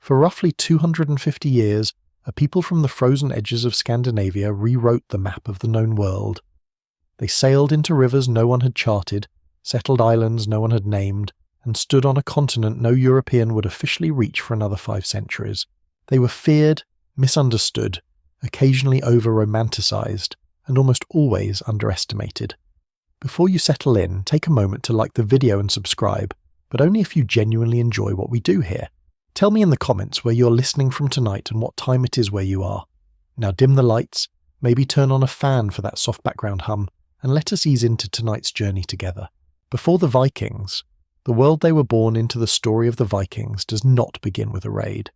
For roughly 250 years, a people from the frozen edges of Scandinavia rewrote the map of the known world. They sailed into rivers no one had charted, settled islands no one had named, and stood on a continent no European would officially reach for another 5 centuries. They were feared, misunderstood, occasionally over-romanticized, and almost always underestimated. Before you settle in, take a moment to like the video and subscribe, but only if you genuinely enjoy what we do here. Tell me in the comments where you're listening from tonight and what time it is where you are. Now dim the lights, maybe turn on a fan for that soft background hum, and let us ease into tonight's journey together. Before the Vikings, the world they were born into, the story of the Vikings does not begin with a raid.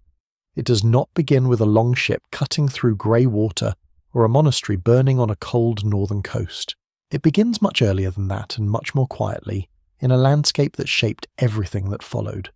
It does not begin with a longship cutting through grey water or a monastery burning on a cold northern coast. It begins much earlier than that and much more quietly, in a landscape that shaped everything that followed.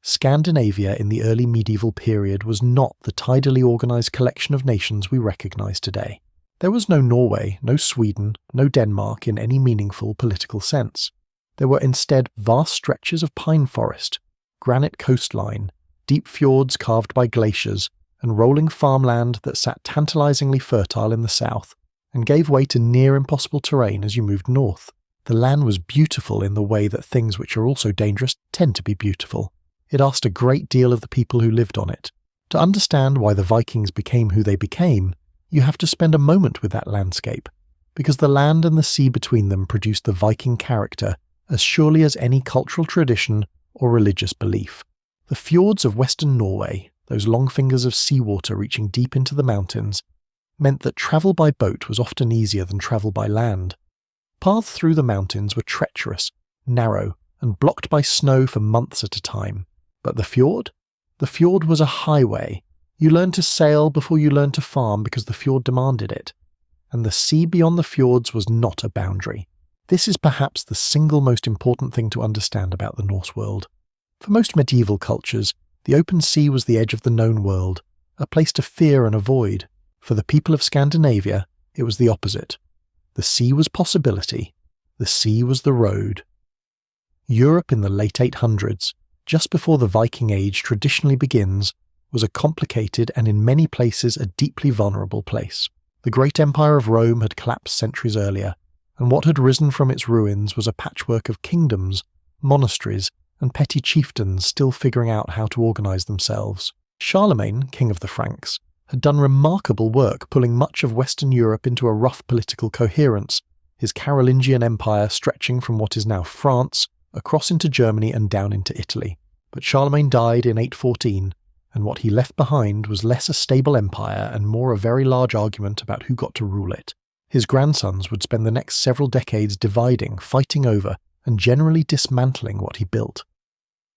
Scandinavia in the early medieval period was not the tidily organised collection of nations we recognise today. There was no Norway, no Sweden, no Denmark in any meaningful political sense. There were instead vast stretches of pine forest, granite coastline, deep fjords carved by glaciers, and rolling farmland that sat tantalizingly fertile in the south and gave way to near impossible terrain as you moved north. The land was beautiful in the way that things which are also dangerous tend to be beautiful. It asked a great deal of the people who lived on it. To understand why the Vikings became who they became, you have to spend a moment with that landscape, because the land and the sea between them produced the Viking character as surely as any cultural tradition or religious belief. The fjords of western Norway, those long fingers of seawater reaching deep into the mountains, meant that travel by boat was often easier than travel by land. Paths through the mountains were treacherous, narrow, and blocked by snow for months at a time. But the fjord? The fjord was a highway. You learned to sail before you learned to farm because the fjord demanded it. And the sea beyond the fjords was not a boundary. This is perhaps the single most important thing to understand about the Norse world. For most medieval cultures, the open sea was the edge of the known world, a place to fear and avoid. For the people of Scandinavia, it was the opposite. The sea was possibility. The sea was the road. Europe in the late 800s, just before the Viking Age traditionally begins, was a complicated and in many places a deeply vulnerable place. The great empire of Rome had collapsed centuries earlier, and what had risen from its ruins was a patchwork of kingdoms, monasteries, and petty chieftains still figuring out how to organise themselves. Charlemagne, king of the Franks, had done remarkable work pulling much of Western Europe into a rough political coherence, his Carolingian empire stretching from what is now France across into Germany and down into Italy. But Charlemagne died in 814, and what he left behind was less a stable empire and more a very large argument about who got to rule it. His grandsons would spend the next several decades dividing, fighting over, and generally dismantling what he built.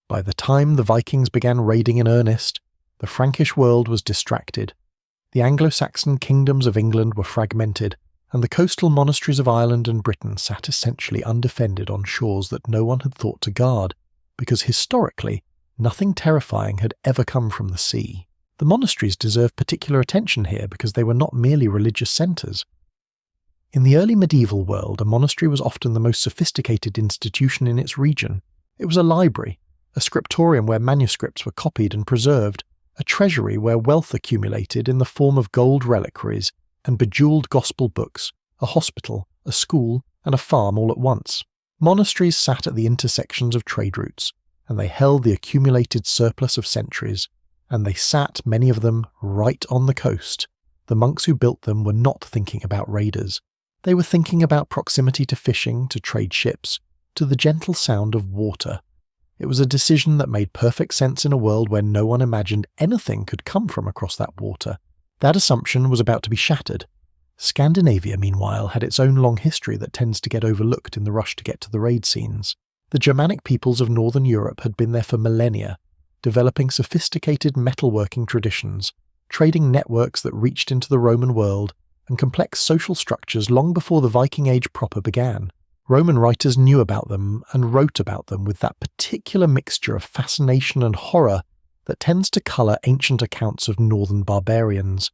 By the time the Vikings began raiding in earnest, the Frankish world was distracted. The Anglo-Saxon kingdoms of England were fragmented, and the coastal monasteries of Ireland and Britain sat essentially undefended on shores that no one had thought to guard, because historically, nothing terrifying had ever come from the sea. The monasteries deserve particular attention here because they were not merely religious centres. In the early medieval world, a monastery was often the most sophisticated institution in its region. It was a library, a scriptorium where manuscripts were copied and preserved, a treasury where wealth accumulated in the form of gold reliquaries and bejewelled gospel books, a hospital, a school, and a farm all at once. Monasteries sat at the intersections of trade routes, and they held the accumulated surplus of centuries, and they sat, many of them, right on the coast. The monks who built them were not thinking about raiders. They were thinking about proximity to fishing, to trade ships, to the gentle sound of water. It was a decision that made perfect sense in a world where no one imagined anything could come from across that water. That assumption was about to be shattered. Scandinavia, meanwhile, had its own long history that tends to get overlooked in the rush to get to the raid scenes. The Germanic peoples of northern Europe had been there for millennia, developing sophisticated metalworking traditions, trading networks that reached into the Roman world, and complex social structures long before the Viking Age proper began. Roman writers knew about them and wrote about them with that particular mixture of fascination and horror that tends to colour ancient accounts of northern barbarians.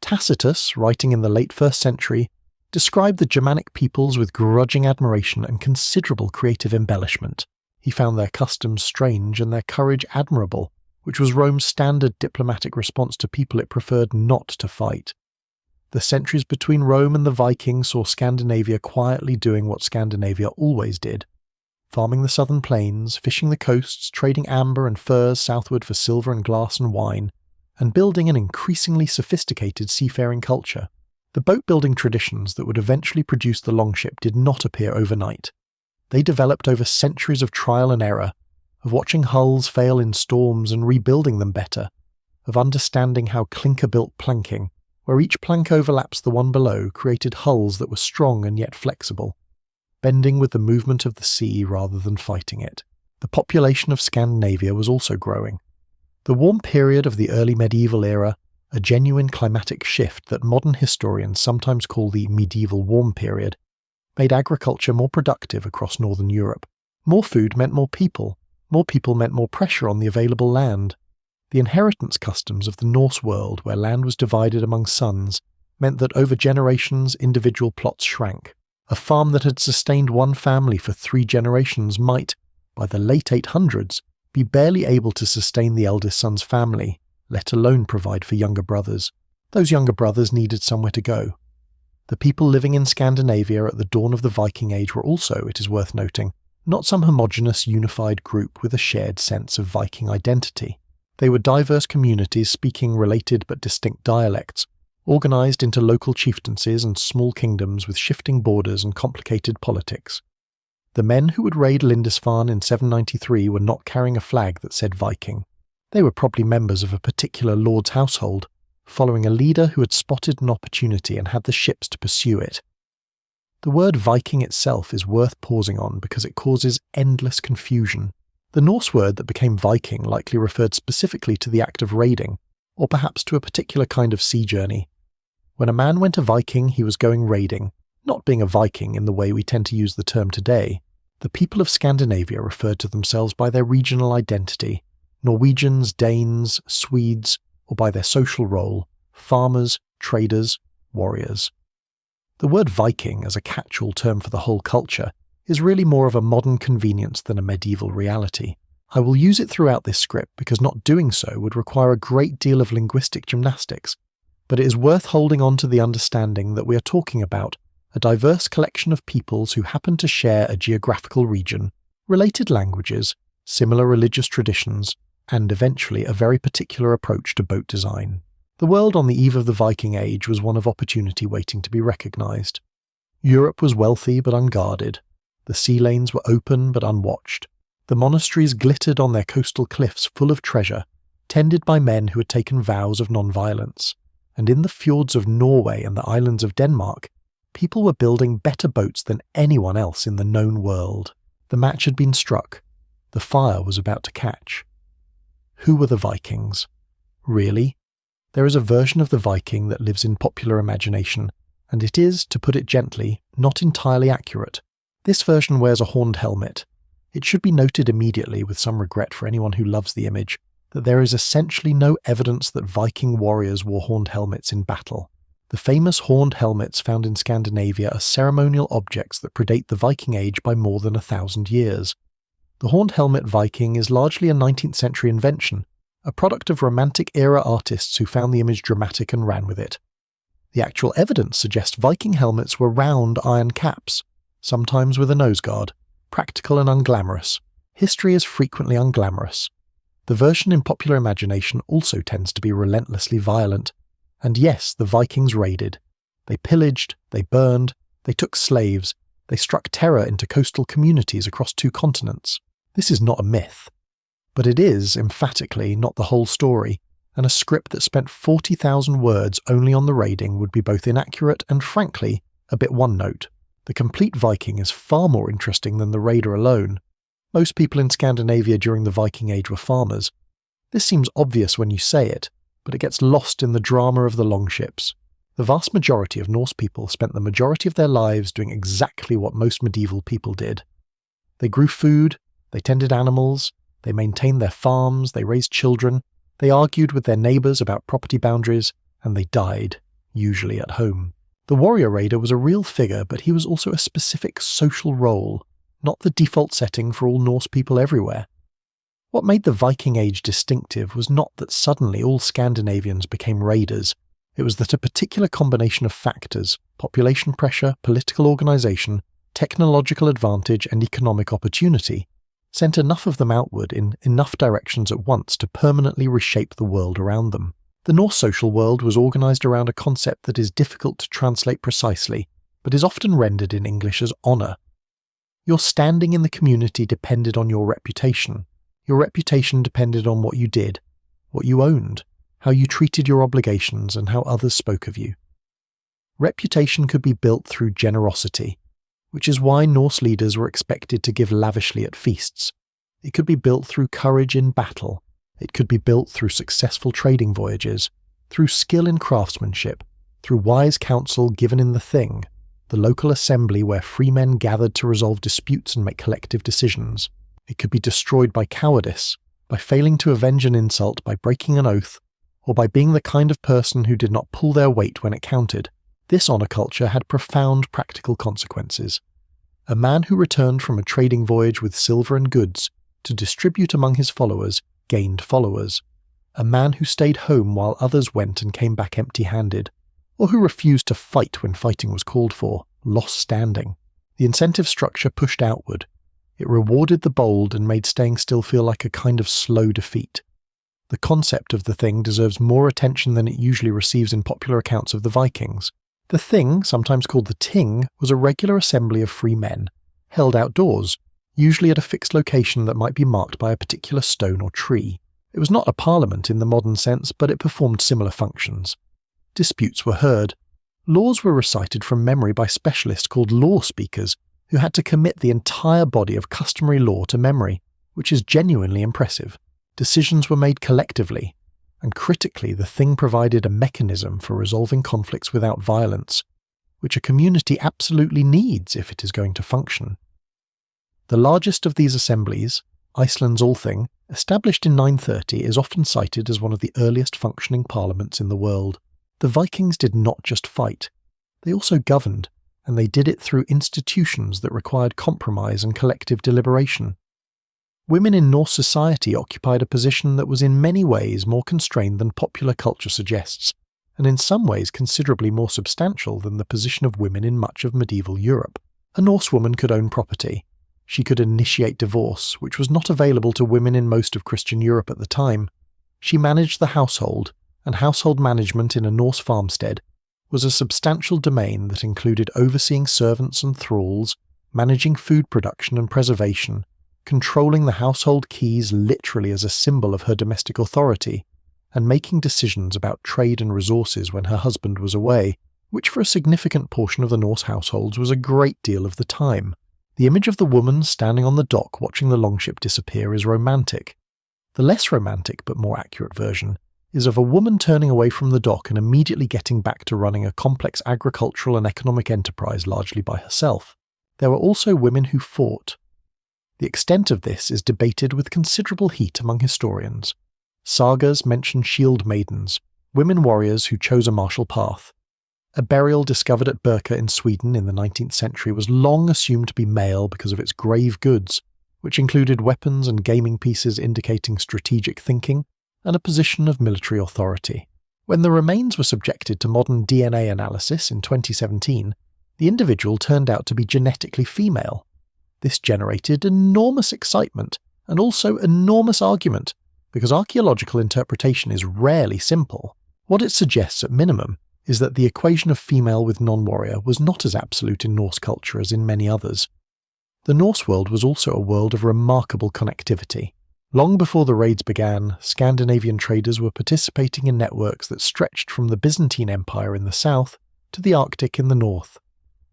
Tacitus, writing in the late 1st century, described the Germanic peoples with grudging admiration and considerable creative embellishment. He found their customs strange and their courage admirable, which was Rome's standard diplomatic response to people it preferred not to fight. The centuries between Rome and the Vikings saw Scandinavia quietly doing what Scandinavia always did: farming the southern plains, fishing the coasts, trading amber and furs southward for silver and glass and wine, and building an increasingly sophisticated seafaring culture. The boat-building traditions that would eventually produce the longship did not appear overnight. They developed over centuries of trial and error, of watching hulls fail in storms and rebuilding them better, of understanding how clinker-built planking, where each plank overlaps the one below, created hulls that were strong and yet flexible, bending with the movement of the sea rather than fighting it. The population of Scandinavia was also growing. The warm period of the early medieval era, a genuine climatic shift that modern historians sometimes call the medieval warm period, made agriculture more productive across northern Europe. More food meant more people meant more pressure on the available land. The inheritance customs of the Norse world, where land was divided among sons, meant that over generations individual plots shrank. A farm that had sustained one family for 3 generations might, by the late 800s, be barely able to sustain the eldest son's family, let alone provide for younger brothers. Those younger brothers needed somewhere to go. The people living in Scandinavia at the dawn of the Viking Age were also, it is worth noting, not some homogeneous unified group with a shared sense of Viking identity. They were diverse communities speaking related but distinct dialects, organised into local chieftaincies and small kingdoms with shifting borders and complicated politics. The men who would raid Lindisfarne in 793 were not carrying a flag that said Viking. They were probably members of a particular lord's household, following a leader who had spotted an opportunity and had the ships to pursue it. The word Viking itself is worth pausing on because it causes endless confusion. The Norse word that became Viking likely referred specifically to the act of raiding, or perhaps to a particular kind of sea journey. When a man went a Viking, he was going raiding, not being a Viking in the way we tend to use the term today. The people of Scandinavia referred to themselves by their regional identity: Norwegians, Danes, Swedes, or by their social role: farmers, traders, warriors. The word Viking, as a catch-all term for the whole culture, is really more of a modern convenience than a medieval reality. I will use it throughout this script because not doing so would require a great deal of linguistic gymnastics, but it is worth holding on to the understanding that we are talking about a diverse collection of peoples who happen to share a geographical region, related languages, similar religious traditions, and eventually a very particular approach to boat design. The world on the eve of the Viking Age was one of opportunity waiting to be recognised. Europe was wealthy but unguarded. The sea lanes were open but unwatched. The monasteries glittered on their coastal cliffs full of treasure, tended by men who had taken vows of non-violence. And in the fjords of Norway and the islands of Denmark, people were building better boats than anyone else in the known world. The match had been struck. The fire was about to catch. Who were the Vikings? Really? There is a version of the Viking that lives in popular imagination, and it is, to put it gently, not entirely accurate. This version wears a horned helmet. It should be noted immediately, with some regret for anyone who loves the image, that there is essentially no evidence that Viking warriors wore horned helmets in battle. The famous horned helmets found in Scandinavia are ceremonial objects that predate the Viking Age by more than 1,000 years. The horned helmet Viking is largely a 19th century invention, a product of Romantic-era artists who found the image dramatic and ran with it. The actual evidence suggests Viking helmets were round iron caps, sometimes with a nose guard, practical and unglamorous. History is frequently unglamorous. The version in popular imagination also tends to be relentlessly violent. And yes, the Vikings raided. They pillaged, they burned, they took slaves, they struck terror into coastal communities across 2 continents. This is not a myth. But it is, emphatically, not the whole story, and a script that spent 40,000 words only on the raiding would be both inaccurate and, frankly, a bit one-note. The complete Viking is far more interesting than the raider alone. Most people in Scandinavia during the Viking Age were farmers. This seems obvious when you say it, but it gets lost in the drama of the longships. The vast majority of Norse people spent the majority of their lives doing exactly what most medieval people did. They grew food, they tended animals, they maintained their farms, they raised children, they argued with their neighbours about property boundaries, and they died, usually at home. The warrior raider was a real figure, but he was also a specific social role, not the default setting for all Norse people everywhere. What made the Viking Age distinctive was not that suddenly all Scandinavians became raiders. It was that a particular combination of factors – population pressure, political organisation, technological advantage and economic opportunity – sent enough of them outward in enough directions at once to permanently reshape the world around them. The Norse social world was organised around a concept that is difficult to translate precisely, but is often rendered in English as honour. Your standing in the community depended on your reputation. Your reputation depended on what you did, what you owned, how you treated your obligations, and how others spoke of you. Reputation could be built through generosity, which is why Norse leaders were expected to give lavishly at feasts. It could be built through courage in battle. It could be built through successful trading voyages, through skill in craftsmanship, through wise counsel given in the Thing, the local assembly where free men gathered to resolve disputes and make collective decisions. It could be destroyed by cowardice, by failing to avenge an insult, by breaking an oath, or by being the kind of person who did not pull their weight when it counted. This honour culture had profound practical consequences. A man who returned from a trading voyage with silver and goods to distribute among his followers gained followers. A man who stayed home while others went and came back empty-handed, or who refused to fight when fighting was called for, lost standing. The incentive structure pushed outward. It rewarded the bold and made staying still feel like a kind of slow defeat. The concept of the Thing deserves more attention than it usually receives in popular accounts of the Vikings. The Thing, sometimes called the Ting, was a regular assembly of free men, held outdoors, usually at a fixed location that might be marked by a particular stone or tree. It was not a parliament in the modern sense, but it performed similar functions. Disputes were heard. Laws were recited from memory by specialists called law speakers, who had to commit the entire body of customary law to memory, which is genuinely impressive. Decisions were made collectively, and critically the Thing provided a mechanism for resolving conflicts without violence, which a community absolutely needs if it is going to function. The largest of these assemblies, Iceland's Althing, established in 930, is often cited as one of the earliest functioning parliaments in the world. The Vikings did not just fight, they also governed, and they did it through institutions that required compromise and collective deliberation. Women in Norse society occupied a position that was in many ways more constrained than popular culture suggests, and in some ways considerably more substantial than the position of women in much of medieval Europe. A Norse woman could own property. She could initiate divorce, which was not available to women in most of Christian Europe at the time. She managed the household, and household management in a Norse farmstead was a substantial domain that included overseeing servants and thralls, managing food production and preservation, controlling the household keys literally as a symbol of her domestic authority, and making decisions about trade and resources when her husband was away, which for a significant portion of the Norse households was a great deal of the time. The image of the woman standing on the dock watching the longship disappear is romantic. The less romantic but more accurate version is of a woman turning away from the dock and immediately getting back to running a complex agricultural and economic enterprise largely by herself. There were also women who fought. The extent of this is debated with considerable heat among historians. Sagas mention shield maidens, women warriors who chose a martial path. A burial discovered at Birka in Sweden in the 19th century was long assumed to be male because of its grave goods, which included weapons and gaming pieces indicating strategic thinking and a position of military authority. When the remains were subjected to modern DNA analysis in 2017, the individual turned out to be genetically female. This generated enormous excitement and also enormous argument, because archaeological interpretation is rarely simple. What it suggests at minimum is that the equation of female with non-warrior was not as absolute in Norse culture as in many others. The Norse world was also a world of remarkable connectivity. Long before the raids began, Scandinavian traders were participating in networks that stretched from the Byzantine Empire in the south to the Arctic in the north.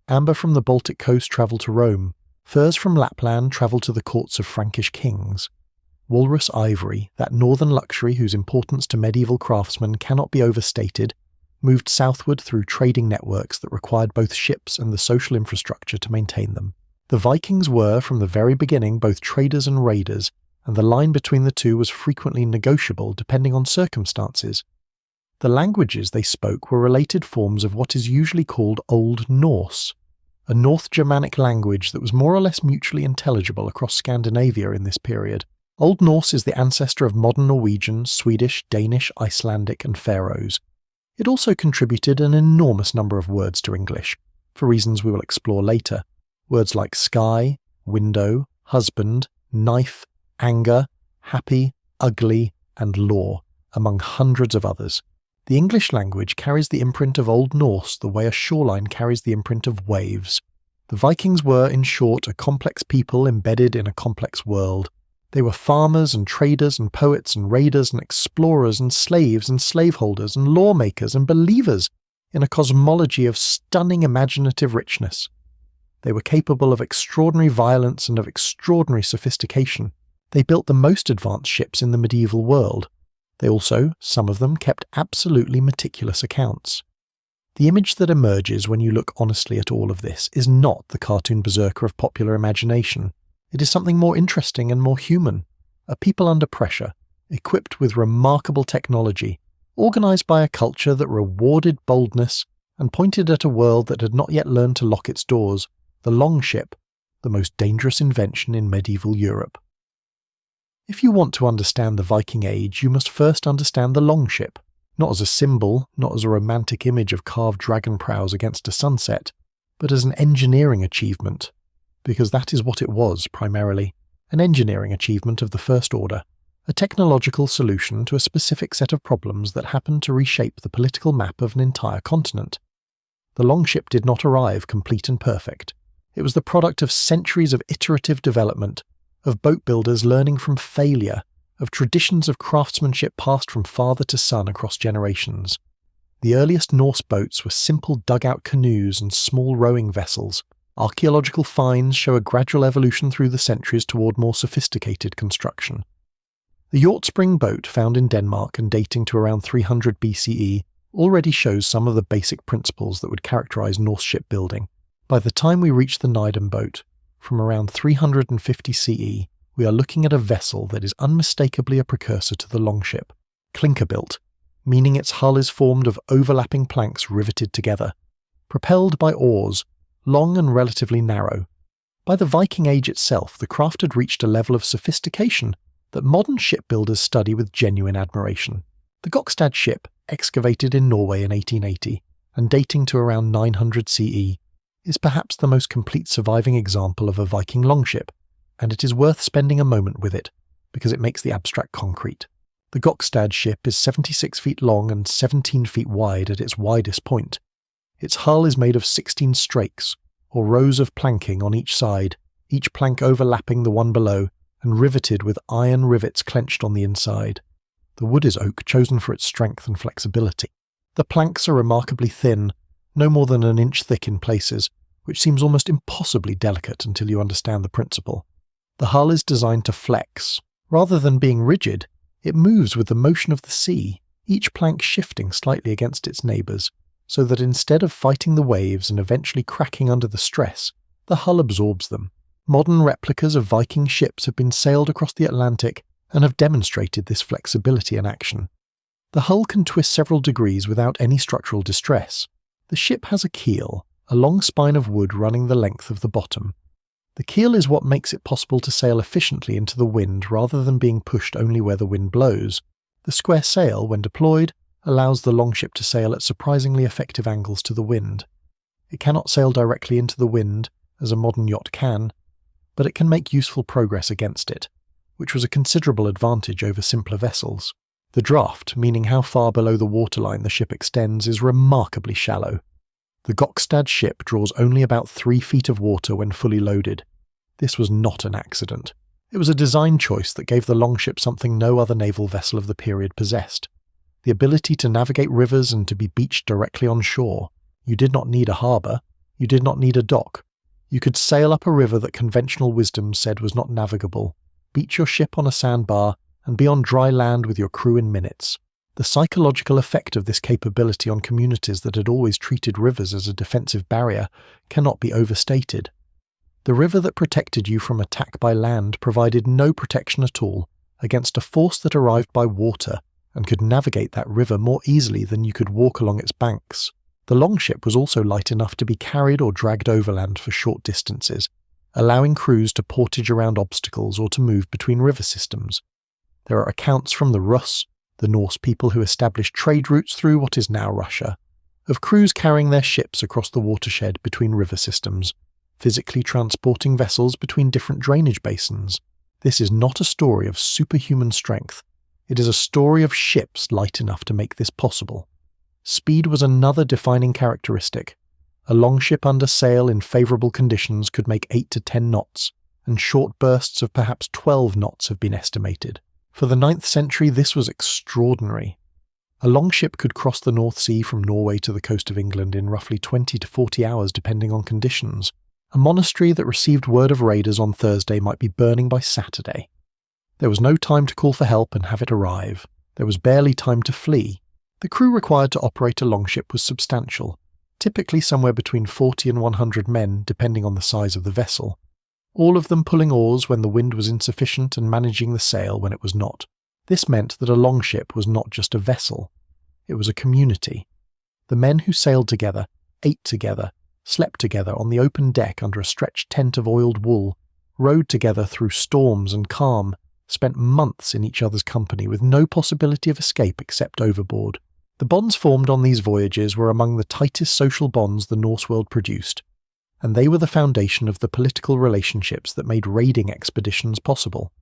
Amber from the Baltic coast travelled to Rome. Furs from Lapland travelled to the courts of Frankish kings. Walrus ivory, that northern luxury whose importance to medieval craftsmen cannot be overstated, moved southward through trading networks that required both ships and the social infrastructure to maintain them. The Vikings were, from the very beginning, both traders and raiders, and the line between the two was frequently negotiable depending on circumstances. The languages they spoke were related forms of what is usually called Old Norse, a North Germanic language that was more or less mutually intelligible across Scandinavia in this period, Old Norse is the ancestor of modern Norwegian, Swedish, Danish, Icelandic, and Faroes. It also contributed an enormous number of words to English, for reasons we will explore later. Words like sky, window, husband, knife, anger, happy, ugly, and law, among hundreds of others. The English language carries the imprint of Old Norse the way a shoreline carries the imprint of waves. The Vikings were, in short, a complex people embedded in a complex world. They were farmers and traders and poets and raiders and explorers and slaves and slaveholders and lawmakers and believers in a cosmology of stunning imaginative richness. They were capable of extraordinary violence and of extraordinary sophistication. They built the most advanced ships in the medieval world. They also, some of them, kept absolutely meticulous accounts. The image that emerges when you look honestly at all of this is not the cartoon berserker of popular imagination. It is something more interesting and more human, a people under pressure, equipped with remarkable technology, organised by a culture that rewarded boldness and pointed at a world that had not yet learned to lock its doors, the longship, the most dangerous invention in medieval Europe. If you want to understand the Viking Age, you must first understand the longship, not as a symbol, not as a romantic image of carved dragon prows against a sunset, but as an engineering achievement. Because that is what it was, primarily, an engineering achievement of the first order, a technological solution to a specific set of problems that happened to reshape the political map of an entire continent. The longship did not arrive complete and perfect. It was the product of centuries of iterative development, of boat builders learning from failure, of traditions of craftsmanship passed from father to son across generations. The earliest Norse boats were simple dugout canoes and small rowing vessels. Archaeological finds show a gradual evolution through the centuries toward more sophisticated construction. The Hjortspring boat found in Denmark and dating to around 300 BCE already shows some of the basic principles that would characterize Norse shipbuilding. By the time we reach the Niden boat, from around 350 CE, we are looking at a vessel that is unmistakably a precursor to the longship, clinker-built, meaning its hull is formed of overlapping planks riveted together, propelled by oars, long and relatively narrow. By the Viking Age itself, the craft had reached a level of sophistication that modern shipbuilders study with genuine admiration. The Gokstad ship, excavated in Norway in 1880 and dating to around 900 CE, is perhaps the most complete surviving example of a Viking longship, and it is worth spending a moment with it because it makes the abstract concrete. The Gokstad ship is 76 feet long and 17 feet wide at its widest point. Its hull is made of 16 strakes, or rows of planking on each side, each plank overlapping the one below and riveted with iron rivets clenched on the inside. The wood is oak, chosen for its strength and flexibility. The planks are remarkably thin, no more than an inch thick in places, which seems almost impossibly delicate until you understand the principle. The hull is designed to flex. Rather than being rigid, it moves with the motion of the sea, each plank shifting slightly against its neighbours, so that instead of fighting the waves and eventually cracking under the stress, the hull absorbs them. Modern replicas of Viking ships have been sailed across the Atlantic and have demonstrated this flexibility in action. The hull can twist several degrees without any structural distress. The ship has a keel, a long spine of wood running the length of the bottom. The keel is what makes it possible to sail efficiently into the wind rather than being pushed only where the wind blows. The square sail, when deployed, allows the longship to sail at surprisingly effective angles to the wind. It cannot sail directly into the wind, as a modern yacht can, but it can make useful progress against it, which was a considerable advantage over simpler vessels. The draft, meaning how far below the waterline the ship extends, is remarkably shallow. The Gokstad ship draws only about 3 feet of water when fully loaded. This was not an accident. It was a design choice that gave the longship something no other naval vessel of the period possessed: the ability to navigate rivers and to be beached directly on shore. You did not need a harbour. You did not need a dock. You could sail up a river that conventional wisdom said was not navigable, beach your ship on a sandbar, and be on dry land with your crew in minutes. The psychological effect of this capability on communities that had always treated rivers as a defensive barrier cannot be overstated. The river that protected you from attack by land provided no protection at all against a force that arrived by water and could navigate that river more easily than you could walk along its banks. The longship was also light enough to be carried or dragged overland for short distances, allowing crews to portage around obstacles or to move between river systems. There are accounts from the Rus, the Norse people who established trade routes through what is now Russia, of crews carrying their ships across the watershed between river systems, physically transporting vessels between different drainage basins. This is not a story of superhuman strength. It is a story of ships light enough to make this possible. Speed was another defining characteristic. A longship under sail in favourable conditions could make 8 to 10 knots, and short bursts of perhaps 12 knots have been estimated. For the 9th century, this was extraordinary. A longship could cross the North Sea from Norway to the coast of England in roughly 20 to 40 hours depending on conditions. A monastery that received word of raiders on Thursday might be burning by Saturday. There was no time to call for help and have it arrive. There was barely time to flee. The crew required to operate a longship was substantial, typically somewhere between 40 and 100 men depending on the size of the vessel, all of them pulling oars when the wind was insufficient and managing the sail when it was not. This meant that a longship was not just a vessel, it was a community. The men who sailed together, ate together, slept together on the open deck under a stretched tent of oiled wool, rowed together through storms and calm, spent months in each other's company with no possibility of escape except overboard. The bonds formed on these voyages were among the tightest social bonds the Norse world produced, and they were the foundation of the political relationships that made raiding expeditions possible.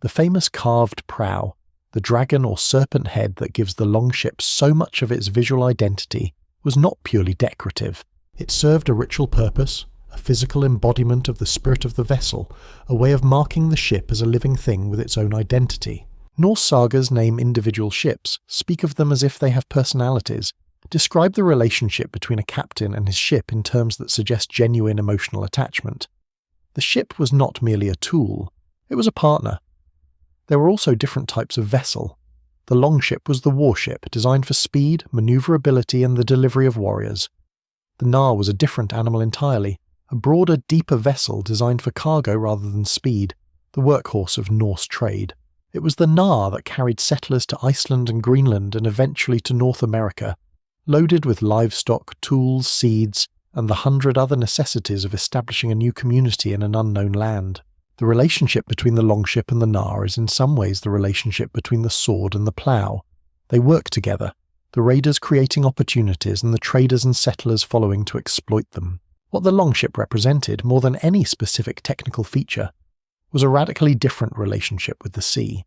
The famous carved prow, the dragon or serpent head that gives the longship so much of its visual identity, was not purely decorative. It served a ritual purpose, a physical embodiment of the spirit of the vessel, a way of marking the ship as a living thing with its own identity. Norse sagas name individual ships, speak of them as if they have personalities, describe the relationship between a captain and his ship in terms that suggest genuine emotional attachment. The ship was not merely a tool, it was a partner. There were also different types of vessel. The longship was the warship, designed for speed, maneuverability, and the delivery of warriors. The Nar was a different animal entirely, a broader, deeper vessel designed for cargo rather than speed, the workhorse of Norse trade. It was the Nar that carried settlers to Iceland and Greenland and eventually to North America, loaded with livestock, tools, seeds, and the 100 other necessities of establishing a new community in an unknown land. The relationship between the longship and the Nar is in some ways the relationship between the sword and the plough. They work together, the raiders creating opportunities and the traders and settlers following to exploit them. What the longship represented, more than any specific technical feature, was a radically different relationship with the sea.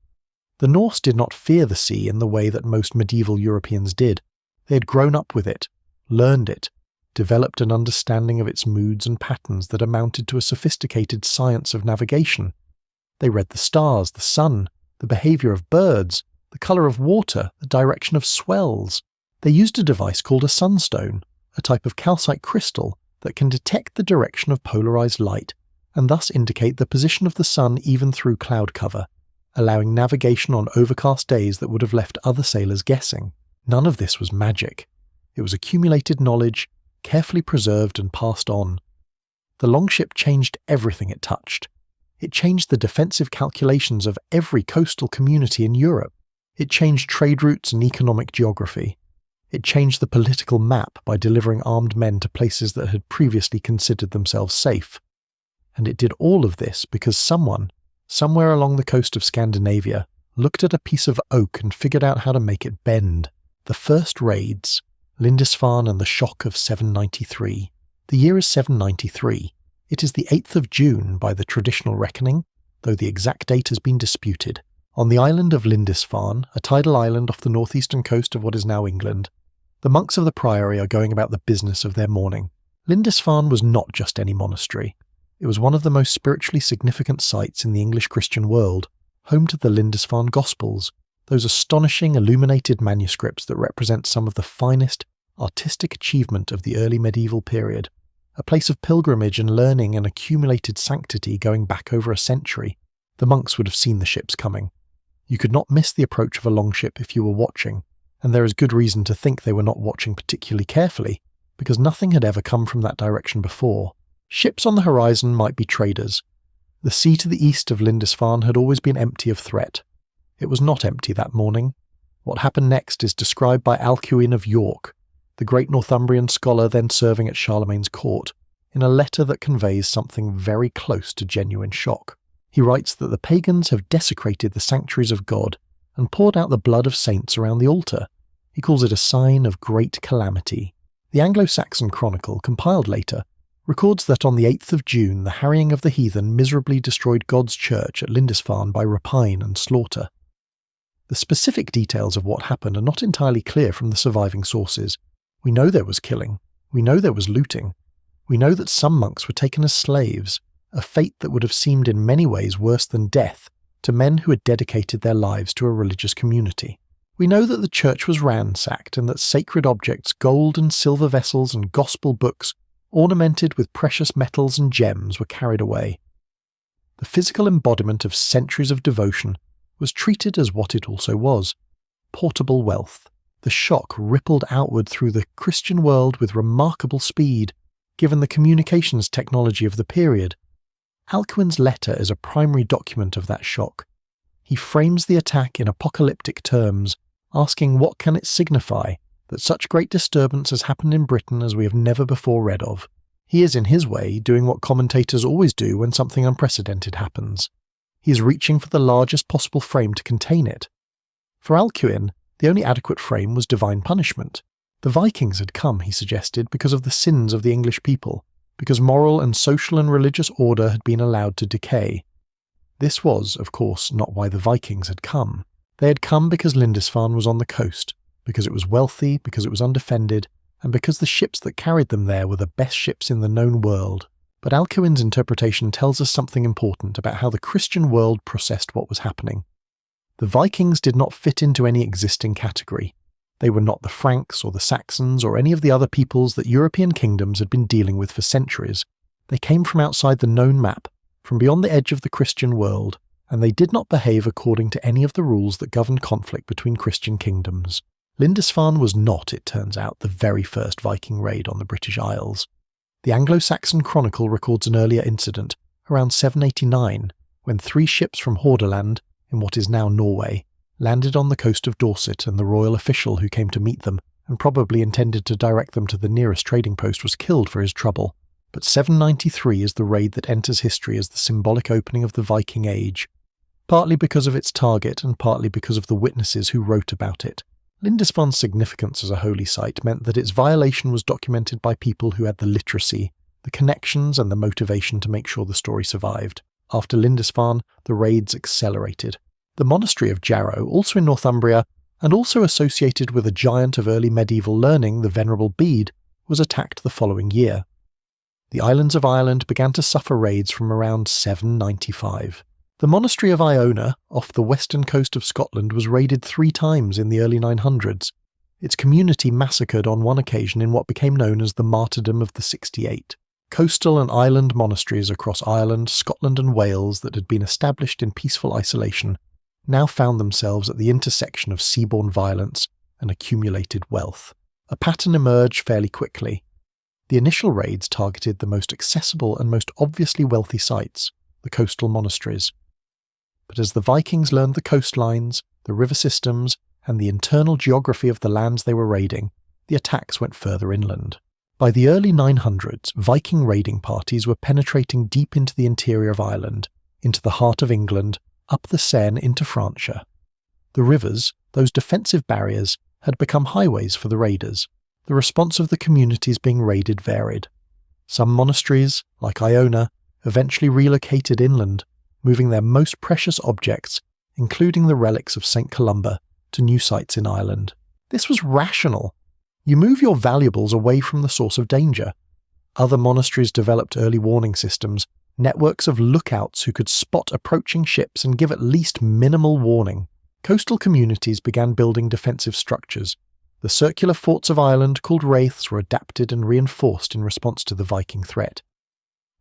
The Norse did not fear the sea in the way that most medieval Europeans did. They had grown up with it, learned it, developed an understanding of its moods and patterns that amounted to a sophisticated science of navigation. They read the stars, the sun, the behaviour of birds, the colour of water, the direction of swells. They used a device called a sunstone, a type of calcite crystal that can detect the direction of polarised light and thus indicate the position of the sun even through cloud cover, allowing navigation on overcast days that would have left other sailors guessing. None of this was magic. It was accumulated knowledge, carefully preserved and passed on. The longship changed everything it touched. It changed the defensive calculations of every coastal community in Europe. It changed trade routes and economic geography. It changed the political map by delivering armed men to places that had previously considered themselves safe. And it did all of this because someone, somewhere along the coast of Scandinavia, looked at a piece of oak and figured out how to make it bend. The first raids, Lindisfarne and the shock of 793. The year is 793. It is the 8th of June by the traditional reckoning, though the exact date has been disputed. On the island of Lindisfarne, a tidal island off the northeastern coast of what is now England, the monks of the priory are going about the business of their mourning. Lindisfarne was not just any monastery. It was one of the most spiritually significant sites in the English Christian world, home to the Lindisfarne Gospels, those astonishing illuminated manuscripts that represent some of the finest artistic achievement of the early medieval period, a place of pilgrimage and learning and accumulated sanctity going back over a century. The monks would have seen the ships coming. You could not miss the approach of a longship if you were watching, and there is good reason to think they were not watching particularly carefully, because nothing had ever come from that direction before. Ships on the horizon might be traders. The sea to the east of Lindisfarne had always been empty of threat. It was not empty that morning. What happened next is described by Alcuin of York, the great Northumbrian scholar then serving at Charlemagne's court. in a letter that conveys something very close to genuine shock. He writes that the pagans have desecrated the sanctuaries of God and poured out the blood of saints around the altar. He calls it a sign of great calamity. The Anglo-Saxon Chronicle, compiled later, records that on the 8th of June the harrying of the heathen miserably destroyed God's church at Lindisfarne by rapine and slaughter. The specific details of what happened are not entirely clear from the surviving sources. We know there was killing. We know there was looting. We know that some monks were taken as slaves, a fate that would have seemed in many ways worse than death to men who had dedicated their lives to a religious community. We know that the church was ransacked and that sacred objects, gold and silver vessels and gospel books, ornamented with precious metals and gems, were carried away. The physical embodiment of centuries of devotion was treated as what it also was: portable wealth. The shock rippled outward through the Christian world with remarkable speed, given the communications technology of the period. Alcuin's letter is a primary document of that shock. He frames the attack in apocalyptic terms, asking what can it signify that such great disturbance has happened in Britain as we have never before read of. He is, in his way, doing what commentators always do when something unprecedented happens. He is reaching for the largest possible frame to contain it. For Alcuin, the only adequate frame was divine punishment. The Vikings had come, he suggested, because of the sins of the English people, because moral and social and religious order had been allowed to decay. This was, of course, not why the Vikings had come. They had come because Lindisfarne was on the coast, because it was wealthy, because it was undefended, and because the ships that carried them there were the best ships in the known world. But Alcuin's interpretation tells us something important about how the Christian world processed what was happening. The Vikings did not fit into any existing category. They were not the Franks or the Saxons or any of the other peoples that European kingdoms had been dealing with for centuries. They came from outside the known map, from beyond the edge of the Christian world, and they did not behave according to any of the rules that governed conflict between Christian kingdoms. Lindisfarne was not, it turns out, the very first Viking raid on the British Isles. The Anglo-Saxon Chronicle records an earlier incident, around 789, when 3 ships from Hordaland, in what is now Norway, landed on the coast of Dorset, and the royal official who came to meet them, and probably intended to direct them to the nearest trading post, was killed for his trouble. But 793 is the raid that enters history as the symbolic opening of the Viking Age, partly because of its target and partly because of the witnesses who wrote about it. Lindisfarne's significance as a holy site meant that its violation was documented by people who had the literacy, the connections and the motivation to make sure the story survived. After Lindisfarne, the raids accelerated. The monastery of Jarrow, also in Northumbria, and also associated with a giant of early medieval learning, the Venerable Bede, was attacked the following year. The islands of Ireland began to suffer raids from around 795. The monastery of Iona, off the western coast of Scotland, was raided 3 times in the early 900s, its community massacred on one occasion in what became known as the Martyrdom of the 68. Coastal and island monasteries across Ireland, Scotland and Wales that had been established in peaceful isolation now found themselves at the intersection of seaborne violence and accumulated wealth. A pattern emerged fairly quickly. The initial raids targeted the most accessible and most obviously wealthy sites, the coastal monasteries. But as the Vikings learned the coastlines, the river systems, and the internal geography of the lands they were raiding, the attacks went further inland. By the early 900s, Viking raiding parties were penetrating deep into the interior of Ireland, into the heart of England, up the Seine into Francia. The rivers, those defensive barriers, had become highways for the raiders. The response of the communities being raided varied. Some monasteries, like Iona, eventually relocated inland, moving their most precious objects, including the relics of St. Columba, to new sites in Ireland. This was rational. You move your valuables away from the source of danger. Other monasteries developed early warning systems, networks of lookouts who could spot approaching ships and give at least minimal warning. Coastal communities began building defensive structures. The circular forts of Ireland, called wraiths, were adapted and reinforced in response to the Viking threat.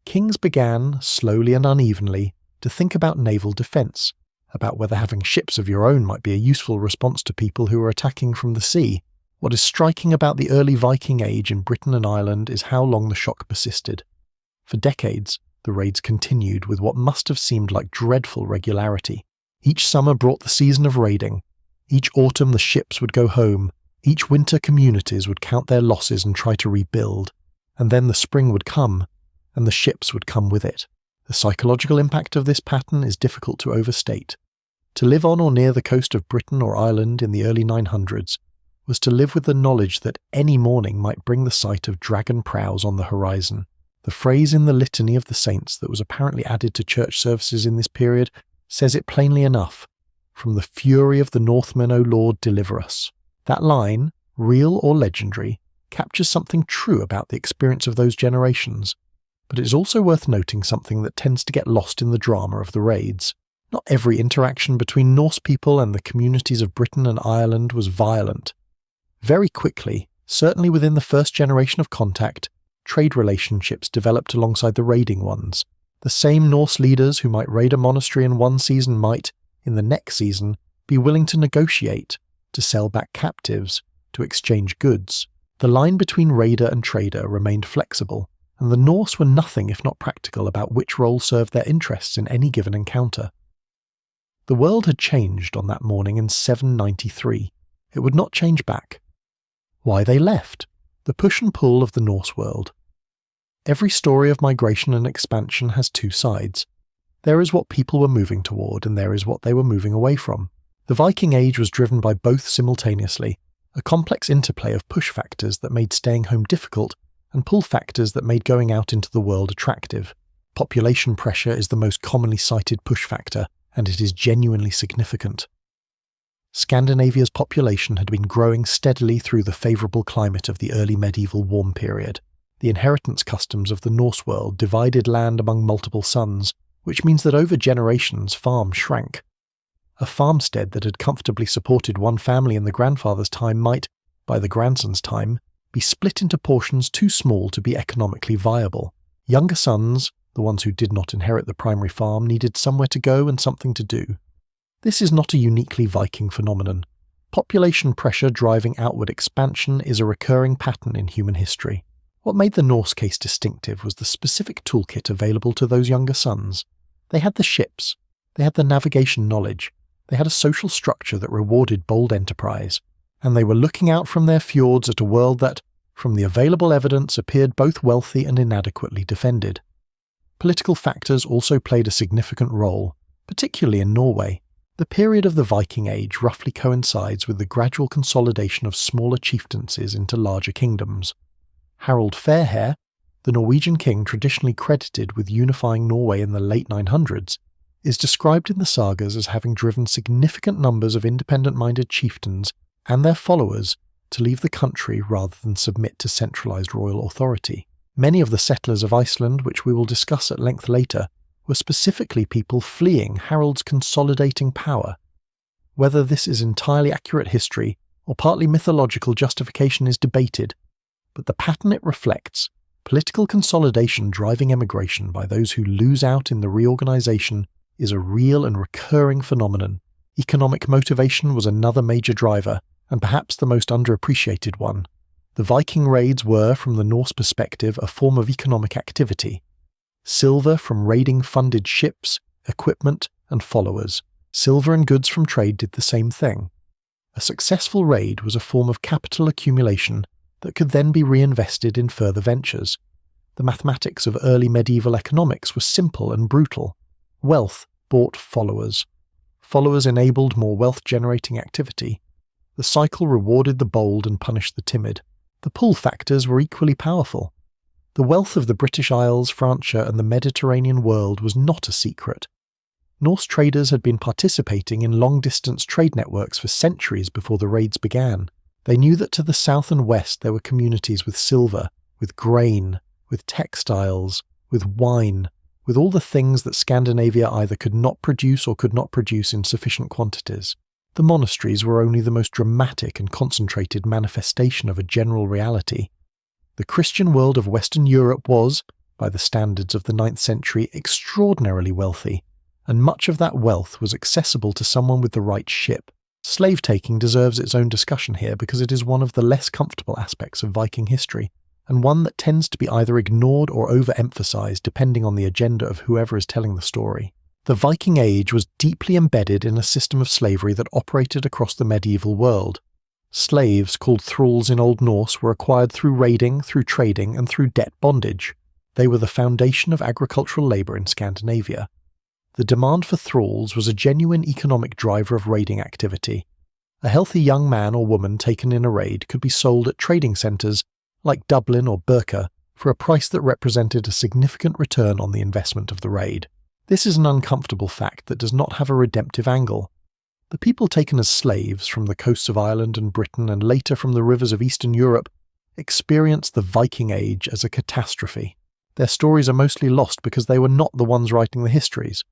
Kings began, slowly and unevenly, to think about naval defence, about whether having ships of your own might be a useful response to people who were attacking from the sea. What is striking about the early Viking Age in Britain and Ireland is how long the shock persisted. For decades, the raids continued with what must have seemed like dreadful regularity. Each summer brought the season of raiding. Each autumn the ships would go home. Each winter communities would count their losses and try to rebuild. And then the spring would come, and the ships would come with it. The psychological impact of this pattern is difficult to overstate. To live on or near the coast of Britain or Ireland in the early 900s was to live with the knowledge that any morning might bring the sight of dragon prows on the horizon. The phrase in the Litany of the Saints that was apparently added to church services in this period says it plainly enough: "From the fury of the Northmen, O Lord, deliver us." That line, real or legendary, captures something true about the experience of those generations, but it is also worth noting something that tends to get lost in the drama of the raids. Not every interaction between Norse people and the communities of Britain and Ireland was violent. Very quickly, certainly within the first generation of contact, trade relationships developed alongside the raiding ones. The same Norse leaders who might raid a monastery in one season might, in the next season, be willing to negotiate, to sell back captives, to exchange goods. The line between raider and trader remained flexible, and the Norse were nothing if not practical about which role served their interests in any given encounter. The world had changed on that morning in 793. It would not change back. Why they left? The push and pull of the Norse world. Every story of migration and expansion has two sides. There is what people were moving toward, and there is what they were moving away from. The Viking Age was driven by both simultaneously, a complex interplay of push factors that made staying home difficult and pull factors that made going out into the world attractive. Population pressure is the most commonly cited push factor, and it is genuinely significant. Scandinavia's population had been growing steadily through the favourable climate of the early medieval warm period. The inheritance customs of the Norse world divided land among multiple sons, which means that over generations farms shrank. A farmstead that had comfortably supported one family in the grandfather's time might, by the grandson's time, be split into portions too small to be economically viable. Younger sons, the ones who did not inherit the primary farm, needed somewhere to go and something to do. This is not a uniquely Viking phenomenon. Population pressure driving outward expansion is a recurring pattern in human history. What made the Norse case distinctive was the specific toolkit available to those younger sons. They had the ships, they had the navigation knowledge, they had a social structure that rewarded bold enterprise, and they were looking out from their fjords at a world that, from the available evidence, appeared both wealthy and inadequately defended. Political factors also played a significant role, particularly in Norway. The period of the Viking Age roughly coincides with the gradual consolidation of smaller chieftaincies into larger kingdoms. Harald Fairhair, the Norwegian king traditionally credited with unifying Norway in the late 900s, is described in the sagas as having driven significant numbers of independent-minded chieftains and their followers to leave the country rather than submit to centralized royal authority. Many of the settlers of Iceland, which we will discuss at length later, were specifically people fleeing Harald's consolidating power. Whether this is entirely accurate history or partly mythological justification is debated, but the pattern it reflects, political consolidation driving emigration by those who lose out in the reorganization, is a real and recurring phenomenon. Economic motivation was another major driver, and perhaps the most underappreciated one. The Viking raids were, from the Norse perspective, a form of economic activity. Silver from raiding funded ships, equipment, and followers. Silver and goods from trade did the same thing. A successful raid was a form of capital accumulation that could then be reinvested in further ventures. The mathematics of early medieval economics were simple and brutal. Wealth bought followers. Followers enabled more wealth-generating activity. The cycle rewarded the bold and punished the timid. The pull factors were equally powerful. The wealth of the British Isles, Francia, and the Mediterranean world was not a secret. Norse traders had been participating in long-distance trade networks for centuries before the raids began. They knew that to the south and west there were communities with silver, with grain, with textiles, with wine, with all the things that Scandinavia either could not produce or could not produce in sufficient quantities. The monasteries were only the most dramatic and concentrated manifestation of a general reality. The Christian world of Western Europe was, by the standards of the 9th century, extraordinarily wealthy, and much of that wealth was accessible to someone with the right ship. Slave-taking deserves its own discussion here because it is one of the less comfortable aspects of Viking history, and one that tends to be either ignored or overemphasized depending on the agenda of whoever is telling the story. The Viking Age was deeply embedded in a system of slavery that operated across the medieval world. Slaves, called thralls in Old Norse, were acquired through raiding, through trading, and through debt bondage. They were the foundation of agricultural labour in Scandinavia. The demand for thralls was a genuine economic driver of raiding activity. A healthy young man or woman taken in a raid could be sold at trading centres like Dublin or Birka for a price that represented a significant return on the investment of the raid. This is an uncomfortable fact that does not have a redemptive angle. The people taken as slaves from the coasts of Ireland and Britain and later from the rivers of Eastern Europe experienced the Viking Age as a catastrophe. Their stories are mostly lost because they were not the ones writing the histories.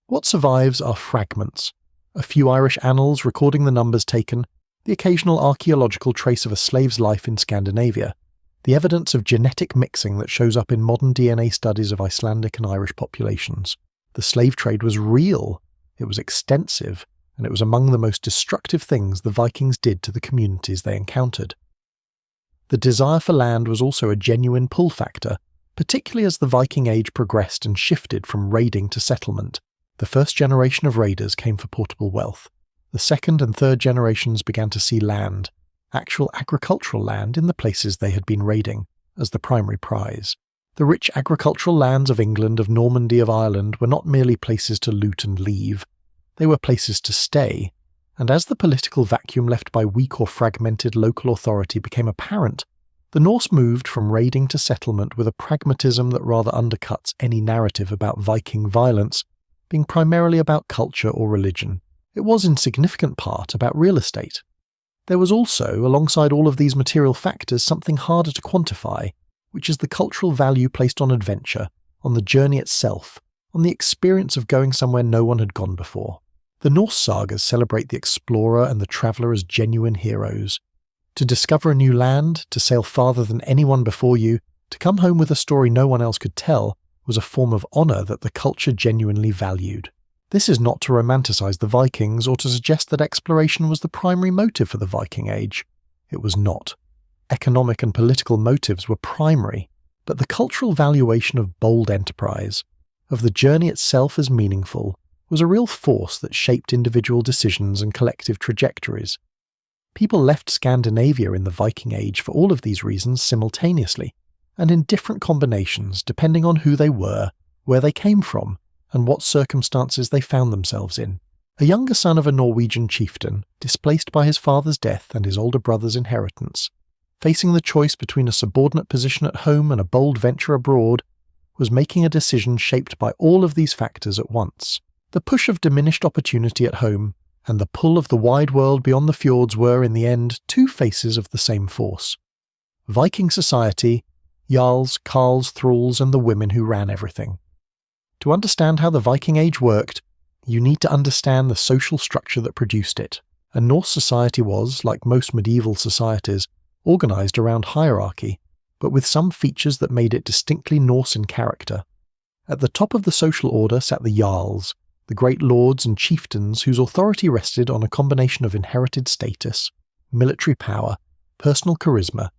What survives are fragments. A few Irish annals recording the numbers taken, the occasional archaeological trace of a slave's life in Scandinavia, the evidence of genetic mixing that shows up in modern DNA studies of Icelandic and Irish populations. The slave trade was real, it was extensive, and it was among the most destructive things the Vikings did to the communities they encountered. The desire for land was also a genuine pull factor, particularly as the Viking Age progressed and shifted from raiding to settlement. The first generation of raiders came for portable wealth. The second and third generations began to see land, actual agricultural land in the places they had been raiding, as the primary prize. The rich agricultural lands of England, of Normandy, of Ireland were not merely places to loot and leave. They were places to stay, and as the political vacuum left by weak or fragmented local authority became apparent, the Norse moved from raiding to settlement with a pragmatism that rather undercuts any narrative about Viking violence, being primarily about culture or religion. It was in significant part about real estate. There was also, alongside all of these material factors, something harder to quantify, which is the cultural value placed on adventure, on the journey itself, on the experience of going somewhere no one had gone before. The Norse sagas celebrate the explorer and the traveller as genuine heroes. To discover a new land, to sail farther than anyone before you, to come home with a story no one else could tell, was a form of honour that the culture genuinely valued. This is not to romanticize the Vikings or to suggest that exploration was the primary motive for the Viking Age. It was not. Economic and political motives were primary, but the cultural valuation of bold enterprise, of the journey itself as meaningful, was a real force that shaped individual decisions and collective trajectories. People left Scandinavia in the Viking Age for all of these reasons simultaneously, and in different combinations depending on who they were, where they came from, and what circumstances they found themselves in. A younger son of a Norwegian chieftain, displaced by his father's death and his older brother's inheritance, facing the choice between a subordinate position at home and a bold venture abroad, was making a decision shaped by all of these factors at once. The push of diminished opportunity at home and the pull of the wide world beyond the fjords were, in the end, two faces of the same force. Viking society, jarls, carls, thralls, and the women who ran everything. To understand how the Viking Age worked, you need to understand the social structure that produced it. And Norse society was, like most medieval societies, organised around hierarchy, but with some features that made it distinctly Norse in character. At the top of the social order sat the jarls, the great lords and chieftains whose authority rested on a combination of inherited status, military power, personal charisma,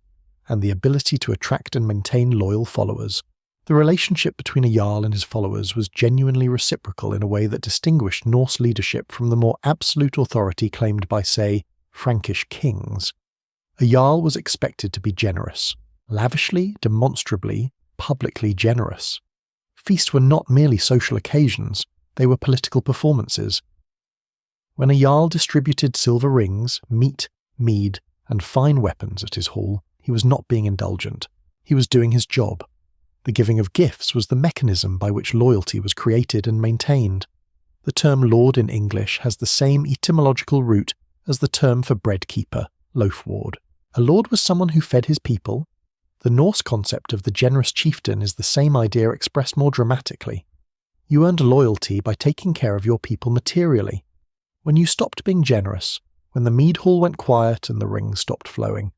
and the ability to attract and maintain loyal followers. The relationship between a jarl and his followers was genuinely reciprocal in a way that distinguished Norse leadership from the more absolute authority claimed by, say, Frankish kings. A jarl was expected to be generous, lavishly, demonstrably, publicly generous. Feasts were not merely social occasions, they were political performances. When a jarl distributed silver rings, meat, mead, and fine weapons at his hall, he was not being indulgent. He was doing his job. The giving of gifts was the mechanism by which loyalty was created and maintained. The term lord in English has the same etymological root as the term for breadkeeper, loafward. A lord was someone who fed his people. The Norse concept of the generous chieftain is the same idea expressed more dramatically. You earned loyalty by taking care of your people materially. When you stopped being generous, when the mead hall went quiet and the rings stopped flowing,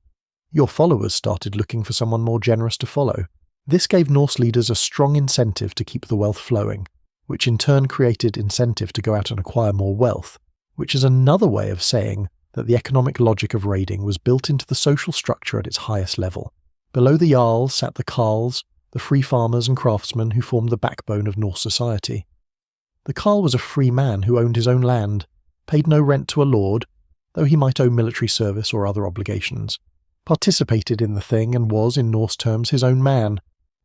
your followers started looking for someone more generous to follow. This gave Norse leaders a strong incentive to keep the wealth flowing, which in turn created incentive to go out and acquire more wealth, which is another way of saying that the economic logic of raiding was built into the social structure at its highest level. Below the jarls sat the carls, the free farmers and craftsmen who formed the backbone of Norse society. The carl was a free man who owned his own land, paid no rent to a lord, though he might owe military service or other obligations, participated in the thing and was, in Norse terms, his own man,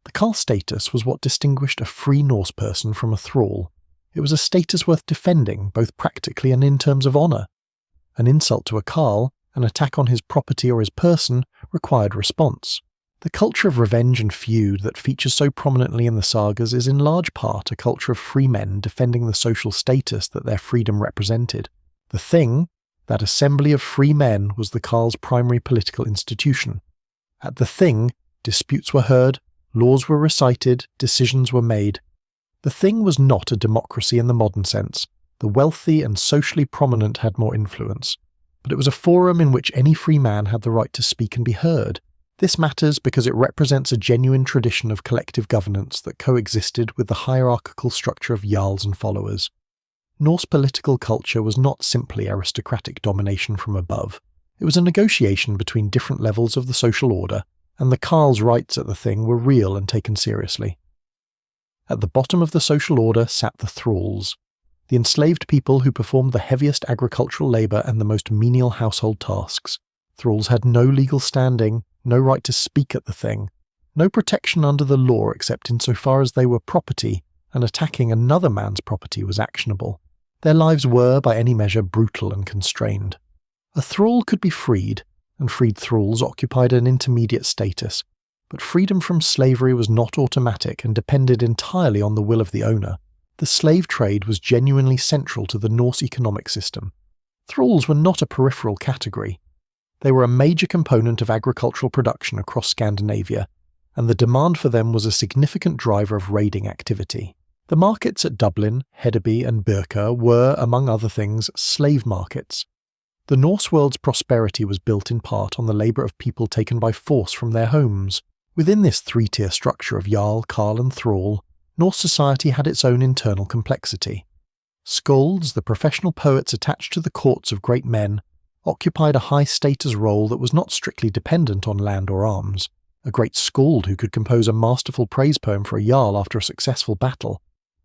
The Carl status was what distinguished a free Norse person from a thrall. It was a status worth defending, both practically and in terms of honour. An insult to a Carl, an attack on his property or his person, required response. The culture of revenge and feud that features so prominently in the sagas is in large part a culture of free men defending the social status that their freedom represented. The Thing, that assembly of free men, was the Carl's primary political institution. At the Thing, disputes were heard, laws were recited, decisions were made. The Thing was not a democracy in the modern sense. The wealthy and socially prominent had more influence. But it was a forum in which any free man had the right to speak and be heard. This matters because it represents a genuine tradition of collective governance that coexisted with the hierarchical structure of jarls and followers. Norse political culture was not simply aristocratic domination from above. It was a negotiation between different levels of the social order, and the Carl's rights at the Thing were real and taken seriously. At the bottom of the social order sat the thralls, the enslaved people who performed the heaviest agricultural labour and the most menial household tasks. Thralls had no legal standing, no right to speak at the Thing, no protection under the law except insofar as they were property, and attacking another man's property was actionable. Their lives were, by any measure, brutal and constrained. A thrall could be freed, and freed thralls occupied an intermediate status, but freedom from slavery was not automatic and depended entirely on the will of the owner. The slave trade was genuinely central to the Norse economic system. Thralls were not a peripheral category. They were a major component of agricultural production across Scandinavia, and the demand for them was a significant driver of raiding activity. The markets at Dublin, Hedeby and Birka were, among other things, slave markets. The Norse world's prosperity was built in part on the labour of people taken by force from their homes. Within this three-tier structure of jarl, carl and thrall, Norse society had its own internal complexity. Skalds, the professional poets attached to the courts of great men, occupied a high-status role that was not strictly dependent on land or arms. A great skald who could compose a masterful praise poem for a jarl after a successful battle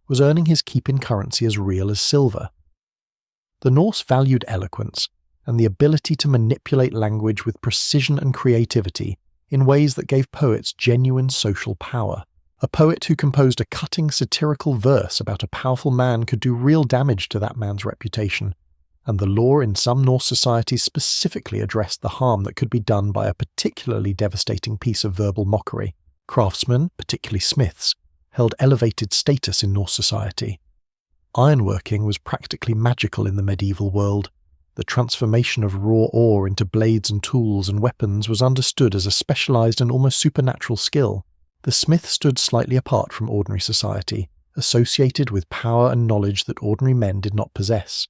was earning his keep in currency as real as silver. The Norse valued eloquence and the ability to manipulate language with precision and creativity in ways that gave poets genuine social power. A poet who composed a cutting satirical verse about a powerful man could do real damage to that man's reputation, and the law in some Norse societies specifically addressed the harm that could be done by a particularly devastating piece of verbal mockery. Craftsmen, particularly smiths, held elevated status in Norse society. Ironworking was practically magical in the medieval world. The transformation of raw ore into blades and tools and weapons was understood as a specialized and almost supernatural skill. The smith stood slightly apart from ordinary society, associated with power and knowledge that ordinary men did not possess.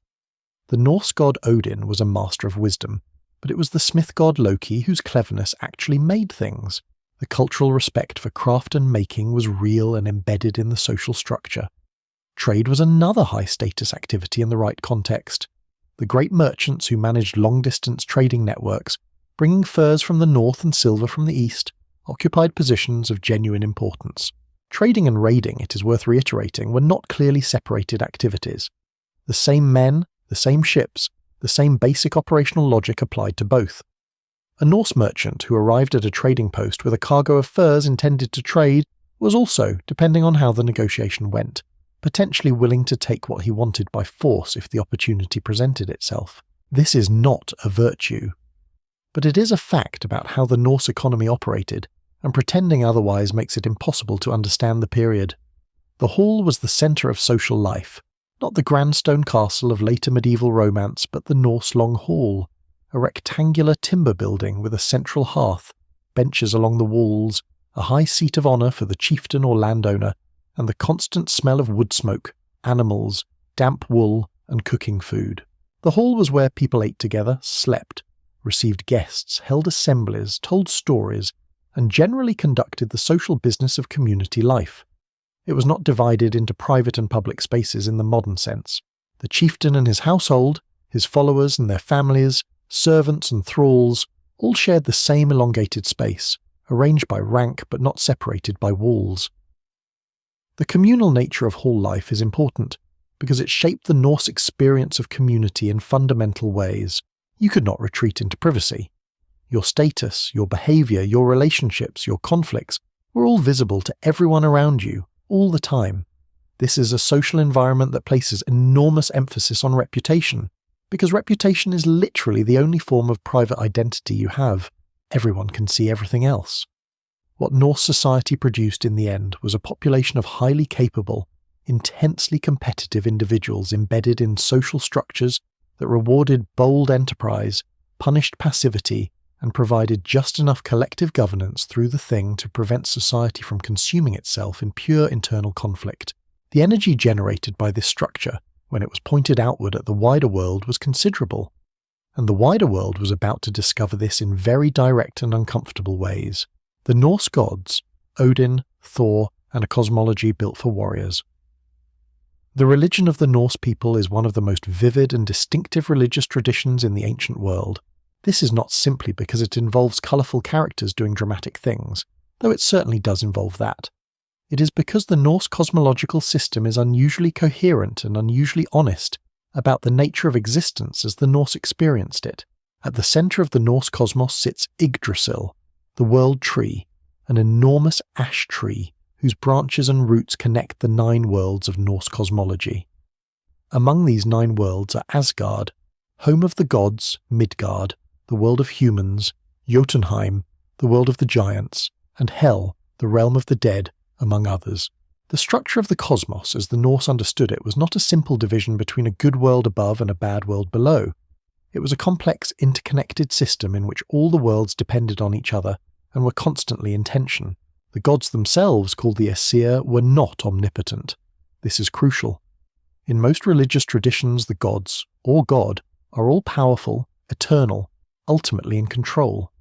The Norse god Odin was a master of wisdom, but it was the smith god Loki whose cleverness actually made things. The cultural respect for craft and making was real and embedded in the social structure. Trade was another high-status activity in the right context. The great merchants who managed long-distance trading networks, bringing furs from the north and silver from the east, occupied positions of genuine importance. Trading and raiding, it is worth reiterating, were not clearly separated activities. The same men, the same ships, the same basic operational logic applied to both. A Norse merchant who arrived at a trading post with a cargo of furs intended to trade was also, depending on how the negotiation went, potentially willing to take what he wanted by force if the opportunity presented itself. This is not a virtue. But it is a fact about how the Norse economy operated, and pretending otherwise makes it impossible to understand the period. The hall was the centre of social life, not the grand stone castle of later medieval romance, but the Norse Long Hall, a rectangular timber building with a central hearth, benches along the walls, a high seat of honour for the chieftain or landowner, and the constant smell of wood smoke, animals, damp wool, and cooking food. The hall was where people ate together, slept, received guests, held assemblies, told stories, and generally conducted the social business of community life. It was not divided into private and public spaces in the modern sense. The chieftain and his household, his followers and their families, servants and thralls, all shared the same elongated space, arranged by rank but not separated by walls. The communal nature of hall life is important because it shaped the Norse experience of community in fundamental ways. You could not retreat into privacy. Your status, your behaviour, your relationships, your conflicts We're all visible to everyone around you, all the time. This is a social environment that places enormous emphasis on reputation, because reputation is literally the only form of private identity you have. Everyone can see everything else. What Norse society produced in the end was a population of highly capable, intensely competitive individuals embedded in social structures that rewarded bold enterprise, punished passivity, and provided just enough collective governance through the thing to prevent society from consuming itself in pure internal conflict. The energy generated by this structure, when it was pointed outward at the wider world, was considerable, and the wider world was about to discover this in very direct and uncomfortable ways. The Norse gods, Odin, Thor, and a cosmology built for warriors. The religion of the Norse people is one of the most vivid and distinctive religious traditions in the ancient world. This is not simply because it involves colourful characters doing dramatic things, though it certainly does involve that. It is because the Norse cosmological system is unusually coherent and unusually honest about the nature of existence as the Norse experienced it. At the centre of the Norse cosmos sits Yggdrasil, the world tree, an enormous ash tree whose branches and roots connect the 9 worlds of Norse cosmology. Among these 9 worlds are Asgard, home of the gods, Midgard, the world of humans, Jotunheim, the world of the giants, and Hel, the realm of the dead, among others. The structure of the cosmos, as the Norse understood it, was not a simple division between a good world above and a bad world below. It was a complex, interconnected system in which all the worlds depended on each other and were constantly in tension. The gods themselves, called the Aesir, were not omnipotent. This is crucial. In most religious traditions, the gods, or God, are all powerful, eternal, ultimately in control.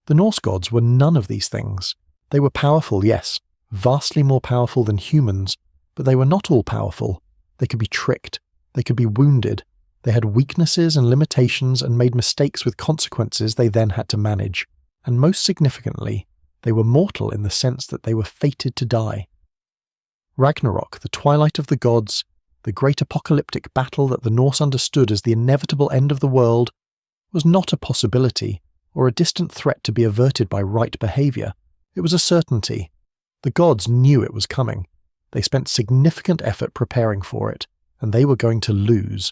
The Norse gods were none of these things. They were powerful, yes, vastly more powerful than humans, but they were not all powerful. They could be tricked, they could be wounded, they had weaknesses and limitations and made mistakes with consequences they then had to manage. And most significantly, they were mortal in the sense that they were fated to die. Ragnarok, the twilight of the gods, the great apocalyptic battle that the Norse understood as the inevitable end of the world, was not a possibility or a distant threat to be averted by right behaviour. It was a certainty. The gods knew it was coming. They spent significant effort preparing for it, and they were going to lose.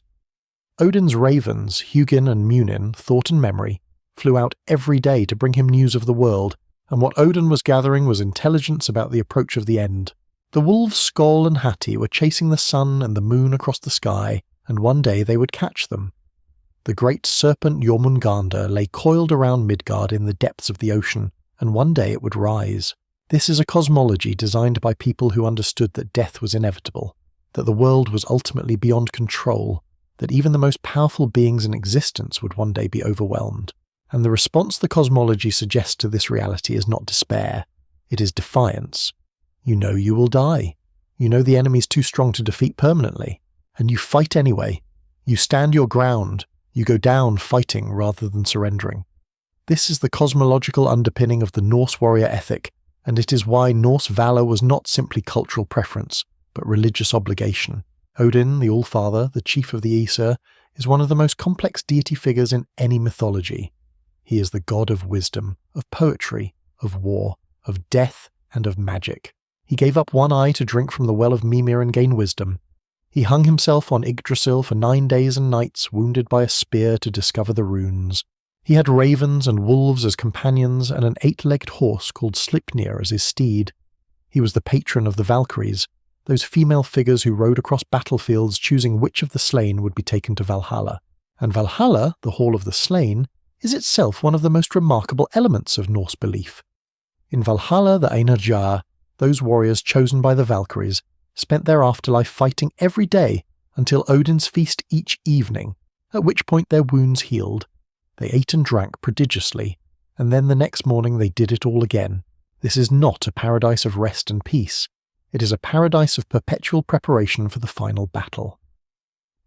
Odin's ravens, Hugin and Munin, Thought and Memory, flew out every day to bring him news of the world, and what Odin was gathering was intelligence about the approach of the end. The wolves Skoll and Hati were chasing the sun and the moon across the sky, and one day they would catch them. The great serpent Jormungandr lay coiled around Midgard in the depths of the ocean, and one day it would rise. This is a cosmology designed by people who understood that death was inevitable, that the world was ultimately beyond control, that even the most powerful beings in existence would one day be overwhelmed. And the response the cosmology suggests to this reality is not despair, it is defiance. You know you will die. You know the enemy's too strong to defeat permanently, and you fight anyway. You stand your ground. You go down fighting rather than surrendering. This is the cosmological underpinning of the Norse warrior ethic, and it is why Norse valour was not simply cultural preference, but religious obligation. Odin, the All-Father, the chief of the Aesir, is one of the most complex deity figures in any mythology. He is the god of wisdom, of poetry, of war, of death, and of magic. He gave up one eye to drink from the well of Mimir and gain wisdom. He hung himself on Yggdrasil for 9 days and nights, wounded by a spear to discover the runes. He had ravens and wolves as companions and an 8-legged horse called Sleipnir as his steed. He was the patron of the Valkyries, those female figures who rode across battlefields choosing which of the slain would be taken to Valhalla. And Valhalla, the Hall of the Slain, is itself one of the most remarkable elements of Norse belief. In Valhalla the Einherjar, those warriors chosen by the Valkyries, spent their afterlife fighting every day until Odin's feast each evening, at which point their wounds healed. They ate and drank prodigiously, and then the next morning they did it all again. This is not a paradise of rest and peace. It is a paradise of perpetual preparation for the final battle.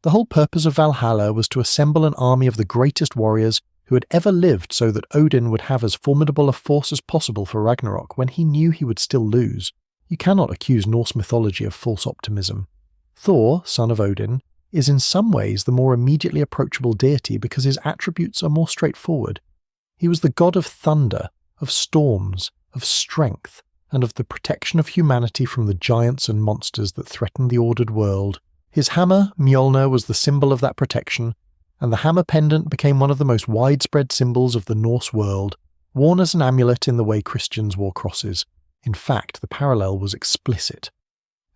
The whole purpose of Valhalla was to assemble an army of the greatest warriors who had ever lived so that Odin would have as formidable a force as possible for Ragnarok when he knew he would still lose. You cannot accuse Norse mythology of false optimism. Thor, son of Odin, is in some ways the more immediately approachable deity because his attributes are more straightforward. He was the god of thunder, of storms, of strength, and of the protection of humanity from the giants and monsters that threatened the ordered world. His hammer, Mjolnir, was the symbol of that protection, and the hammer pendant became one of the most widespread symbols of the Norse world, worn as an amulet in the way Christians wore crosses. In fact, the parallel was explicit.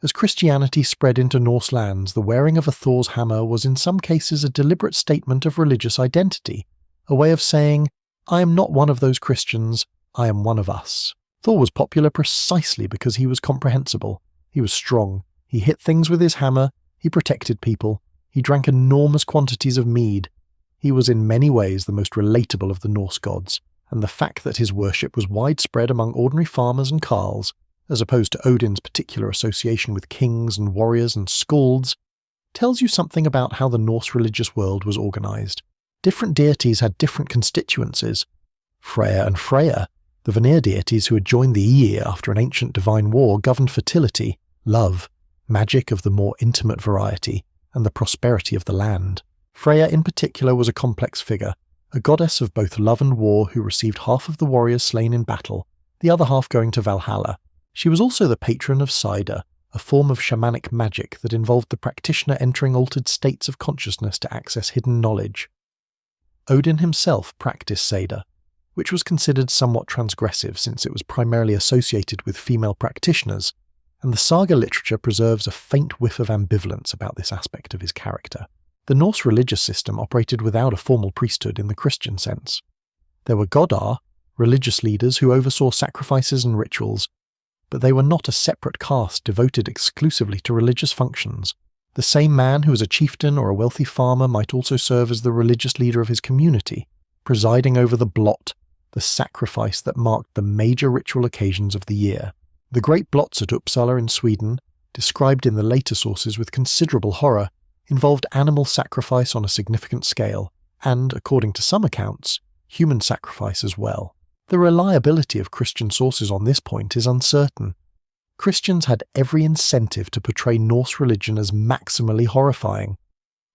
As Christianity spread into Norse lands, the wearing of a Thor's hammer was in some cases a deliberate statement of religious identity, a way of saying, "I am not one of those Christians, I am one of us." Thor was popular precisely because he was comprehensible. He was strong. He hit things with his hammer. He protected people. He drank enormous quantities of mead. He was in many ways the most relatable of the Norse gods, and the fact that his worship was widespread among ordinary farmers and carls, as opposed to Odin's particular association with kings and warriors and skalds, tells you something about how the Norse religious world was organized. Different deities had different constituencies. Freya and Freyja, the Vanir deities who had joined the Aegir after an ancient divine war, governed fertility, love, magic of the more intimate variety, and the prosperity of the land. Freyja in particular was a complex figure, a goddess of both love and war who received half of the warriors slain in battle, the other half going to Valhalla. She was also the patron of Sida, a form of shamanic magic that involved the practitioner entering altered states of consciousness to access hidden knowledge. Odin himself practiced Sida, which was considered somewhat transgressive since it was primarily associated with female practitioners, and the saga literature preserves a faint whiff of ambivalence about this aspect of his character. The Norse religious system operated without a formal priesthood in the Christian sense. There were godar, religious leaders who oversaw sacrifices and rituals, but they were not a separate caste devoted exclusively to religious functions. The same man who was a chieftain or a wealthy farmer might also serve as the religious leader of his community, presiding over the blot, the sacrifice that marked the major ritual occasions of the year. The great blots at Uppsala in Sweden, described in the later sources with considerable horror, involved animal sacrifice on a significant scale, and, according to some accounts, human sacrifice as well. The reliability of Christian sources on this point is uncertain. Christians had every incentive to portray Norse religion as maximally horrifying,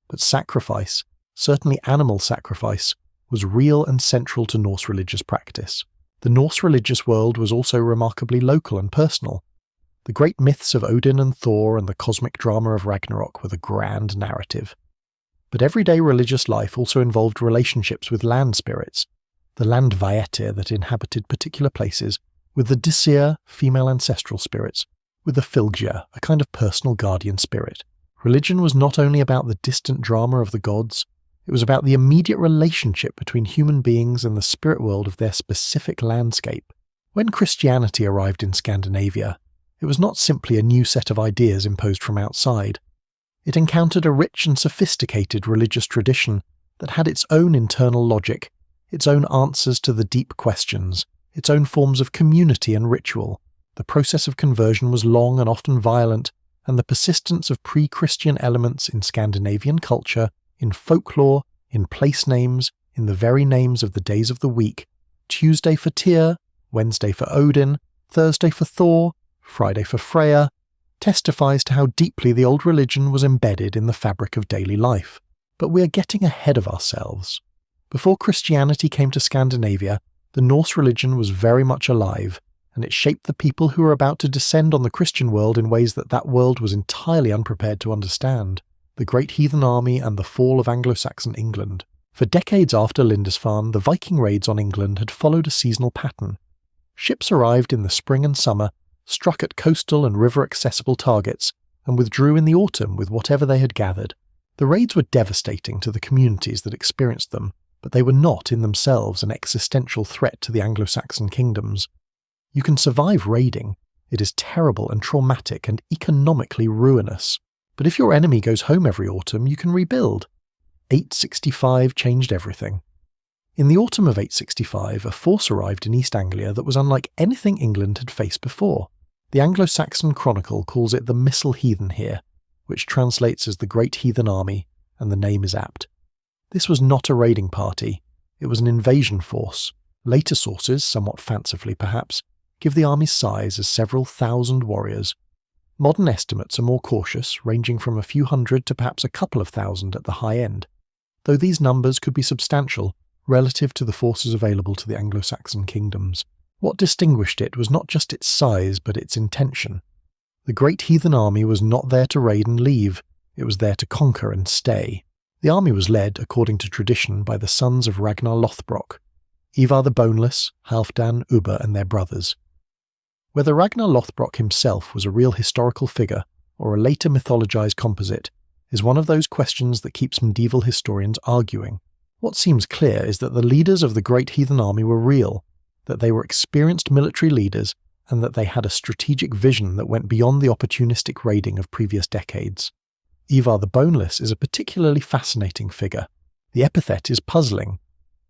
but sacrifice, certainly animal sacrifice, was real and central to Norse religious practice. The Norse religious world was also remarkably local and personal. The great myths of Odin and Thor and the cosmic drama of Ragnarok were the grand narrative. But everyday religious life also involved relationships with land spirits, the landvættir that inhabited particular places, with the Disir, female ancestral spirits, with the Fylgja, a kind of personal guardian spirit. Religion was not only about the distant drama of the gods, it was about the immediate relationship between human beings and the spirit world of their specific landscape. When Christianity arrived in Scandinavia, it was not simply a new set of ideas imposed from outside. It encountered a rich and sophisticated religious tradition that had its own internal logic, its own answers to the deep questions, its own forms of community and ritual. The process of conversion was long and often violent, and the persistence of pre-Christian elements in Scandinavian culture, in folklore, in place names, in the very names of the days of the week, Tuesday for Tyr, Wednesday for Odin, Thursday for Thor, Friday for Freyja, testifies to how deeply the old religion was embedded in the fabric of daily life. But we are getting ahead of ourselves. Before Christianity came to Scandinavia, the Norse religion was very much alive, and it shaped the people who were about to descend on the Christian world in ways that world was entirely unprepared to understand. The Great Heathen Army and the fall of Anglo-Saxon England. For decades after Lindisfarne, the Viking raids on England had followed a seasonal pattern. Ships arrived in the spring and summer, struck at coastal and river-accessible targets, and withdrew in the autumn with whatever they had gathered. The raids were devastating to the communities that experienced them, but they were not in themselves an existential threat to the Anglo-Saxon kingdoms. You can survive raiding. It is terrible and traumatic and economically ruinous. But if your enemy goes home every autumn, you can rebuild. 865 changed everything. In the autumn of 865, a force arrived in East Anglia that was unlike anything England had faced before. The Anglo-Saxon Chronicle calls it the Missile Heathen here, which translates as the Great Heathen Army, and the name is apt. This was not a raiding party, it was an invasion force. Later sources, somewhat fancifully perhaps, give the army's size as several thousand warriors. Modern estimates are more cautious, ranging from a few hundred to perhaps a couple of thousand at the high end, though these numbers could be substantial relative to the forces available to the Anglo-Saxon kingdoms. What distinguished it was not just its size, but its intention. The great heathen army was not there to raid and leave, it was there to conquer and stay. The army was led, according to tradition, by the sons of Ragnar Lothbrok, Ivar the Boneless, Halfdan, Ubba and their brothers. Whether Ragnar Lothbrok himself was a real historical figure, or a later mythologized composite, is one of those questions that keeps medieval historians arguing. What seems clear is that the leaders of the great heathen army were real, that they were experienced military leaders, and that they had a strategic vision that went beyond the opportunistic raiding of previous decades. Ivar the Boneless is a particularly fascinating figure. The epithet is puzzling.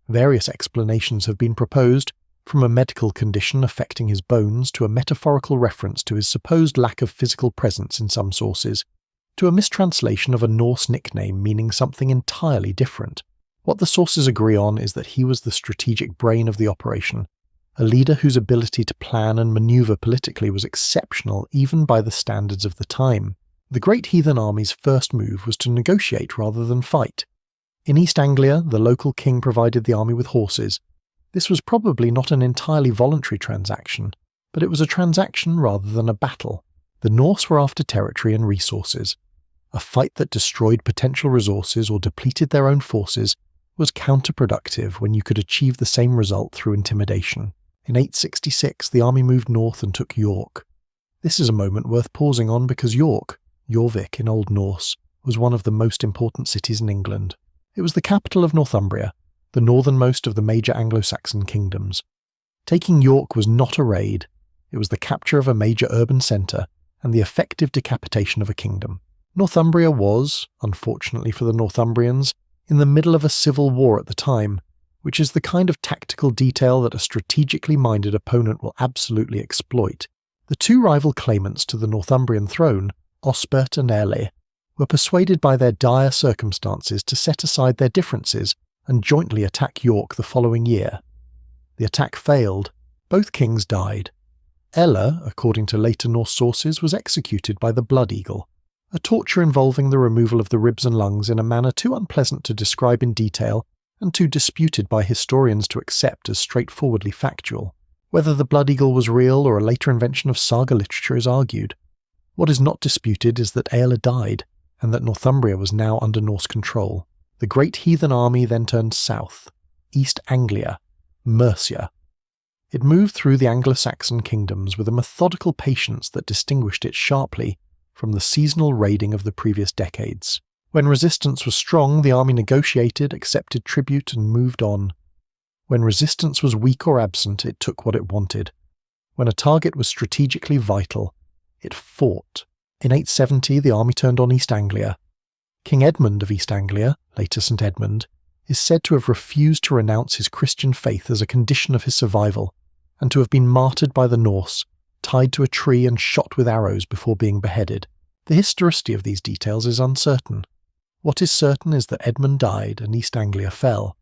Various explanations have been proposed, from a medical condition affecting his bones to a metaphorical reference to his supposed lack of physical presence in some sources, to a mistranslation of a Norse nickname meaning something entirely different. What the sources agree on is that he was the strategic brain of the operation, a leader whose ability to plan and maneuver politically was exceptional even by the standards of the time. The great heathen army's first move was to negotiate rather than fight. In East Anglia, the local king provided the army with horses. This was probably not an entirely voluntary transaction, but it was a transaction rather than a battle. The Norse were after territory and resources. A fight that destroyed potential resources or depleted their own forces was counterproductive when you could achieve the same result through intimidation. In 866, the army moved north and took York. This is a moment worth pausing on because York, Jorvik in Old Norse, was one of the most important cities in England. It was the capital of Northumbria, the northernmost of the major Anglo-Saxon kingdoms. Taking York was not a raid, it was the capture of a major urban centre and the effective decapitation of a kingdom. Northumbria was, unfortunately for the Northumbrians, in the middle of a civil war at the time, which is the kind of tactical detail that a strategically minded opponent will absolutely exploit. The two rival claimants to the Northumbrian throne, Osbert and Aelle, were persuaded by their dire circumstances to set aside their differences and jointly attack York the following year. The attack failed. Both kings died. Aelle, according to later Norse sources, was executed by the Blood Eagle, a torture involving the removal of the ribs and lungs in a manner too unpleasant to describe in detail and too disputed by historians to accept as straightforwardly factual. Whether the Blood Eagle was real or a later invention of saga literature is argued. What is not disputed is that Aelle died, and that Northumbria was now under Norse control. The great heathen army then turned south, East Anglia, Mercia. It moved through the Anglo-Saxon kingdoms with a methodical patience that distinguished it sharply from the seasonal raiding of the previous decades. When resistance was strong, the army negotiated, accepted tribute, and moved on. When resistance was weak or absent, it took what it wanted. When a target was strategically vital, it fought. In 870, the army turned on East Anglia. King Edmund of East Anglia, later St Edmund, is said to have refused to renounce his Christian faith as a condition of his survival, and to have been martyred by the Norse, tied to a tree and shot with arrows before being beheaded. The historicity of these details is uncertain. What is certain is that Edmund died and East Anglia fell.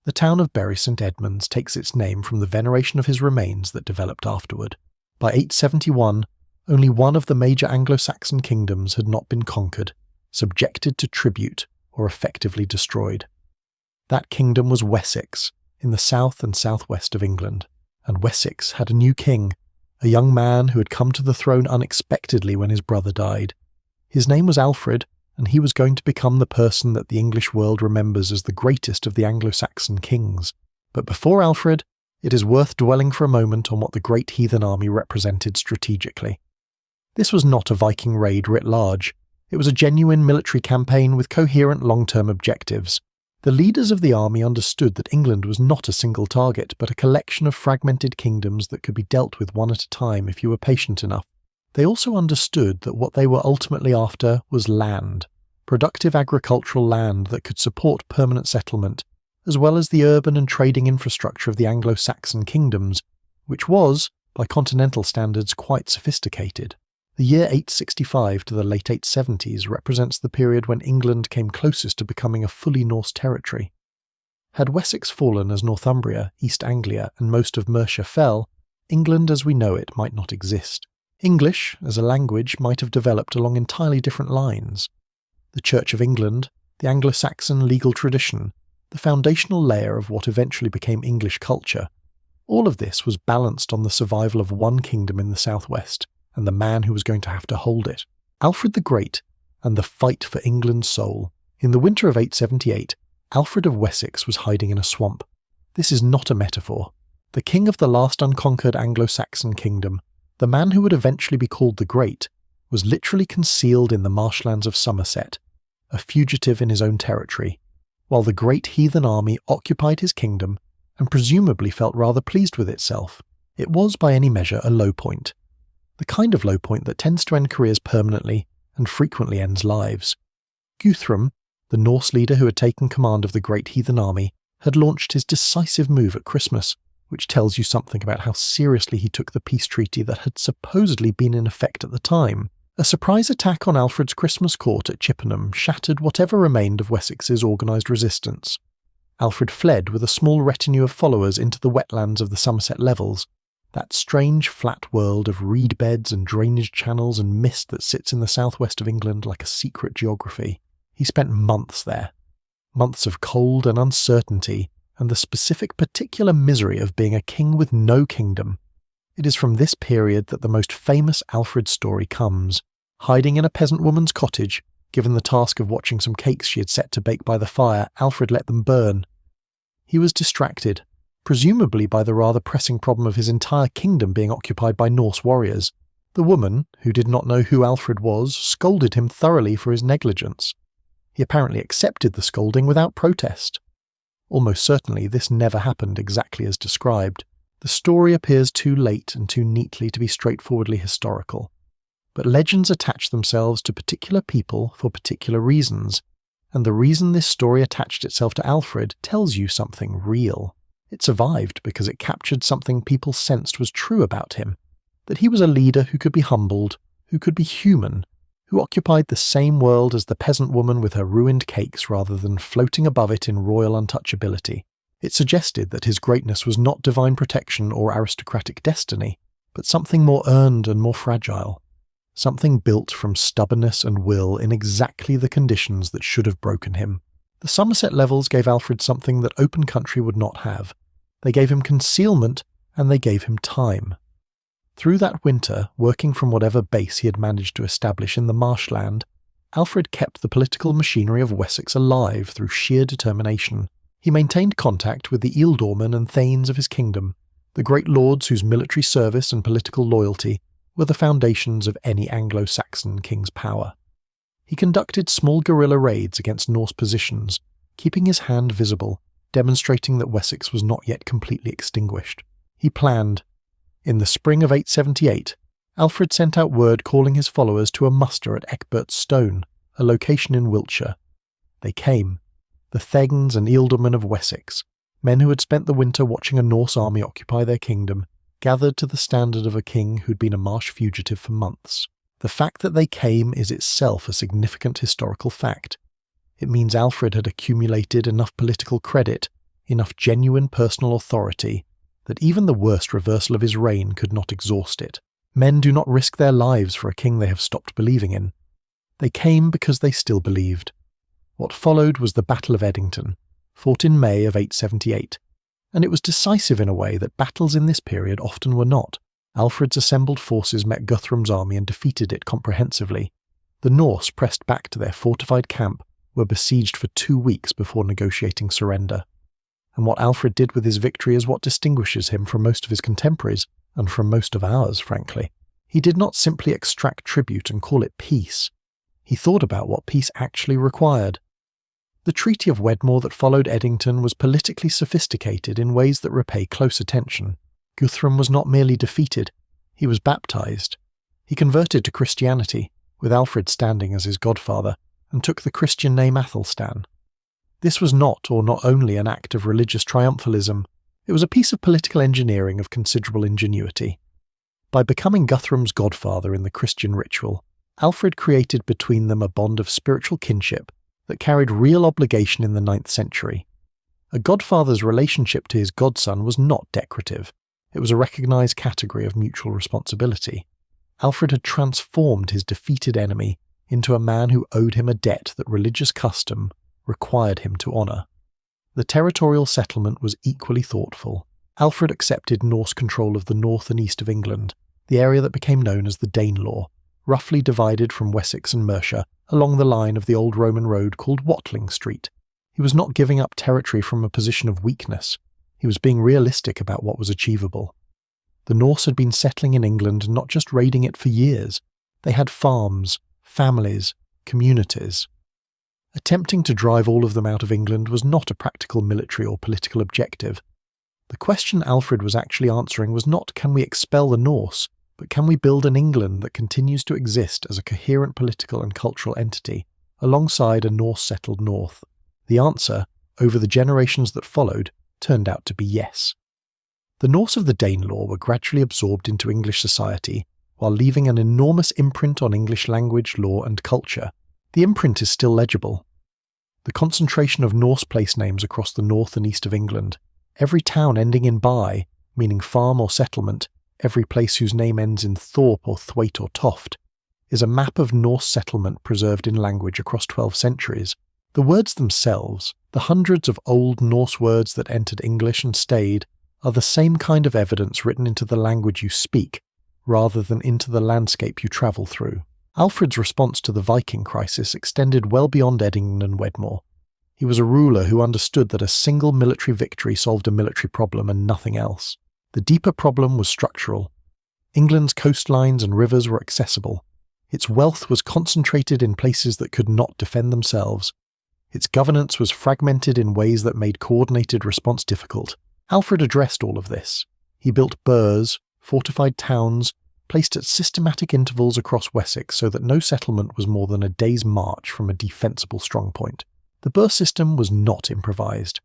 The town of Bury St Edmunds takes its name from the veneration of his remains that developed afterward. By 871, only one of the major Anglo-Saxon kingdoms had not been conquered, subjected to tribute, or effectively destroyed. That kingdom was Wessex, in the south and southwest of England, and Wessex had a new king, a young man who had come to the throne unexpectedly when his brother died. His name was Alfred, and he was going to become the person that the English world remembers as the greatest of the Anglo-Saxon kings. But before Alfred, it is worth dwelling for a moment on what the great heathen army represented strategically. This was not a Viking raid writ large. It was a genuine military campaign with coherent long-term objectives. The leaders of the army understood that England was not a single target, but a collection of fragmented kingdoms that could be dealt with one at a time if you were patient enough. They also understood that what they were ultimately after was land, productive agricultural land that could support permanent settlement, as well as the urban and trading infrastructure of the Anglo-Saxon kingdoms, which was, by continental standards, quite sophisticated. The year 865 to the late 870s represents the period when England came closest to becoming a fully Norse territory. Had Wessex fallen as Northumbria, East Anglia, and most of Mercia fell, England as we know it might not exist. English, as a language, might have developed along entirely different lines. The Church of England, the Anglo-Saxon legal tradition, the foundational layer of what eventually became English culture, All of this was balanced on the survival of one kingdom in the southwest, and the man who was going to have to hold it. Alfred the Great, and the fight for England's soul. In the winter of 878, Alfred of Wessex was hiding in a swamp. This is not a metaphor. The king of the last unconquered Anglo-Saxon kingdom, the man who would eventually be called the Great, was literally concealed in the marshlands of Somerset, a fugitive in his own territory, while the great heathen army occupied his kingdom and presumably felt rather pleased with itself. It was by any measure a low point. The kind of low point that tends to end careers permanently and frequently ends lives. Guthrum, the Norse leader who had taken command of the great heathen army, had launched his decisive move at Christmas, which tells you something about how seriously he took the peace treaty that had supposedly been in effect at the time. A surprise attack on Alfred's Christmas court at Chippenham shattered whatever remained of Wessex's organised resistance. Alfred fled with a small retinue of followers into the wetlands of the Somerset Levels, that strange flat world of reed beds and drainage channels and mist that sits in the southwest of England like a secret geography. He spent months there. Months of cold and uncertainty, and the specific particular misery of being a king with no kingdom. It is from this period that the most famous Alfred story comes. Hiding in a peasant woman's cottage, given the task of watching some cakes she had set to bake by the fire, Alfred let them burn. He was distracted, presumably by the rather pressing problem of his entire kingdom being occupied by Norse warriors. The woman, who did not know who Alfred was, scolded him thoroughly for his negligence. He apparently accepted the scolding without protest. Almost certainly this never happened exactly as described. The story appears too late and too neatly to be straightforwardly historical. But legends attach themselves to particular people for particular reasons, and the reason this story attached itself to Alfred tells you something real. It survived because it captured something people sensed was true about him, that he was a leader who could be humbled, who could be human, who occupied the same world as the peasant woman with her ruined cakes rather than floating above it in royal untouchability. It suggested that his greatness was not divine protection or aristocratic destiny, but something more earned and more fragile. Something built from stubbornness and will in exactly the conditions that should have broken him. The Somerset Levels gave Alfred something that open country would not have. They gave him concealment, and they gave him time. Through that winter, working from whatever base he had managed to establish in the marshland, Alfred kept the political machinery of Wessex alive through sheer determination. He maintained contact with the ealdormen and thanes of his kingdom, the great lords whose military service and political loyalty were the foundations of any Anglo-Saxon king's power. He conducted small guerrilla raids against Norse positions, keeping his hand visible, demonstrating that Wessex was not yet completely extinguished. He planned. In the spring of 878, Alfred sent out word calling his followers to a muster at Ecgbert's Stone, a location in Wiltshire. They came, the Thegns and ealdormen of Wessex, men who had spent the winter watching a Norse army occupy their kingdom, gathered to the standard of a king who'd been a marsh fugitive for months. The fact that they came is itself a significant historical fact. It means Alfred had accumulated enough political credit, enough genuine personal authority, that even the worst reversal of his reign could not exhaust it. Men do not risk their lives for a king they have stopped believing in. They came because they still believed. What followed was the Battle of Edington, fought in May of 878, and it was decisive in a way that battles in this period often were not. Alfred's assembled forces met Guthrum's army and defeated it comprehensively. The Norse pressed back to their fortified camp, were besieged for 2 weeks before negotiating surrender. And what Alfred did with his victory is what distinguishes him from most of his contemporaries, and from most of ours, frankly. He did not simply extract tribute and call it peace. He thought about what peace actually required. The Treaty of Wedmore that followed Edington was politically sophisticated in ways that repay close attention. Guthrum was not merely defeated, he was baptized. He converted to Christianity, with Alfred standing as his godfather, and took the Christian name Athelstan. This was not only an act of religious triumphalism, it was a piece of political engineering of considerable ingenuity. By becoming Guthrum's godfather in the Christian ritual, Alfred created between them a bond of spiritual kinship that carried real obligation in the 9th century. A godfather's relationship to his godson was not decorative. It was a recognized category of mutual responsibility. Alfred had transformed his defeated enemy into a man who owed him a debt that religious custom required him to honor. The territorial settlement was equally thoughtful. Alfred accepted Norse control of the north and east of England, the area that became known as the Danelaw, roughly divided from Wessex and Mercia along the line of the old Roman road called Watling Street. He was not giving up territory from a position of weakness. He was being realistic about what was achievable. The Norse had been settling in England and not just raiding it for years. They had farms, families, communities. Attempting to drive all of them out of England was not a practical military or political objective. The question Alfred was actually answering was not, can we expel the Norse, but can we build an England that continues to exist as a coherent political and cultural entity, alongside a Norse-settled north? The answer, over the generations that followed, turned out to be yes. The Norse of the Danelaw were gradually absorbed into English society, while leaving an enormous imprint on English language, law and culture. The imprint is still legible. The concentration of Norse place names across the north and east of England, every town ending in by, meaning farm or settlement, every place whose name ends in thorp or thwaite or toft, is a map of Norse settlement preserved in language across 12 centuries. The words themselves, the hundreds of old Norse words that entered English and stayed, are the same kind of evidence written into the language you speak, rather than into the landscape you travel through. Alfred's response to the Viking crisis extended well beyond Edington and Wedmore. He was a ruler who understood that a single military victory solved a military problem and nothing else. The deeper problem was structural. England's coastlines and rivers were accessible. Its wealth was concentrated in places that could not defend themselves. Its governance was fragmented in ways that made coordinated response difficult. Alfred addressed all of this. He built burhs, fortified towns, placed at systematic intervals across Wessex so that no settlement was more than a day's march from a defensible strongpoint. The burh system was not improvised.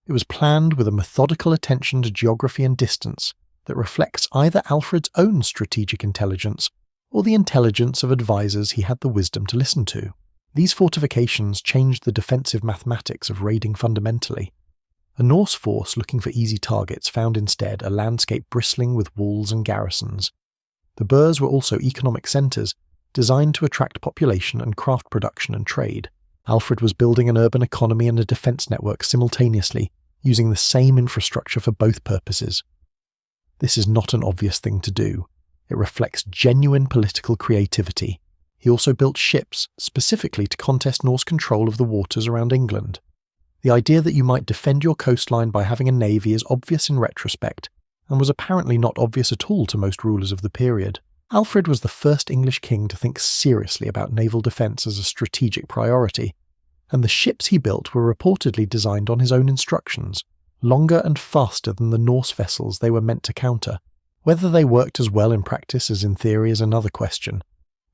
It was planned with a methodical attention to geography and distance that reflects either Alfred's own strategic intelligence or the intelligence of advisors he had the wisdom to listen to. These fortifications changed the defensive mathematics of raiding fundamentally. A Norse force looking for easy targets found instead a landscape bristling with walls and garrisons. The burhs were also economic centres, designed to attract population and craft production and trade. Alfred was building an urban economy and a defence network simultaneously, using the same infrastructure for both purposes. This is not an obvious thing to do. It reflects genuine political creativity. He also built ships, specifically to contest Norse control of the waters around England. The idea that you might defend your coastline by having a navy is obvious in retrospect, and was apparently not obvious at all to most rulers of the period. Alfred was the first English king to think seriously about naval defence as a strategic priority, and the ships he built were reportedly designed on his own instructions, longer and faster than the Norse vessels they were meant to counter. Whether they worked as well in practice as in theory is another question,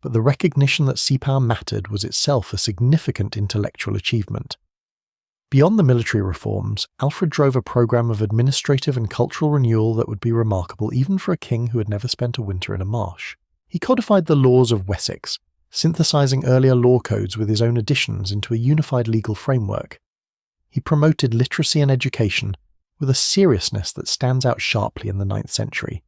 but the recognition that sea power mattered was itself a significant intellectual achievement. Beyond the military reforms, Alfred drove a program of administrative and cultural renewal that would be remarkable even for a king who had never spent a winter in a marsh. He codified the laws of Wessex, synthesizing earlier law codes with his own additions into a unified legal framework. He promoted literacy and education with a seriousness that stands out sharply in the 9th century,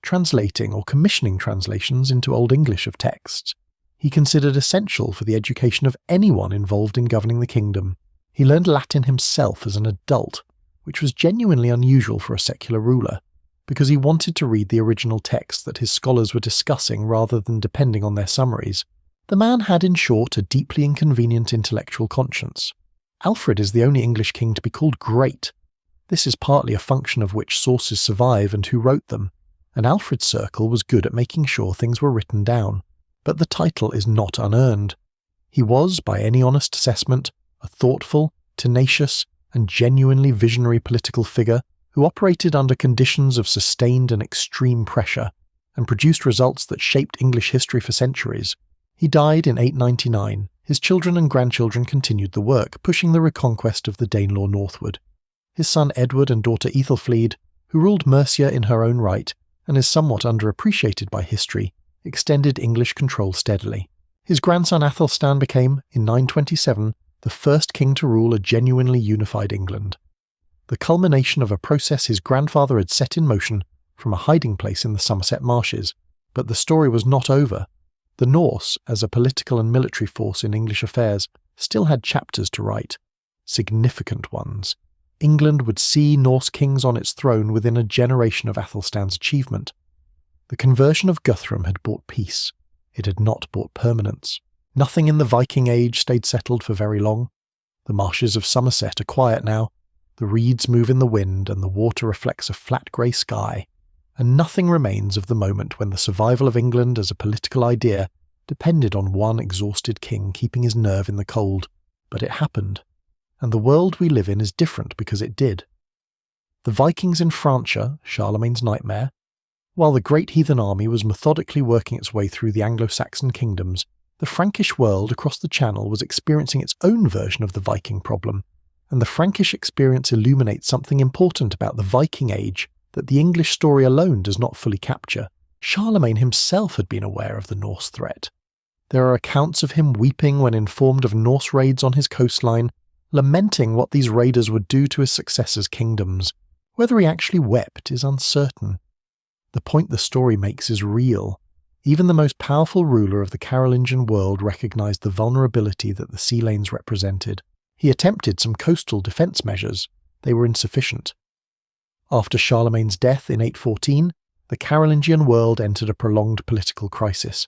translating or commissioning translations into Old English of texts. He considered essential for the education of anyone involved in governing the kingdom. He learned Latin himself as an adult, which was genuinely unusual for a secular ruler, because he wanted to read the original text that his scholars were discussing rather than depending on their summaries. The man had, in short, a deeply inconvenient intellectual conscience. Alfred is the only English king to be called great. This is partly a function of which sources survive and who wrote them, and Alfred's circle was good at making sure things were written down. But the title is not unearned. He was, by any honest assessment, a thoughtful, tenacious, and genuinely visionary political figure who operated under conditions of sustained and extreme pressure, and produced results that shaped English history for centuries. He died in 899. His children and grandchildren continued the work, pushing the reconquest of the Danelaw northward. His son Edward and daughter Ethelfled, who ruled Mercia in her own right, and is somewhat underappreciated by history, extended English control steadily. His grandson Athelstan became, in 927, the first king to rule a genuinely unified England. The culmination of a process his grandfather had set in motion from a hiding place in the Somerset marshes. But the story was not over. The Norse, as a political and military force in English affairs, still had chapters to write. Significant ones. England would see Norse kings on its throne within a generation of Athelstan's achievement. The conversion of Guthrum had brought peace. It had not brought permanence. Nothing in the Viking Age stayed settled for very long. The marshes of Somerset are quiet now. The reeds move in the wind and the water reflects a flat grey sky. And nothing remains of the moment when the survival of England as a political idea depended on one exhausted king keeping his nerve in the cold. But it happened. And the world we live in is different because it did. The Vikings in Francia, Charlemagne's nightmare, while the great heathen army was methodically working its way through the Anglo-Saxon kingdoms, the Frankish world across the Channel was experiencing its own version of the Viking problem, and the Frankish experience illuminates something important about the Viking Age that the English story alone does not fully capture. Charlemagne himself had been aware of the Norse threat. There are accounts of him weeping when informed of Norse raids on his coastline, lamenting what these raiders would do to his successors' kingdoms. Whether he actually wept is uncertain. The point the story makes is real. Even the most powerful ruler of the Carolingian world recognized the vulnerability that the sea lanes represented. He attempted some coastal defense measures. They were insufficient. After Charlemagne's death in 814, the Carolingian world entered a prolonged political crisis.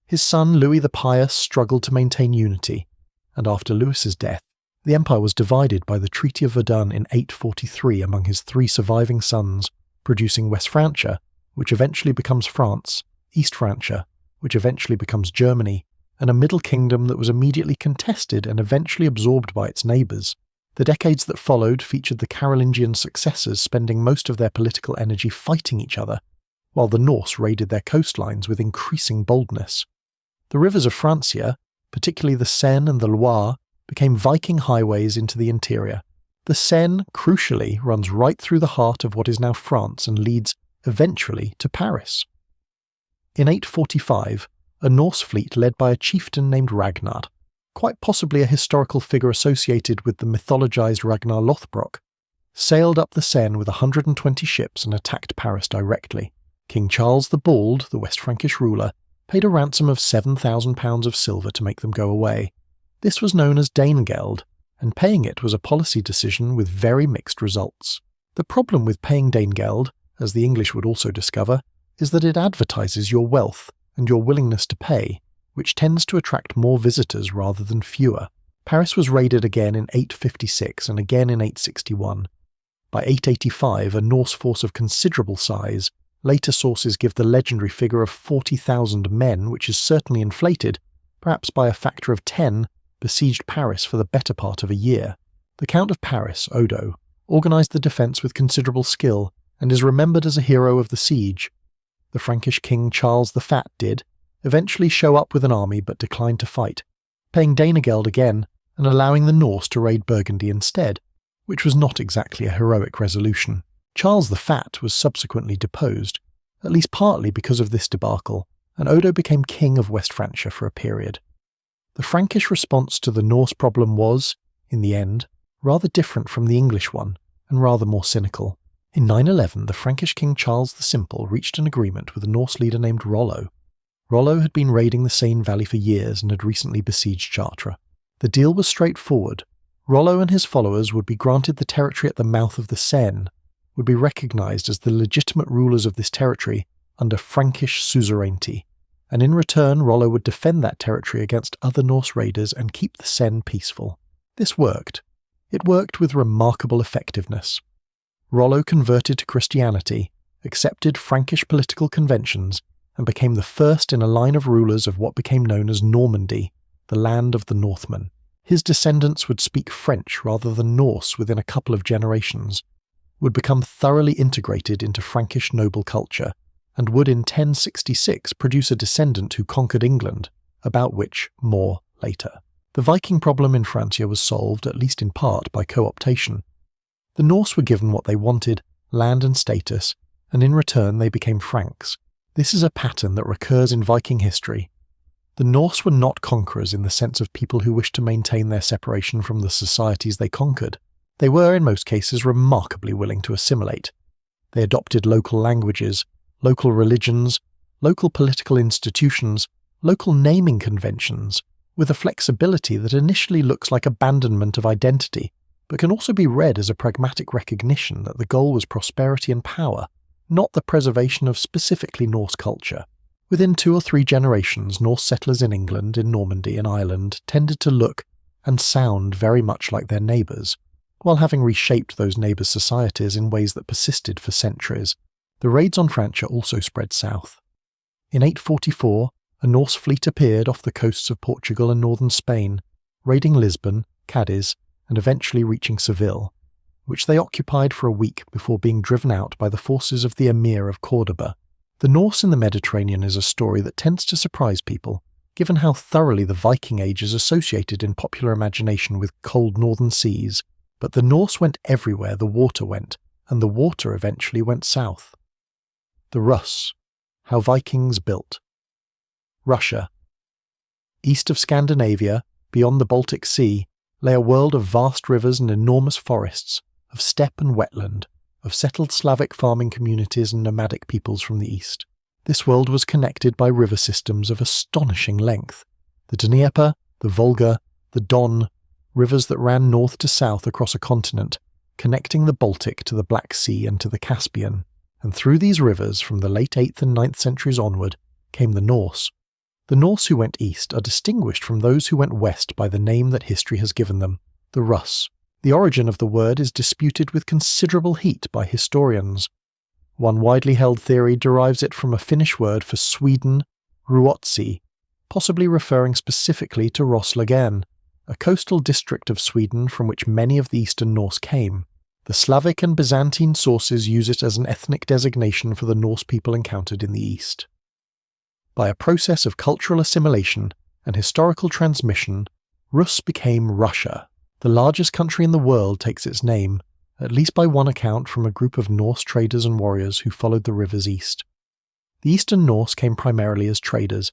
His son Louis the Pious struggled to maintain unity, and after Louis's death, the empire was divided by the Treaty of Verdun in 843 among his three surviving sons, producing West Francia, which eventually becomes France, East Francia, which eventually becomes Germany, and a Middle Kingdom that was immediately contested and eventually absorbed by its neighbours. The decades that followed featured the Carolingian successors spending most of their political energy fighting each other, while the Norse raided their coastlines with increasing boldness. The rivers of Francia, particularly the Seine and the Loire, became Viking highways into the interior. The Seine, crucially, runs right through the heart of what is now France and leads, eventually, to Paris. In 845, a Norse fleet led by a chieftain named Ragnar, quite possibly a historical figure associated with the mythologized Ragnar Lothbrok, sailed up the Seine with 120 ships and attacked Paris directly. King Charles the Bald, the West Frankish ruler, paid a ransom of £7,000 of silver to make them go away. This was known as Danegeld, and paying it was a policy decision with very mixed results. The problem with paying Danegeld, as the English would also discover, is that it advertises your wealth and your willingness to pay, which tends to attract more visitors rather than fewer. Paris was raided again in 856 and again in 861. By 885, a Norse force of considerable size, later sources give the legendary figure of 40,000 men, which is certainly inflated, perhaps by a factor of 10, besieged Paris for the better part of a year. The Count of Paris, Odo, organised the defence with considerable skill and is remembered as a hero of the siege. The Frankish king Charles the Fat did eventually show up with an army but declined to fight, paying Danegeld again and allowing the Norse to raid Burgundy instead, which was not exactly a heroic resolution. Charles the Fat was subsequently deposed, at least partly because of this debacle, and Odo became king of West Francia for a period. The Frankish response to the Norse problem was, in the end, rather different from the English one, and rather more cynical. In 911, the Frankish king Charles the Simple reached an agreement with a Norse leader named Rollo. Rollo had been raiding the Seine Valley for years and had recently besieged Chartres. The deal was straightforward. Rollo and his followers would be granted the territory at the mouth of the Seine, would be recognised as the legitimate rulers of this territory under Frankish suzerainty, and in return Rollo would defend that territory against other Norse raiders and keep the Seine peaceful. This worked. It worked with remarkable effectiveness. Rollo converted to Christianity, accepted Frankish political conventions, and became the first in a line of rulers of what became known as Normandy, the land of the Northmen. His descendants would speak French rather than Norse within a couple of generations, would become thoroughly integrated into Frankish noble culture, and would in 1066 produce a descendant who conquered England, about which more later. The Viking problem in Francia was solved, at least in part, by co-optation. The Norse were given what they wanted, land and status, and in return they became Franks. This is a pattern that recurs in Viking history. The Norse were not conquerors in the sense of people who wished to maintain their separation from the societies they conquered. They were, in most cases, remarkably willing to assimilate. They adopted local languages, local religions, local political institutions, local naming conventions, with a flexibility that initially looks like abandonment of identity, but can also be read as a pragmatic recognition that the goal was prosperity and power, not the preservation of specifically Norse culture. Within 2 or 3 generations, Norse settlers in England, in Normandy and Ireland tended to look and sound very much like their neighbours, while having reshaped those neighbours' societies in ways that persisted for centuries. The raids on Francia also spread south. In 844, a Norse fleet appeared off the coasts of Portugal and northern Spain, raiding Lisbon, Cadiz, and eventually reaching Seville, which they occupied for a week before being driven out by the forces of the Emir of Córdoba. The Norse in the Mediterranean is a story that tends to surprise people, given how thoroughly the Viking Age is associated in popular imagination with cold northern seas, but the Norse went everywhere the water went, and the water eventually went south. The Russ. How Vikings built. Russia. East of Scandinavia, beyond the Baltic Sea, lay a world of vast rivers and enormous forests, of steppe and wetland, of settled Slavic farming communities and nomadic peoples from the east. This world was connected by river systems of astonishing length. The Dnieper, the Volga, the Don, rivers that ran north to south across a continent, connecting the Baltic to the Black Sea and to the Caspian. And through these rivers, from the late 8th and 9th centuries onward, came the Norse. The Norse who went east are distinguished from those who went west by the name that history has given them, the Russ. The origin of the word is disputed with considerable heat by historians. One widely held theory derives it from a Finnish word for Sweden, Ruotsi, possibly referring specifically to Roslagen, a coastal district of Sweden from which many of the Eastern Norse came. The Slavic and Byzantine sources use it as an ethnic designation for the Norse people encountered in the East. By a process of cultural assimilation and historical transmission, Rus became Russia. The largest country in the world takes its name, at least by one account, from a group of Norse traders and warriors who followed the rivers east. The Eastern Norse came primarily as traders,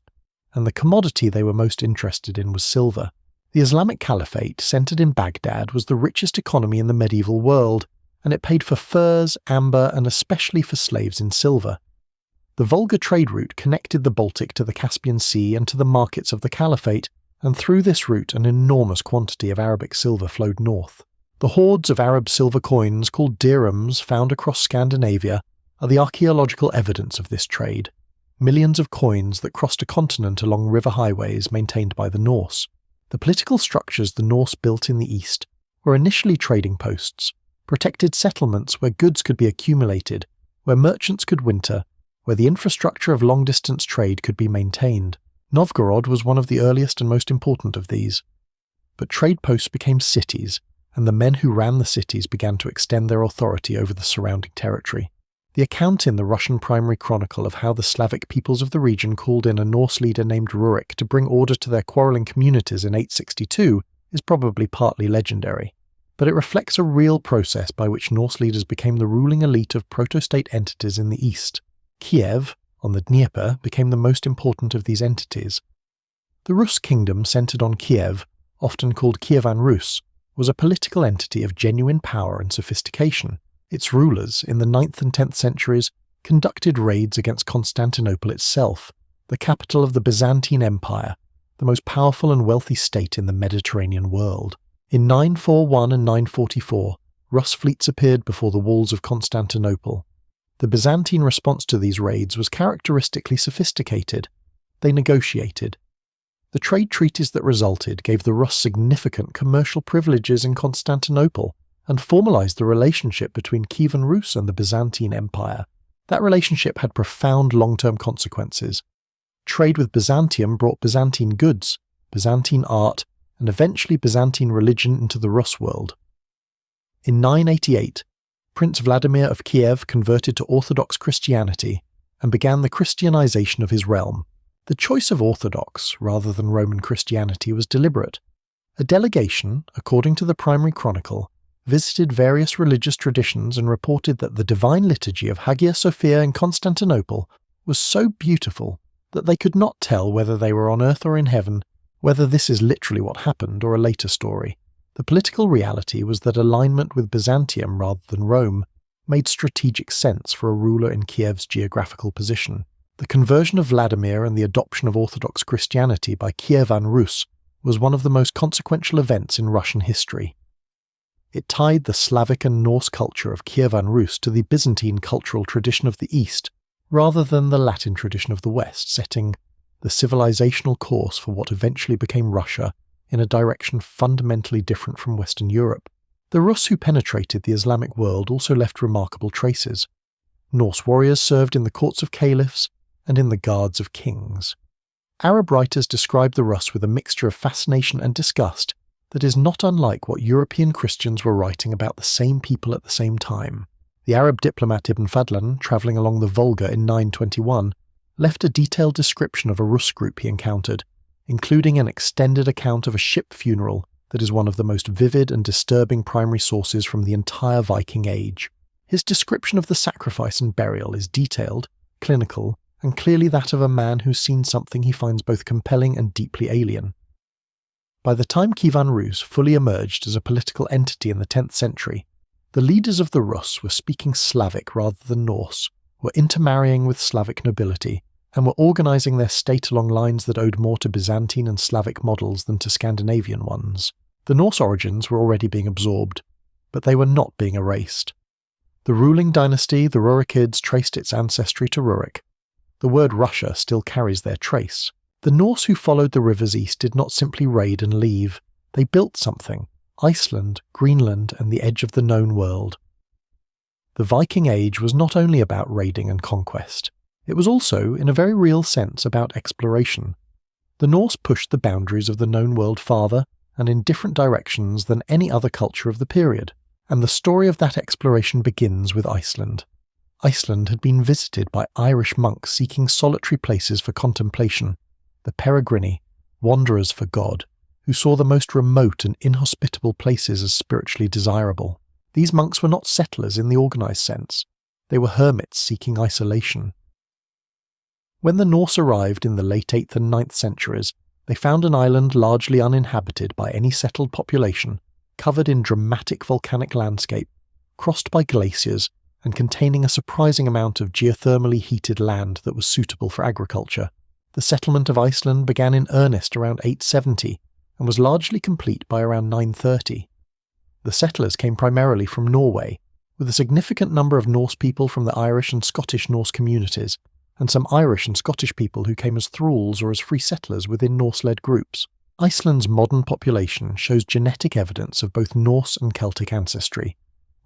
and the commodity they were most interested in was silver. The Islamic Caliphate, centered in Baghdad, was the richest economy in the medieval world, and it paid for furs, amber, and especially for slaves in silver. The Volga trade route connected the Baltic to the Caspian Sea and to the markets of the Caliphate, and through this route an enormous quantity of Arabic silver flowed north. The hoards of Arab silver coins, called dirhams, found across Scandinavia, are the archaeological evidence of this trade. Millions of coins that crossed a continent along river highways maintained by the Norse. The political structures the Norse built in the east were initially trading posts, protected settlements where goods could be accumulated, where merchants could winter, where the infrastructure of long-distance trade could be maintained. Novgorod was one of the earliest and most important of these. But trade posts became cities, and the men who ran the cities began to extend their authority over the surrounding territory. The account in the Russian Primary Chronicle of how the Slavic peoples of the region called in a Norse leader named Rurik to bring order to their quarrelling communities in 862 is probably partly legendary, but it reflects a real process by which Norse leaders became the ruling elite of proto-state entities in the east. Kiev, on the Dnieper, became the most important of these entities. The Rus kingdom centered on Kiev, often called Kievan Rus, was a political entity of genuine power and sophistication. Its rulers, in the 9th and 10th centuries, conducted raids against Constantinople itself, the capital of the Byzantine Empire, the most powerful and wealthy state in the Mediterranean world. In 941 and 944, Rus fleets appeared before the walls of Constantinople. The Byzantine response to these raids was characteristically sophisticated. They negotiated. The trade treaties that resulted gave the Rus significant commercial privileges in Constantinople, and formalized the relationship between Kievan Rus and the Byzantine Empire. That relationship had profound long-term consequences. Trade with Byzantium brought Byzantine goods, Byzantine art, and eventually Byzantine religion into the Rus world. In 988, Prince Vladimir of Kiev converted to Orthodox Christianity and began the Christianization of his realm. The choice of Orthodox rather than Roman Christianity was deliberate. A delegation, according to the Primary Chronicle, visited various religious traditions and reported that the divine liturgy of Hagia Sophia in Constantinople was so beautiful that they could not tell whether they were on earth or in heaven, whether this is literally what happened or a later story. The political reality was that alignment with Byzantium rather than Rome made strategic sense for a ruler in Kiev's geographical position. The conversion of Vladimir and the adoption of Orthodox Christianity by Kievan Rus was one of the most consequential events in Russian history. It tied the Slavic and Norse culture of Kievan Rus to the Byzantine cultural tradition of the East, rather than the Latin tradition of the West, setting the civilizational course for what eventually became Russia in a direction fundamentally different from Western Europe. The Rus who penetrated the Islamic world also left remarkable traces. Norse warriors served in the courts of caliphs and in the guards of kings. Arab writers describe the Rus with a mixture of fascination and disgust that is not unlike what European Christians were writing about the same people at the same time. The Arab diplomat Ibn Fadlan, travelling along the Volga in 921, left a detailed description of a Rus group he encountered, including an extended account of a ship funeral that is one of the most vivid and disturbing primary sources from the entire Viking Age. His description of the sacrifice and burial is detailed, clinical, and clearly that of a man who's seen something he finds both compelling and deeply alien. By the time Kievan Rus fully emerged as a political entity in the 10th century, the leaders of the Rus were speaking Slavic rather than Norse, were intermarrying with Slavic nobility, and were organising their state along lines that owed more to Byzantine and Slavic models than to Scandinavian ones. The Norse origins were already being absorbed, but they were not being erased. The ruling dynasty, the Rurikids, traced its ancestry to Rurik. The word Russia still carries their trace. The Norse who followed the rivers east did not simply raid and leave. They built something: Iceland, Greenland, and the edge of the known world. The Viking Age was not only about raiding and conquest. It was also, in a very real sense, about exploration. The Norse pushed the boundaries of the known world farther and in different directions than any other culture of the period, and the story of that exploration begins with Iceland. Iceland had been visited by Irish monks seeking solitary places for contemplation, the peregrini, wanderers for God, who saw the most remote and inhospitable places as spiritually desirable. These monks were not settlers in the organised sense. They were hermits seeking isolation. When the Norse arrived in the late 8th and 9th centuries, they found an island largely uninhabited by any settled population, covered in dramatic volcanic landscape, crossed by glaciers, and containing a surprising amount of geothermally heated land that was suitable for agriculture. The settlement of Iceland began in earnest around 870 and was largely complete by around 930. The settlers came primarily from Norway, with a significant number of Norse people from the Irish and Scottish Norse communities, and some Irish and Scottish people who came as thralls or as free settlers within Norse-led groups. Iceland's modern population shows genetic evidence of both Norse and Celtic ancestry,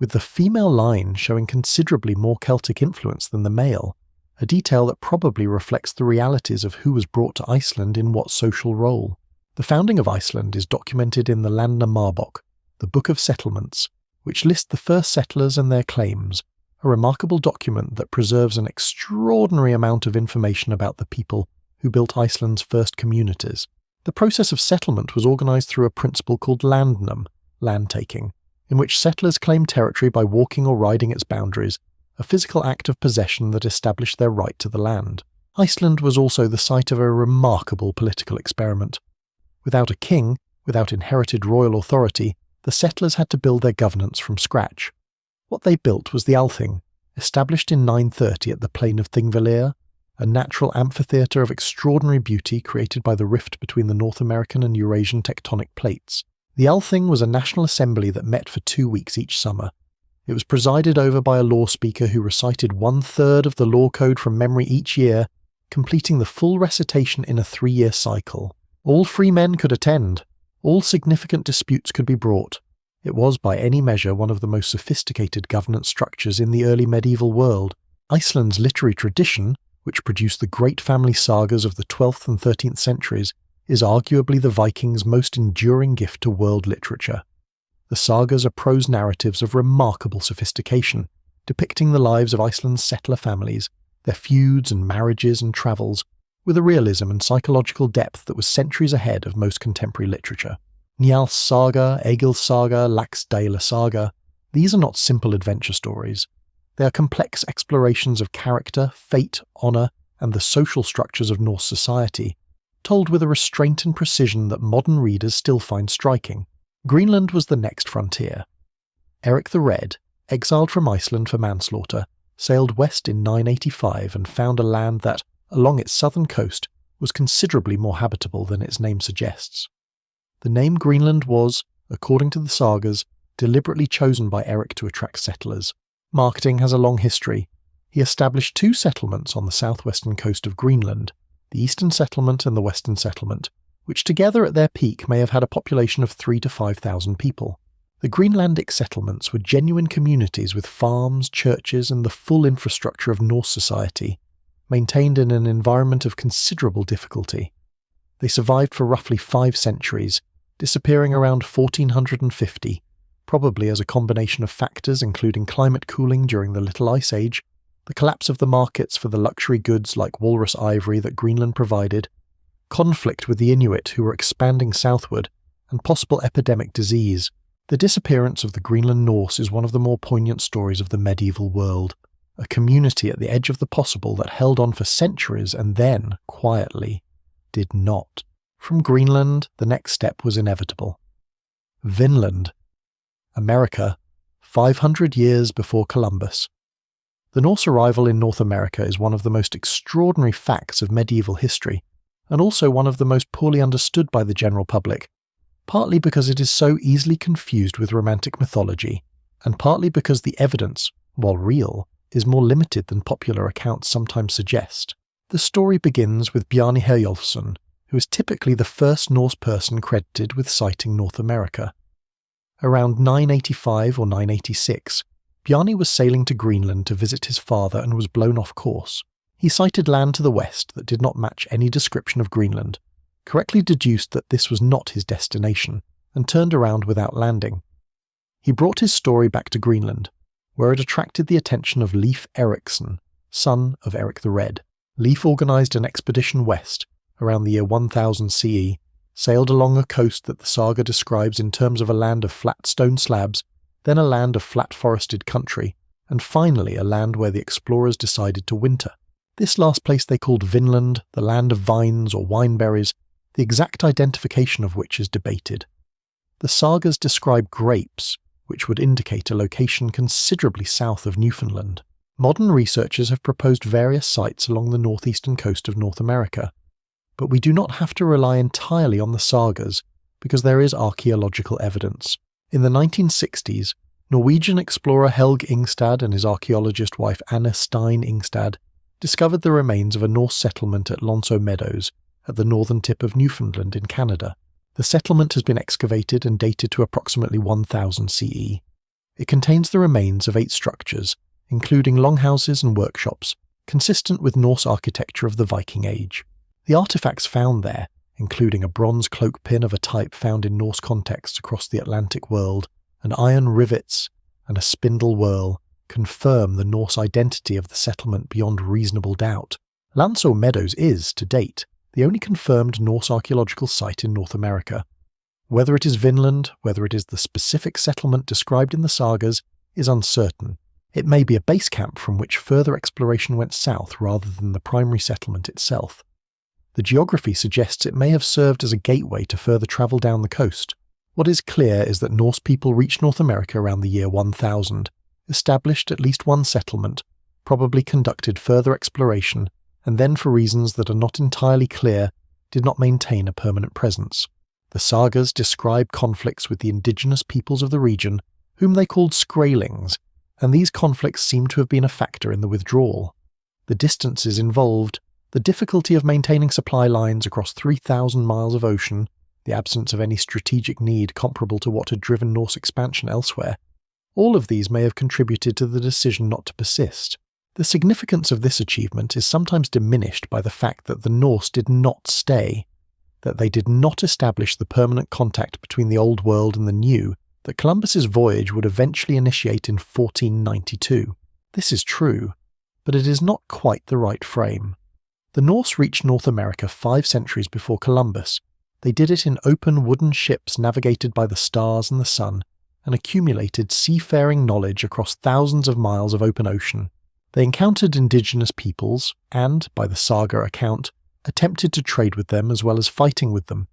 with the female line showing considerably more Celtic influence than the male, a detail that probably reflects the realities of who was brought to Iceland in what social role. The founding of Iceland is documented in the Landnámabók, the Book of Settlements, which lists the first settlers and their claims, a remarkable document that preserves an extraordinary amount of information about the people who built Iceland's first communities. The process of settlement was organised through a principle called landnam, land-taking, in which settlers claimed territory by walking or riding its boundaries, a physical act of possession that established their right to the land. Iceland was also the site of a remarkable political experiment. Without a king, without inherited royal authority, the settlers had to build their governance from scratch. What they built was the Althing, established in 930 at the plain of Thingvellir, a natural amphitheatre of extraordinary beauty created by the rift between the North American and Eurasian tectonic plates. The Althing was a national assembly that met for 2 weeks each summer. It was presided over by a law speaker who recited 1/3 of the law code from memory each year, completing the full recitation in a 3-year cycle. All free men could attend. All significant disputes could be brought. It was by any measure one of the most sophisticated governance structures in the early medieval world. Iceland's literary tradition, which produced the great family sagas of the 12th and 13th centuries, is arguably the Vikings' most enduring gift to world literature. The sagas are prose narratives of remarkable sophistication, depicting the lives of Iceland's settler families, their feuds and marriages and travels, with a realism and psychological depth that was centuries ahead of most contemporary literature. Njáls saga, Egil's saga, Laxdæla saga, these are not simple adventure stories. They are complex explorations of character, fate, honour, and the social structures of Norse society, told with a restraint and precision that modern readers still find striking. Greenland was the next frontier. Eric the Red, exiled from Iceland for manslaughter, sailed west in 985 and found a land that, along its southern coast, was considerably more habitable than its name suggests. The name Greenland was, according to the sagas, deliberately chosen by Eric to attract settlers. Marketing has a long history. He established 2 settlements on the southwestern coast of Greenland, the Eastern Settlement and the Western Settlement, which together at their peak may have had a population of 3,000 to 5,000 people. The Greenlandic settlements were genuine communities with farms, churches, and the full infrastructure of Norse society, maintained in an environment of considerable difficulty. They survived for roughly 5 centuries, disappearing around 1450, probably as a combination of factors including climate cooling during the Little Ice Age, the collapse of the markets for the luxury goods like walrus ivory that Greenland provided, conflict with the Inuit who were expanding southward, and possible epidemic disease. The disappearance of the Greenland Norse is one of the more poignant stories of the medieval world, a community at the edge of the possible that held on for centuries and then, quietly, did not. From Greenland, the next step was inevitable. Vinland, America, 500 years before Columbus. The Norse arrival in North America is one of the most extraordinary facts of medieval history, and also one of the most poorly understood by the general public, partly because it is so easily confused with romantic mythology, and partly because the evidence, while real, is more limited than popular accounts sometimes suggest. The story begins with Bjarni Herjolfsson, who is typically the first Norse person credited with sighting North America. Around 985 or 986, Bjarni was sailing to Greenland to visit his father and was blown off course. He sighted land to the west that did not match any description of Greenland, correctly deduced that this was not his destination, and turned around without landing. He brought his story back to Greenland, where it attracted the attention of Leif Erikson, son of Eric the Red. Leif organised an expedition west, around the year 1000 CE, sailed along a coast that the saga describes in terms of a land of flat stone slabs, then a land of flat forested country, and finally a land where the explorers decided to winter. This last place they called Vinland, the land of vines or wineberries, the exact identification of which is debated. The sagas describe grapes, which would indicate a location considerably south of Newfoundland. Modern researchers have proposed various sites along the northeastern coast of North America, but we do not have to rely entirely on the sagas because there is archaeological evidence. In the 1960s, Norwegian explorer Helge Ingstad and his archaeologist wife Anne Stein Ingstad discovered the remains of a Norse settlement at Lonso Meadows at the northern tip of Newfoundland in Canada. The settlement has been excavated and dated to approximately 1000 CE. It contains the remains of 8 structures, including longhouses and workshops, consistent with Norse architecture of the Viking Age. The artifacts found there, including a bronze cloak pin of a type found in Norse contexts across the Atlantic world, and iron rivets and a spindle whorl, confirm the Norse identity of the settlement beyond reasonable doubt. Lonso Meadows is, to date, the only confirmed Norse archaeological site in North America. Whether it is Vinland, whether it is the specific settlement described in the sagas, is uncertain. It may be a base camp from which further exploration went south rather than the primary settlement itself. The geography suggests it may have served as a gateway to further travel down the coast. What is clear is that Norse people reached North America around the year 1000, established at least one settlement, probably conducted further exploration, and then for reasons that are not entirely clear, did not maintain a permanent presence. The sagas describe conflicts with the indigenous peoples of the region, whom they called Skraelings, and these conflicts seem to have been a factor in the withdrawal. The distances involved, the difficulty of maintaining supply lines across 3,000 miles of ocean, the absence of any strategic need comparable to what had driven Norse expansion elsewhere, all of these may have contributed to the decision not to persist. The significance of this achievement is sometimes diminished by the fact that the Norse did not stay, that they did not establish the permanent contact between the Old World and the New that Columbus's voyage would eventually initiate in 1492. This is true, but it is not quite the right frame. The Norse reached North America 5 centuries before Columbus. They did it in open wooden ships navigated by the stars and the sun, and accumulated seafaring knowledge across thousands of miles of open ocean. They encountered indigenous peoples and, by the saga account, attempted to trade with them as well as fighting with them.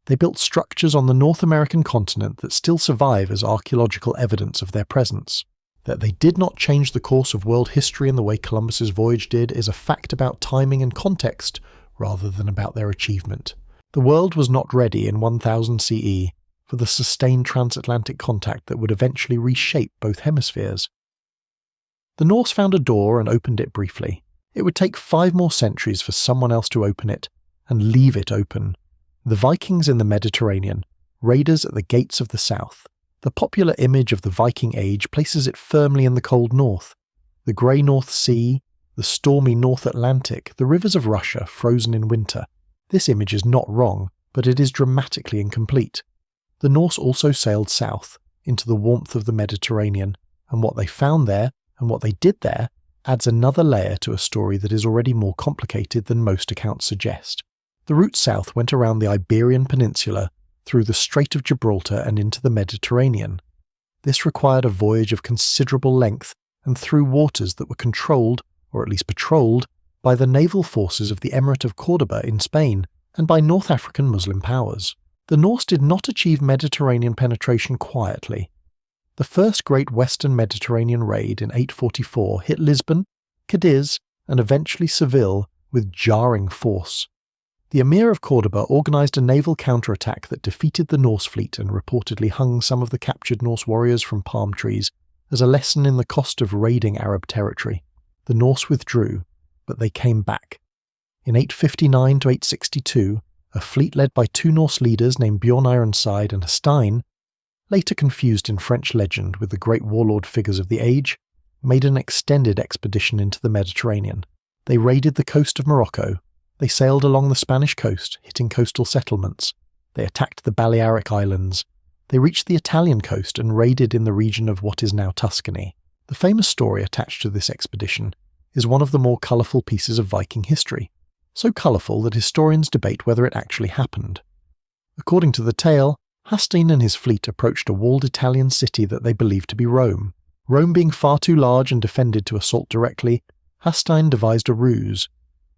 They built structures on the North American continent that still survive as archaeological evidence of their presence. That they did not change the course of world history in the way Columbus's voyage did is a fact about timing and context rather than about their achievement. The world was not ready in 1000 CE for the sustained transatlantic contact that would eventually reshape both hemispheres. The Norse found a door and opened it briefly. It would take 5 more centuries for someone else to open it, and leave it open. The Vikings in the Mediterranean, raiders at the gates of the south. The popular image of the Viking Age places it firmly in the cold north. The grey North Sea, the stormy North Atlantic, the rivers of Russia frozen in winter. This image is not wrong, but it is dramatically incomplete. The Norse also sailed south, into the warmth of the Mediterranean, and what they found there, and what they did there, adds another layer to a story that is already more complicated than most accounts suggest. The route south went around the Iberian Peninsula, through the Strait of Gibraltar and into the Mediterranean. This required a voyage of considerable length and through waters that were controlled, or at least patrolled, by the naval forces of the Emirate of Córdoba in Spain and by North African Muslim powers. The Norse did not achieve Mediterranean penetration quietly. The first great Western Mediterranean raid in 844 hit Lisbon, Cadiz, and eventually Seville with jarring force. The Emir of Córdoba organised a naval counterattack that defeated the Norse fleet and reportedly hung some of the captured Norse warriors from palm trees as a lesson in the cost of raiding Arab territory. The Norse withdrew, but they came back. In 859 to 862, a fleet led by 2 Norse leaders named Bjorn Ironside and Hastein, later confused in French legend with the great warlord figures of the age, made an extended expedition into the Mediterranean. They raided the coast of Morocco. They sailed along the Spanish coast, hitting coastal settlements. They attacked the Balearic Islands. They reached the Italian coast and raided in the region of what is now Tuscany. The famous story attached to this expedition is one of the more colourful pieces of Viking history, so colourful that historians debate whether it actually happened. According to the tale, Hastein and his fleet approached a walled Italian city that they believed to be Rome. Rome being far too large and defended to assault directly, Hastein devised a ruse.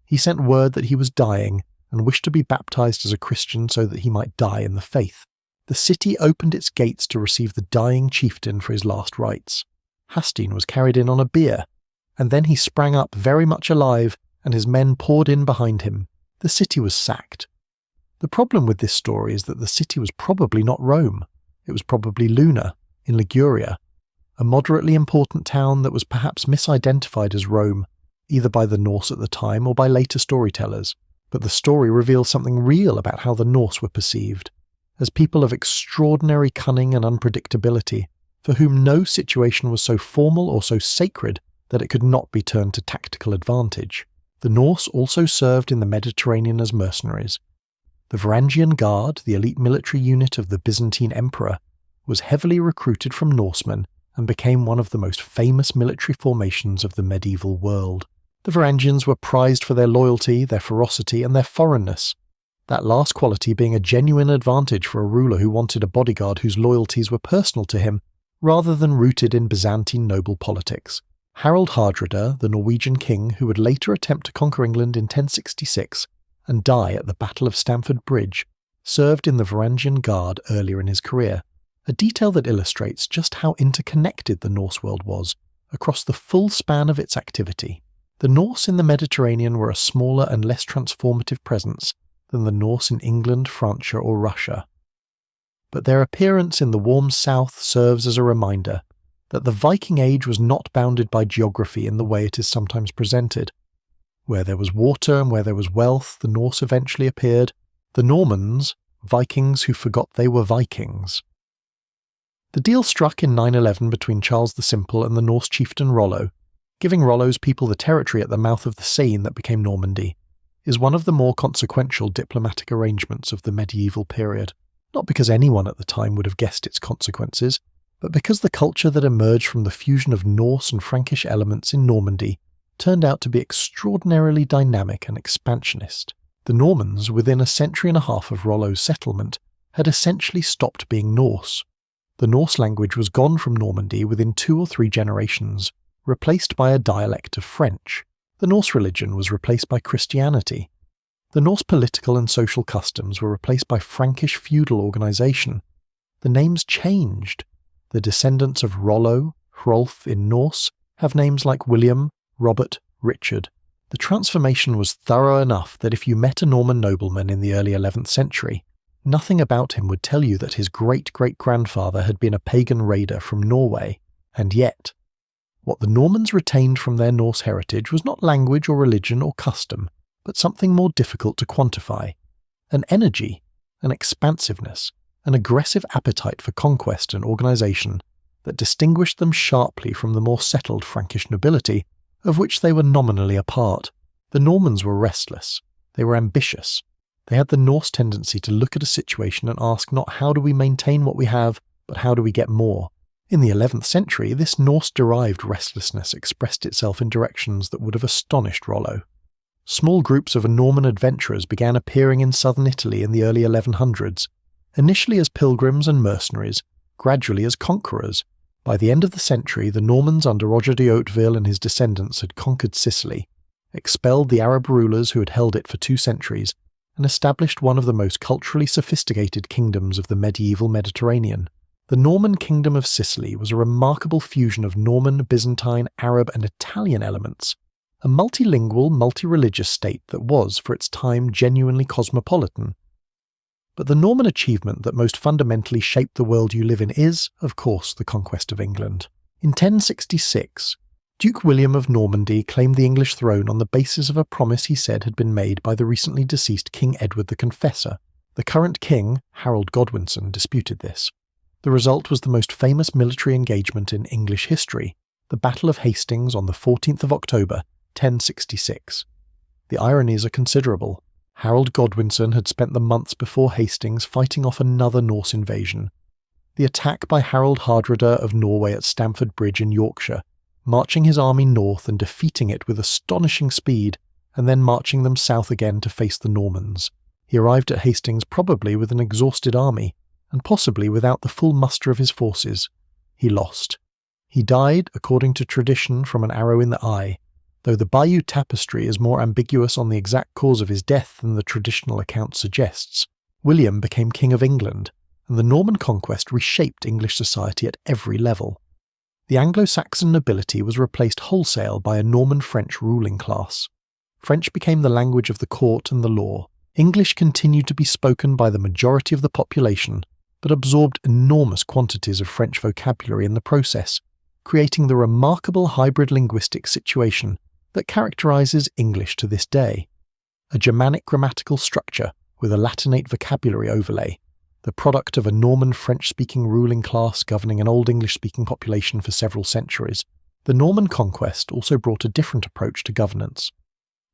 He sent word that he was dying and wished to be baptized as a Christian so that he might die in the faith. The city opened its gates to receive the dying chieftain for his last rites. Hastein was carried in on a bier, and then he sprang up very much alive, and his men poured in behind him. The city was sacked. The problem with this story is that the city was probably not Rome. It was probably Luna, in Liguria, a moderately important town that was perhaps misidentified as Rome, either by the Norse at the time or by later storytellers. But the story reveals something real about how the Norse were perceived, as people of extraordinary cunning and unpredictability, for whom no situation was so formal or so sacred that it could not be turned to tactical advantage. The Norse also served in the Mediterranean as mercenaries. The Varangian Guard, the elite military unit of the Byzantine Emperor, was heavily recruited from Norsemen and became one of the most famous military formations of the medieval world. The Varangians were prized for their loyalty, their ferocity, and their foreignness, that last quality being a genuine advantage for a ruler who wanted a bodyguard whose loyalties were personal to him, rather than rooted in Byzantine noble politics. Harald Hardrada, the Norwegian king who would later attempt to conquer England in 1066 and die at the Battle of Stamford Bridge, served in the Varangian Guard earlier in his career, a detail that illustrates just how interconnected the Norse world was across the full span of its activity. The Norse in the Mediterranean were a smaller and less transformative presence than the Norse in England, Francia, or Russia. But their appearance in the warm south serves as a reminder that the Viking Age was not bounded by geography in the way it is sometimes presented. Where there was water and where there was wealth, the Norse eventually appeared. The Normans, Vikings who forgot they were Vikings. The deal struck in 911 between Charles the Simple and the Norse chieftain Rollo, giving Rollo's people the territory at the mouth of the Seine that became Normandy, is one of the more consequential diplomatic arrangements of the medieval period, not because anyone at the time would have guessed its consequences, but because the culture that emerged from the fusion of Norse and Frankish elements in Normandy turned out to be extraordinarily dynamic and expansionist. The Normans, within a century and a half of Rollo's settlement, had essentially stopped being Norse. The Norse language was gone from Normandy within 2 or 3 generations, replaced by a dialect of French. The Norse religion was replaced by Christianity. The Norse political and social customs were replaced by Frankish feudal organisation. The names changed. The descendants of Rollo, Hrolf in Norse, have names like William, Robert, Richard. The transformation was thorough enough that if you met a Norman nobleman in the early 11th century, Nothing about him would tell you that his great-great-grandfather had been a pagan raider from Norway, and yet, what the Normans retained from their Norse heritage was not language or religion or custom, but something more difficult to quantify: an energy, an expansiveness, an aggressive appetite for conquest and organisation that distinguished them sharply from the more settled Frankish nobility, of which they were nominally a part. The Normans were restless, they were ambitious. They had the Norse tendency to look at a situation and ask not how do we maintain what we have, but how do we get more. In the 11th century, this Norse-derived restlessness expressed itself in directions that would have astonished Rollo. Small groups of Norman adventurers began appearing in southern Italy in the early 1100s, initially as pilgrims and mercenaries, gradually as conquerors. By the end of the century, the Normans under Roger de Hauteville and his descendants had conquered Sicily, expelled the Arab rulers who had held it for 2 centuries, and established one of the most culturally sophisticated kingdoms of the medieval Mediterranean. The Norman Kingdom of Sicily was a remarkable fusion of Norman, Byzantine, Arab and Italian elements, a multilingual, multi-religious state that was, for its time, genuinely cosmopolitan. But the Norman achievement that most fundamentally shaped the world you live in is, of course, the conquest of England. In 1066, Duke William of Normandy claimed the English throne on the basis of a promise he said had been made by the recently deceased King Edward the Confessor. The current king, Harold Godwinson, disputed this. The result was the most famous military engagement in English history, the Battle of Hastings on the 14th of October, 1066. The ironies are considerable. Harold Godwinson had spent the months before Hastings fighting off another Norse invasion. The attack by Harold Hardrada of Norway at Stamford Bridge in Yorkshire, marching his army north and defeating it with astonishing speed, and then marching them south again to face the Normans. He arrived at Hastings probably with an exhausted army, and possibly without the full muster of his forces. He lost. He died, according to tradition, from an arrow in the eye, though the Bayeux Tapestry is more ambiguous on the exact cause of his death than the traditional account suggests. William became King of England, and the Norman conquest reshaped English society at every level. The Anglo-Saxon nobility was replaced wholesale by a Norman-French ruling class. French became the language of the court and the law. English continued to be spoken by the majority of the population, but absorbed enormous quantities of French vocabulary in the process, creating the remarkable hybrid linguistic situation that characterizes English to this day. A Germanic grammatical structure with a Latinate vocabulary overlay, the product of a Norman French-speaking ruling class governing an Old English-speaking population for several centuries. The Norman conquest also brought a different approach to governance.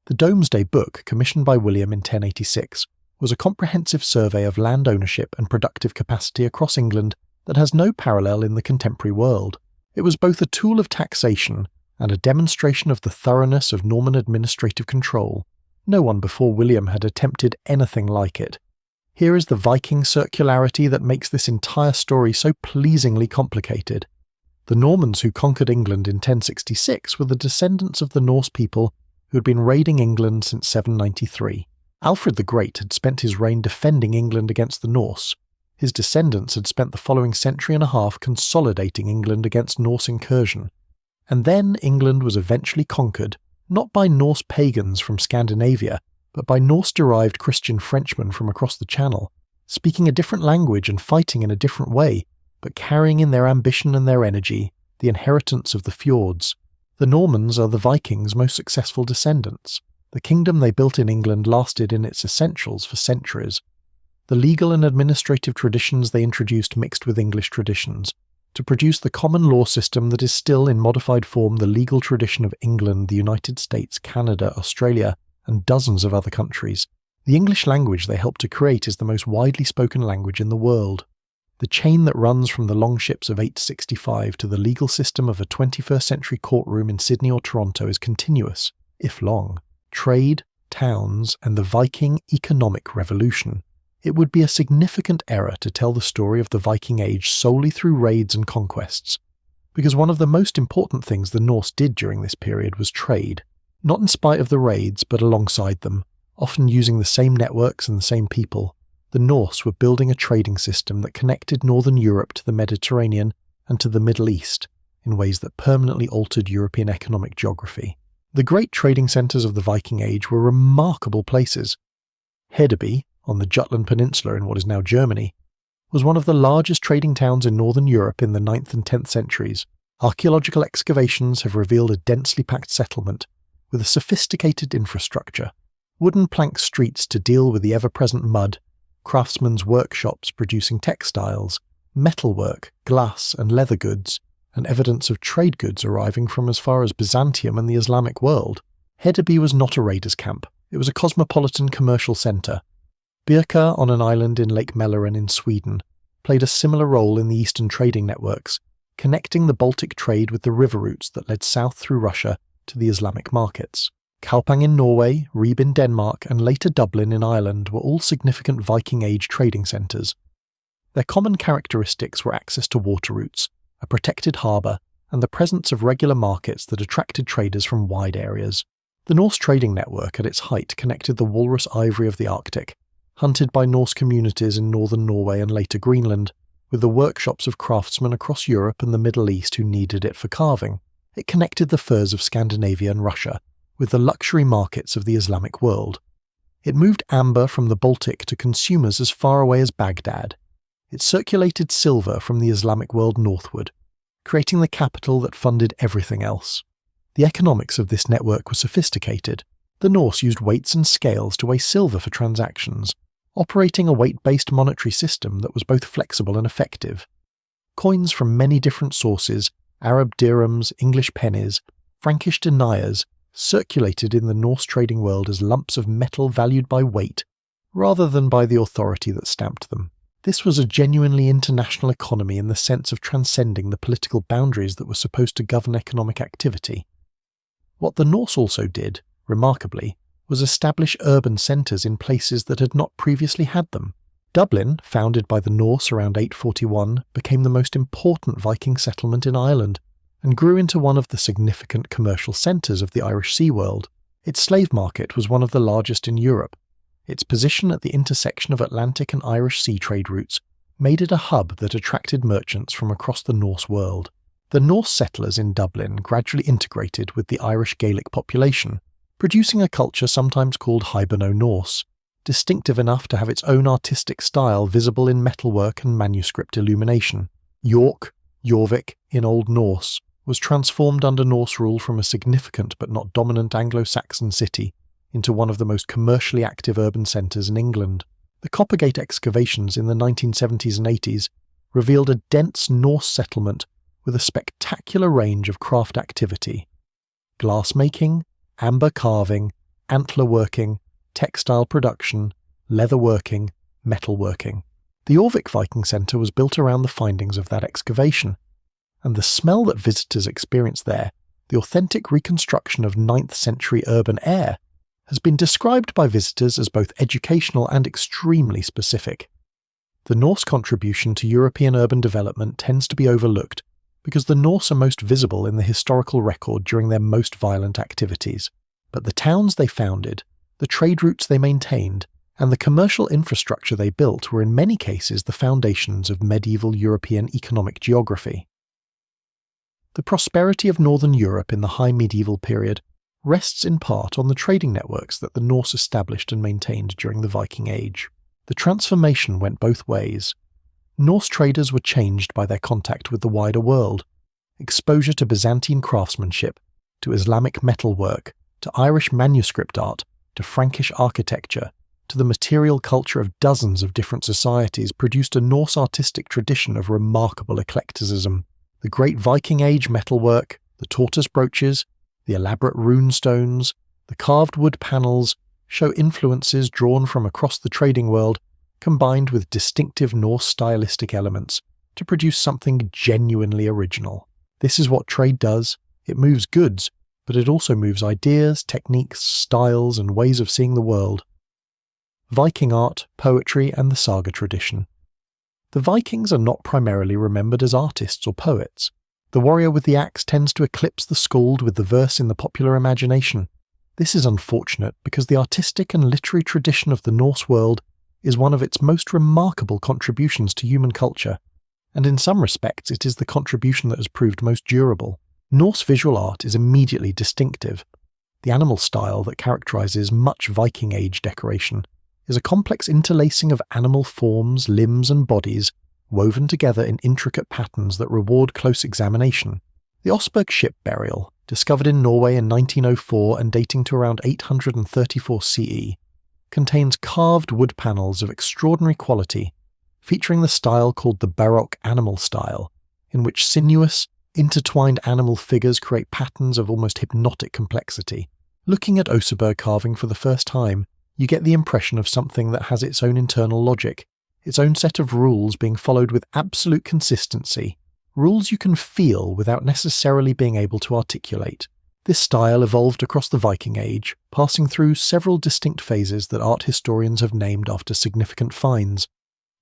The Domesday Book, commissioned by William in 1086, was a comprehensive survey of land ownership and productive capacity across England that has no parallel in the contemporary world. It was both a tool of taxation and a demonstration of the thoroughness of Norman administrative control. No one before William had attempted anything like it. Here is the Viking circularity that makes this entire story so pleasingly complicated. The Normans who conquered England in 1066 were the descendants of the Norse people who had been raiding England since 793. Alfred the Great had spent his reign defending England against the Norse. His descendants had spent the following century and a half consolidating England against Norse incursion. And then England was eventually conquered, not by Norse pagans from Scandinavia, but by Norse-derived Christian Frenchmen from across the Channel, speaking a different language and fighting in a different way, but carrying in their ambition and their energy the inheritance of the fjords. The Normans are the Vikings' most successful descendants. The kingdom they built in England lasted in its essentials for centuries. The legal and administrative traditions they introduced mixed with English traditions, to produce the common law system that is still in modified form the legal tradition of England, the United States, Canada, Australia, and dozens of other countries. The English language they helped to create is the most widely spoken language in the world. The chain that runs from the longships of 865 to the legal system of a 21st century courtroom in Sydney or Toronto is continuous, if long. Trade, towns, and the Viking economic revolution. It would be a significant error to tell the story of the Viking Age solely through raids and conquests, because one of the most important things the Norse did during this period was trade, not in spite of the raids but alongside them, often using the same networks and the same people. The Norse were building a trading system that connected northern Europe to the Mediterranean and to the Middle East in ways that permanently altered European economic geography. The great trading centres of the Viking Age were remarkable places. Hedeby, on the Jutland Peninsula in what is now Germany, was one of the largest trading towns in northern Europe in the 9th and 10th centuries. Archaeological excavations have revealed a densely packed settlement with a sophisticated infrastructure, wooden plank streets to deal with the ever-present mud, craftsmen's workshops producing textiles, metalwork, glass and leather goods, and evidence of trade goods arriving from as far as Byzantium and the Islamic world. Hedeby was not a raiders' camp. It was a cosmopolitan commercial centre. Birka, on an island in Lake Mälaren in Sweden, played a similar role in the eastern trading networks, connecting the Baltic trade with the river routes that led south through Russia to the Islamic markets. Kaupang in Norway, Ribe in Denmark, and later Dublin in Ireland were all significant Viking Age trading centres. Their common characteristics were access to water routes, a protected harbour, and the presence of regular markets that attracted traders from wide areas. The Norse trading network at its height connected the walrus ivory of the Arctic, hunted by Norse communities in northern Norway and later Greenland, with the workshops of craftsmen across Europe and the Middle East who needed it for carving. It connected the furs of Scandinavia and Russia with the luxury markets of the Islamic world. It moved amber from the Baltic to consumers as far away as Baghdad. It circulated silver from the Islamic world northward, creating the capital that funded everything else. The economics of this network were sophisticated. The Norse used weights and scales to weigh silver for transactions, operating a weight-based monetary system that was both flexible and effective. Coins from many different sources, Arab dirhams, English pennies, Frankish deniers, circulated in the Norse trading world as lumps of metal valued by weight, rather than by the authority that stamped them. This was a genuinely international economy in the sense of transcending the political boundaries that were supposed to govern economic activity. What the Norse also did, remarkably, was establish urban centres in places that had not previously had them. Dublin, founded by the Norse around 841, became the most important Viking settlement in Ireland, and grew into one of the significant commercial centres of the Irish Sea world. Its slave market was one of the largest in Europe. Its position at the intersection of Atlantic and Irish sea trade routes made it a hub that attracted merchants from across the Norse world. The Norse settlers in Dublin gradually integrated with the Irish Gaelic population, producing a culture sometimes called Hiberno-Norse, distinctive enough to have its own artistic style visible in metalwork and manuscript illumination. York, Jorvik in Old Norse, was transformed under Norse rule from a significant but not dominant Anglo-Saxon city into one of the most commercially active urban centres in England. The Coppergate excavations in the 1970s and 80s revealed a dense Norse settlement with a spectacular range of craft activity: glassmaking, amber carving, antler working, textile production, leather working, metalworking. The Jorvik Viking Centre was built around the findings of that excavation, and the smell that visitors experience there, the authentic reconstruction of 9th century urban air, has been described by visitors as both educational and extremely specific. The Norse contribution to European urban development tends to be overlooked because the Norse are most visible in the historical record during their most violent activities. But the towns they founded, the trade routes they maintained, and the commercial infrastructure they built were in many cases the foundations of medieval European economic geography. The prosperity of northern Europe in the high medieval period rests in part on the trading networks that the Norse established and maintained during the Viking Age. The transformation went both ways. Norse traders were changed by their contact with the wider world. Exposure to Byzantine craftsmanship, to Islamic metalwork, to Irish manuscript art, to Frankish architecture, to the material culture of dozens of different societies produced a Norse artistic tradition of remarkable eclecticism. The great Viking Age metalwork, the tortoise brooches, the elaborate rune stones, the carved wood panels show influences drawn from across the trading world combined with distinctive Norse stylistic elements to produce something genuinely original. This is what trade does. It moves goods, but it also moves ideas, techniques, styles, and ways of seeing the world. Viking art, poetry, and the saga tradition. The Vikings are not primarily remembered as artists or poets. The warrior with the axe tends to eclipse the skald with the verse in the popular imagination. This is unfortunate because the artistic and literary tradition of the Norse world is one of its most remarkable contributions to human culture, and in some respects it is the contribution that has proved most durable. Norse visual art is immediately distinctive. The animal style that characterizes much Viking Age decoration is a complex interlacing of animal forms, limbs, and bodies woven together in intricate patterns that reward close examination. The Osberg ship burial, discovered in Norway in 1904 and dating to around 834 CE, contains carved wood panels of extraordinary quality, featuring the style called the Baroque animal style, in which sinuous, intertwined animal figures create patterns of almost hypnotic complexity. Looking at Oseberg carving for the first time, you get the impression of something that has its own internal logic, its own set of rules being followed with absolute consistency, rules you can feel without necessarily being able to articulate. This style evolved across the Viking Age, passing through several distinct phases that art historians have named after significant finds: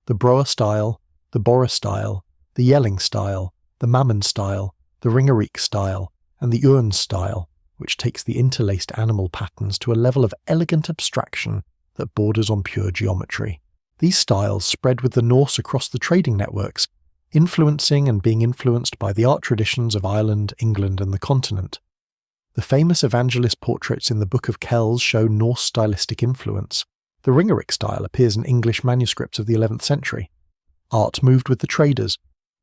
the Broa style, the Bora style, the Yelling style, the Mammon style, the Ringerike style, and the Urn style, which takes the interlaced animal patterns to a level of elegant abstraction that borders on pure geometry. These styles spread with the Norse across the trading networks, influencing and being influenced by the art traditions of Ireland, England, and the continent. The famous evangelist portraits in the Book of Kells show Norse stylistic influence. The Ringerike style appears in English manuscripts of the 11th century. Art moved with the traders.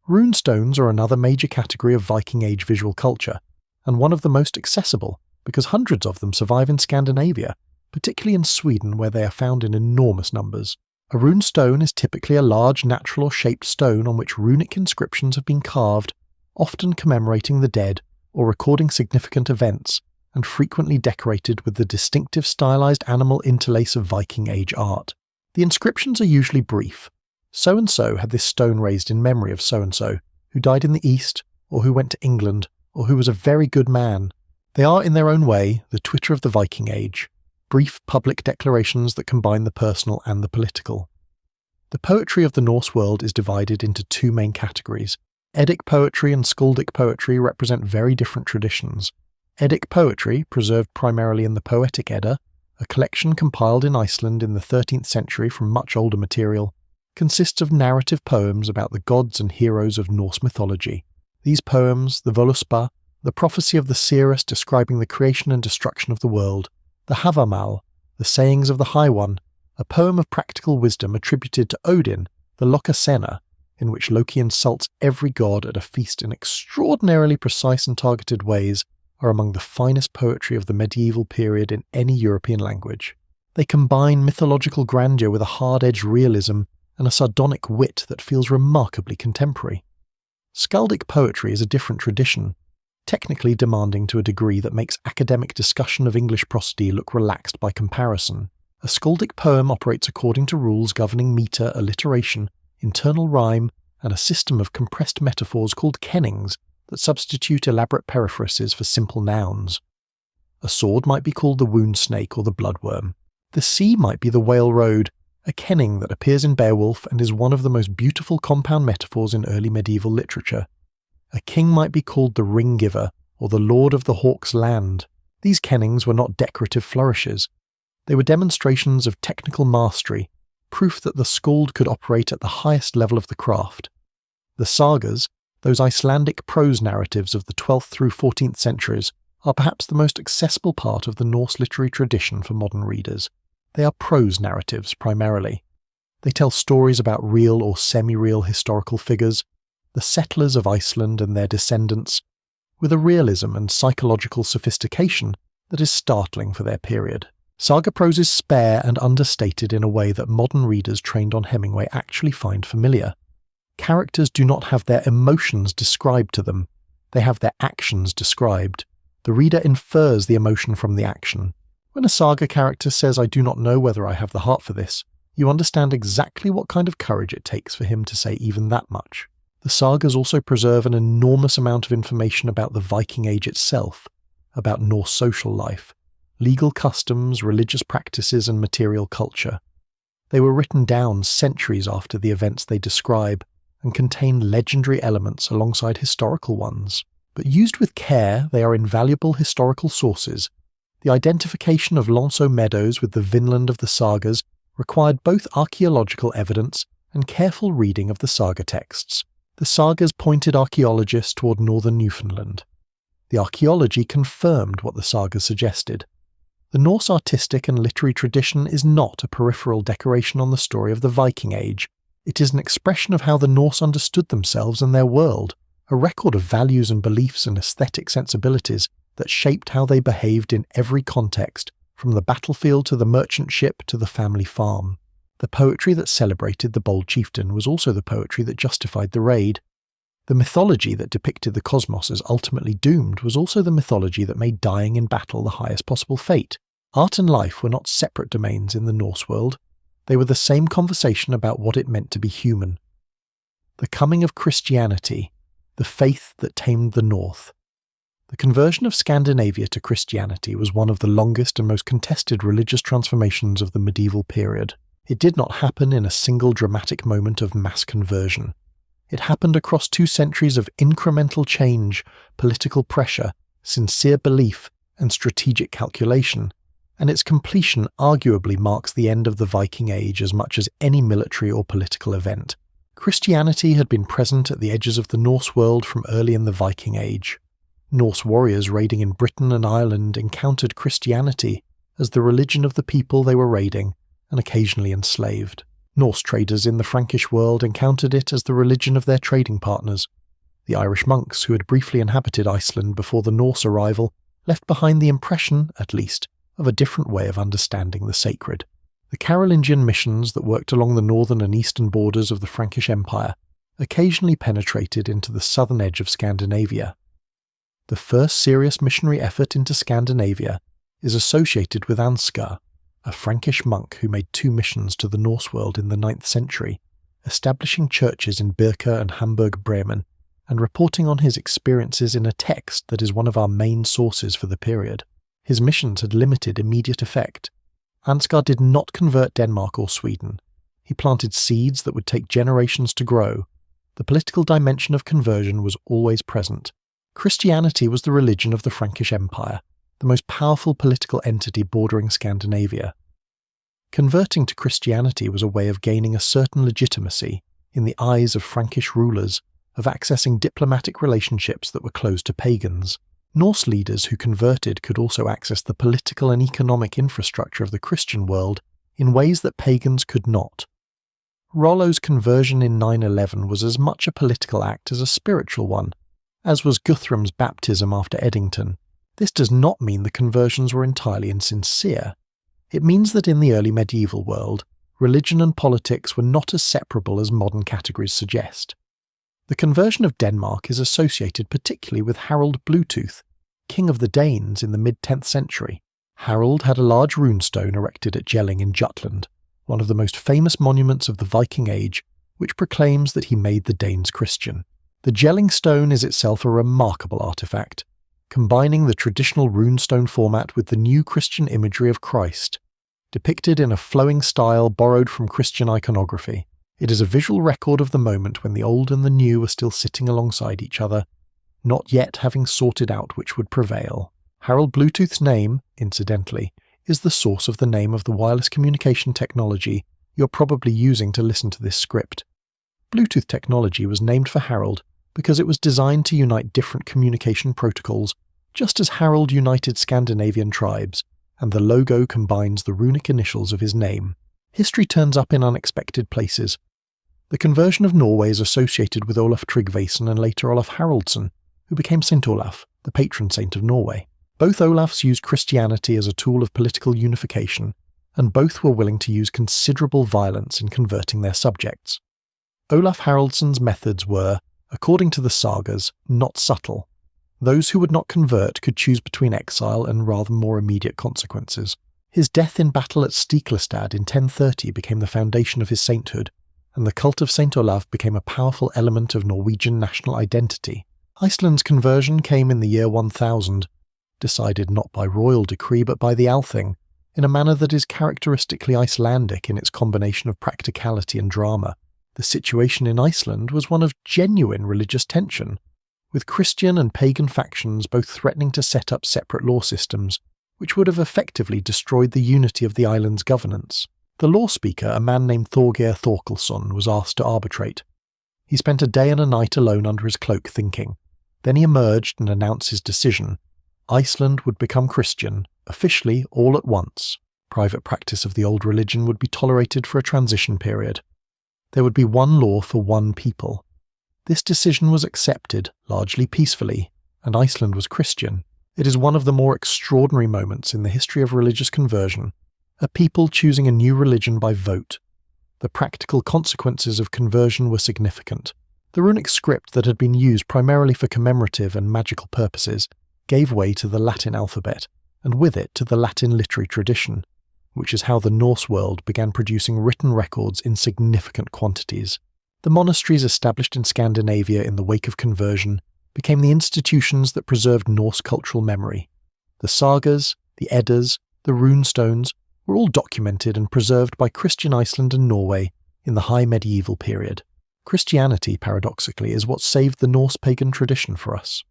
Runestones are another major category of Viking Age visual culture, and one of the most accessible, because hundreds of them survive in Scandinavia, particularly in Sweden where they are found in enormous numbers. A runestone is typically a large natural or shaped stone on which runic inscriptions have been carved, often commemorating the dead or recording significant events, and frequently decorated with the distinctive stylized animal interlace of Viking Age art. The inscriptions are usually brief. So-and-so had this stone raised in memory of so-and-so, who died in the East, or who went to England, or who was a very good man. They are, in their own way, the Twitter of the Viking Age, brief public declarations that combine the personal and the political. The poetry of the Norse world is divided into two main categories. Eddic poetry and skaldic poetry represent very different traditions. Eddic poetry, preserved primarily in the Poetic Edda, a collection compiled in Iceland in the 13th century from much older material, consists of narrative poems about the gods and heroes of Norse mythology. These poems, the Voluspa, the prophecy of the seeress describing the creation and destruction of the world, the Havamal, the sayings of the High One, a poem of practical wisdom attributed to Odin, the Lokasenna, in which Loki insults every god at a feast in extraordinarily precise and targeted ways, are among the finest poetry of the medieval period in any European language. They combine mythological grandeur with a hard-edged realism and a sardonic wit that feels remarkably contemporary. Skaldic poetry is a different tradition, technically demanding to a degree that makes academic discussion of English prosody look relaxed by comparison. A skaldic poem operates according to rules governing metre, alliteration, internal rhyme, and a system of compressed metaphors called kennings that substitute elaborate periphrases for simple nouns. A sword might be called the wound snake or the bloodworm. The sea might be the whale road, a kenning that appears in Beowulf and is one of the most beautiful compound metaphors in early medieval literature. A king might be called the ring giver or the lord of the hawk's land. These kennings were not decorative flourishes. They were demonstrations of technical mastery, proof that the skald could operate at the highest level of the craft. The sagas, those Icelandic prose narratives of the 12th through 14th centuries, are perhaps the most accessible part of the Norse literary tradition for modern readers. They are prose narratives primarily. They tell stories about real or semi-real historical figures, the settlers of Iceland and their descendants, with a realism and psychological sophistication that is startling for their period. Saga prose is spare and understated in a way that modern readers trained on Hemingway actually find familiar. Characters do not have their emotions described to them, they have their actions described. The reader infers the emotion from the action. When a saga character says, "I do not know whether I have the heart for this," you understand exactly what kind of courage it takes for him to say even that much. The sagas also preserve an enormous amount of information about the Viking Age itself, about Norse social life, legal customs, religious practices, and material culture. They were written down centuries after the events they describe and contain legendary elements alongside historical ones. But used with care, they are invaluable historical sources. The identification of Lonso Meadows with the Vinland of the sagas required both archaeological evidence and careful reading of the saga texts. The sagas pointed archaeologists toward northern Newfoundland. The archaeology confirmed what the sagas suggested. The Norse artistic and literary tradition is not a peripheral decoration on the story of the Viking Age. It is an expression of how the Norse understood themselves and their world, a record of values and beliefs and aesthetic sensibilities that shaped how they behaved in every context, from the battlefield to the merchant ship to the family farm. The poetry that celebrated the bold chieftain was also the poetry that justified the raid. The mythology that depicted the cosmos as ultimately doomed was also the mythology that made dying in battle the highest possible fate. Art and life were not separate domains in the Norse world. They were the same conversation about what it meant to be human. The coming of Christianity, the faith that tamed the North. The conversion of Scandinavia to Christianity was one of the longest and most contested religious transformations of the medieval period. It did not happen in a single dramatic moment of mass conversion. It happened across 2 centuries of incremental change, political pressure, sincere belief, and strategic calculation, and its completion arguably marks the end of the Viking Age as much as any military or political event. Christianity had been present at the edges of the Norse world from early in the Viking Age. Norse warriors raiding in Britain and Ireland encountered Christianity as the religion of the people they were raiding, and occasionally enslaved. Norse traders in the Frankish world encountered it as the religion of their trading partners. The Irish monks who had briefly inhabited Iceland before the Norse arrival left behind the impression, at least, of a different way of understanding the sacred. The Carolingian missions that worked along the northern and eastern borders of the Frankish Empire occasionally penetrated into the southern edge of Scandinavia. The first serious missionary effort into Scandinavia is associated with Ansgar, a Frankish monk who made 2 missions to the Norse world in the 9th century, establishing churches in Birka and Hamburg-Bremen, and reporting on his experiences in a text that is one of our main sources for the period. His missions had limited immediate effect. Ansgar did not convert Denmark or Sweden. He planted seeds that would take generations to grow. The political dimension of conversion was always present. Christianity was the religion of the Frankish Empire, the most powerful political entity bordering Scandinavia. Converting to Christianity was a way of gaining a certain legitimacy in the eyes of Frankish rulers, of accessing diplomatic relationships that were closed to pagans. Norse leaders who converted could also access the political and economic infrastructure of the Christian world in ways that pagans could not. Rollo's conversion in 911 was as much a political act as a spiritual one, as was Guthrum's baptism after Eddington. This does not mean the conversions were entirely insincere. It means that in the early medieval world, religion and politics were not as separable as modern categories suggest. The conversion of Denmark is associated particularly with Harald Bluetooth, king of the Danes in the mid-10th century. Harald had a large runestone erected at Jelling in Jutland, one of the most famous monuments of the Viking Age, which proclaims that he made the Danes Christian. The Jelling stone is itself a remarkable artifact, combining the traditional runestone format with the new Christian imagery of Christ, depicted in a flowing style borrowed from Christian iconography. It is a visual record of the moment when the old and the new are still sitting alongside each other, not yet having sorted out which would prevail. Harald Bluetooth's name, incidentally, is the source of the name of the wireless communication technology you're probably using to listen to this script. Bluetooth technology was named for Harald because it was designed to unite different communication protocols, just as Harald united Scandinavian tribes, and the logo combines the runic initials of his name. History turns up in unexpected places. The conversion of Norway is associated with Olaf Tryggvason and later Olaf Haraldsson, who became Saint Olaf, the patron saint of Norway. Both Olafs used Christianity as a tool of political unification, and both were willing to use considerable violence in converting their subjects. Olaf Haraldsson's methods were, according to the sagas, not subtle. Those who would not convert could choose between exile and rather more immediate consequences. His death in battle at Stiklestad in 1030 became the foundation of his sainthood, and the cult of Saint Olaf became a powerful element of Norwegian national identity. Iceland's conversion came in the year 1000, decided not by royal decree but by the Althing, in a manner that is characteristically Icelandic in its combination of practicality and drama. The situation in Iceland was one of genuine religious tension, with Christian and pagan factions both threatening to set up separate law systems, which would have effectively destroyed the unity of the island's governance. The law speaker, a man named Thorgeir Thorkelsson, was asked to arbitrate. He spent a day and a night alone under his cloak thinking. Then he emerged and announced his decision. Iceland would become Christian, officially all at once. Private practice of the old religion would be tolerated for a transition period. There would be one law for one people. This decision was accepted, largely peacefully, and Iceland was Christian. It is one of the more extraordinary moments in the history of religious conversion, a people choosing a new religion by vote. The practical consequences of conversion were significant. The runic script that had been used primarily for commemorative and magical purposes gave way to the Latin alphabet, and with it to the Latin literary tradition, which is how the Norse world began producing written records in significant quantities. The monasteries established in Scandinavia in the wake of conversion became the institutions that preserved Norse cultural memory. The sagas, the Eddas, the runestones were all documented and preserved by Christian Iceland and Norway in the high medieval period. Christianity, paradoxically, is what saved the Norse pagan tradition for us.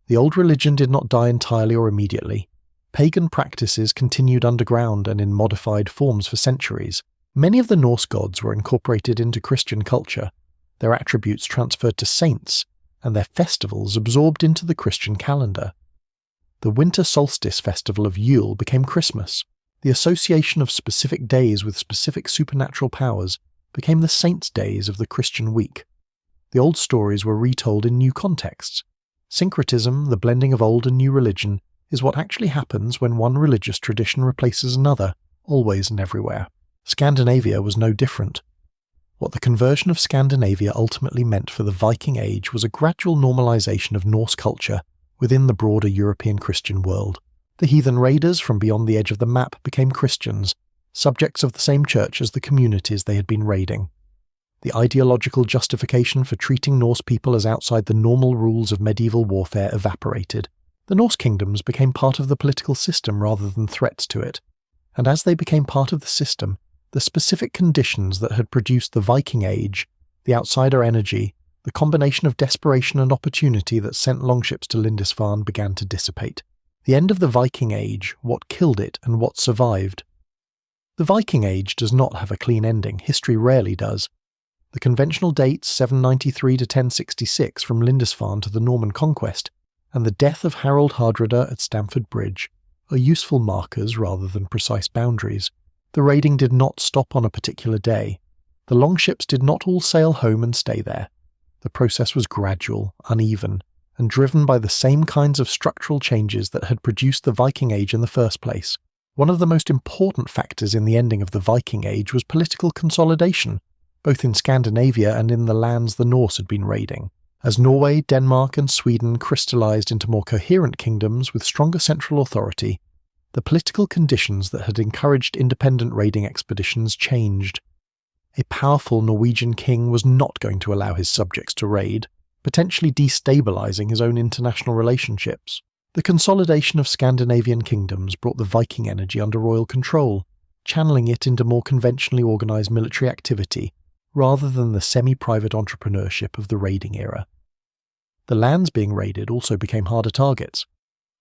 The old religion did not die entirely or immediately. Pagan practices continued underground and in modified forms for centuries. Many of the Norse gods were incorporated into Christian culture, their attributes transferred to saints, and their festivals absorbed into the Christian calendar. The winter solstice festival of Yule became Christmas. The association of specific days with specific supernatural powers became the saints' days of the Christian week. The old stories were retold in new contexts. Syncretism, the blending of old and new religion, is what actually happens when one religious tradition replaces another, always and everywhere. Scandinavia was no different. What the conversion of Scandinavia ultimately meant for the Viking Age was a gradual normalization of Norse culture within the broader European Christian world. The heathen raiders from beyond the edge of the map became Christians, subjects of the same church as the communities they had been raiding. The ideological justification for treating Norse people as outside the normal rules of medieval warfare evaporated. The Norse kingdoms became part of the political system rather than threats to it, and as they became part of the system, the specific conditions that had produced the Viking Age, the outsider energy, the combination of desperation and opportunity that sent longships to Lindisfarne began to dissipate. The end of the Viking Age, what killed it and what survived. The Viking Age does not have a clean ending, history rarely does. The conventional dates 793 to 1066 from Lindisfarne to the Norman conquest, and the death of Harold Hardrada at Stamford Bridge are useful markers rather than precise boundaries. The raiding did not stop on a particular day. The longships did not all sail home and stay there. The process was gradual, uneven, and driven by the same kinds of structural changes that had produced the Viking Age in the first place. One of the most important factors in the ending of the Viking Age was political consolidation, both in Scandinavia and in the lands the Norse had been raiding. As Norway, Denmark and Sweden crystallized into more coherent kingdoms with stronger central authority, the political conditions that had encouraged independent raiding expeditions changed. A powerful Norwegian king was not going to allow his subjects to raid, potentially destabilizing his own international relationships. The consolidation of Scandinavian kingdoms brought the Viking energy under royal control, channeling it into more conventionally organized military activity, rather than the semi-private entrepreneurship of the raiding era. The lands being raided also became harder targets.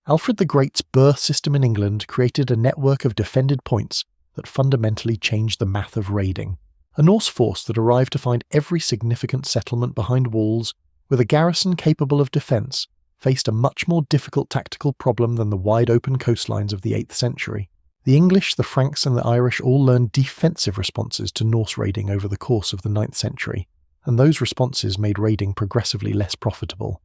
Alfred the Great's birth system in England created a network of defended points that fundamentally changed the math of raiding. A Norse force that arrived to find every significant settlement behind walls, with a garrison capable of defence, faced a much more difficult tactical problem than the wide-open coastlines of the 8th century. The English, the Franks and the Irish all learned defensive responses to Norse raiding over the course of the 9th century, and those responses made raiding progressively less profitable.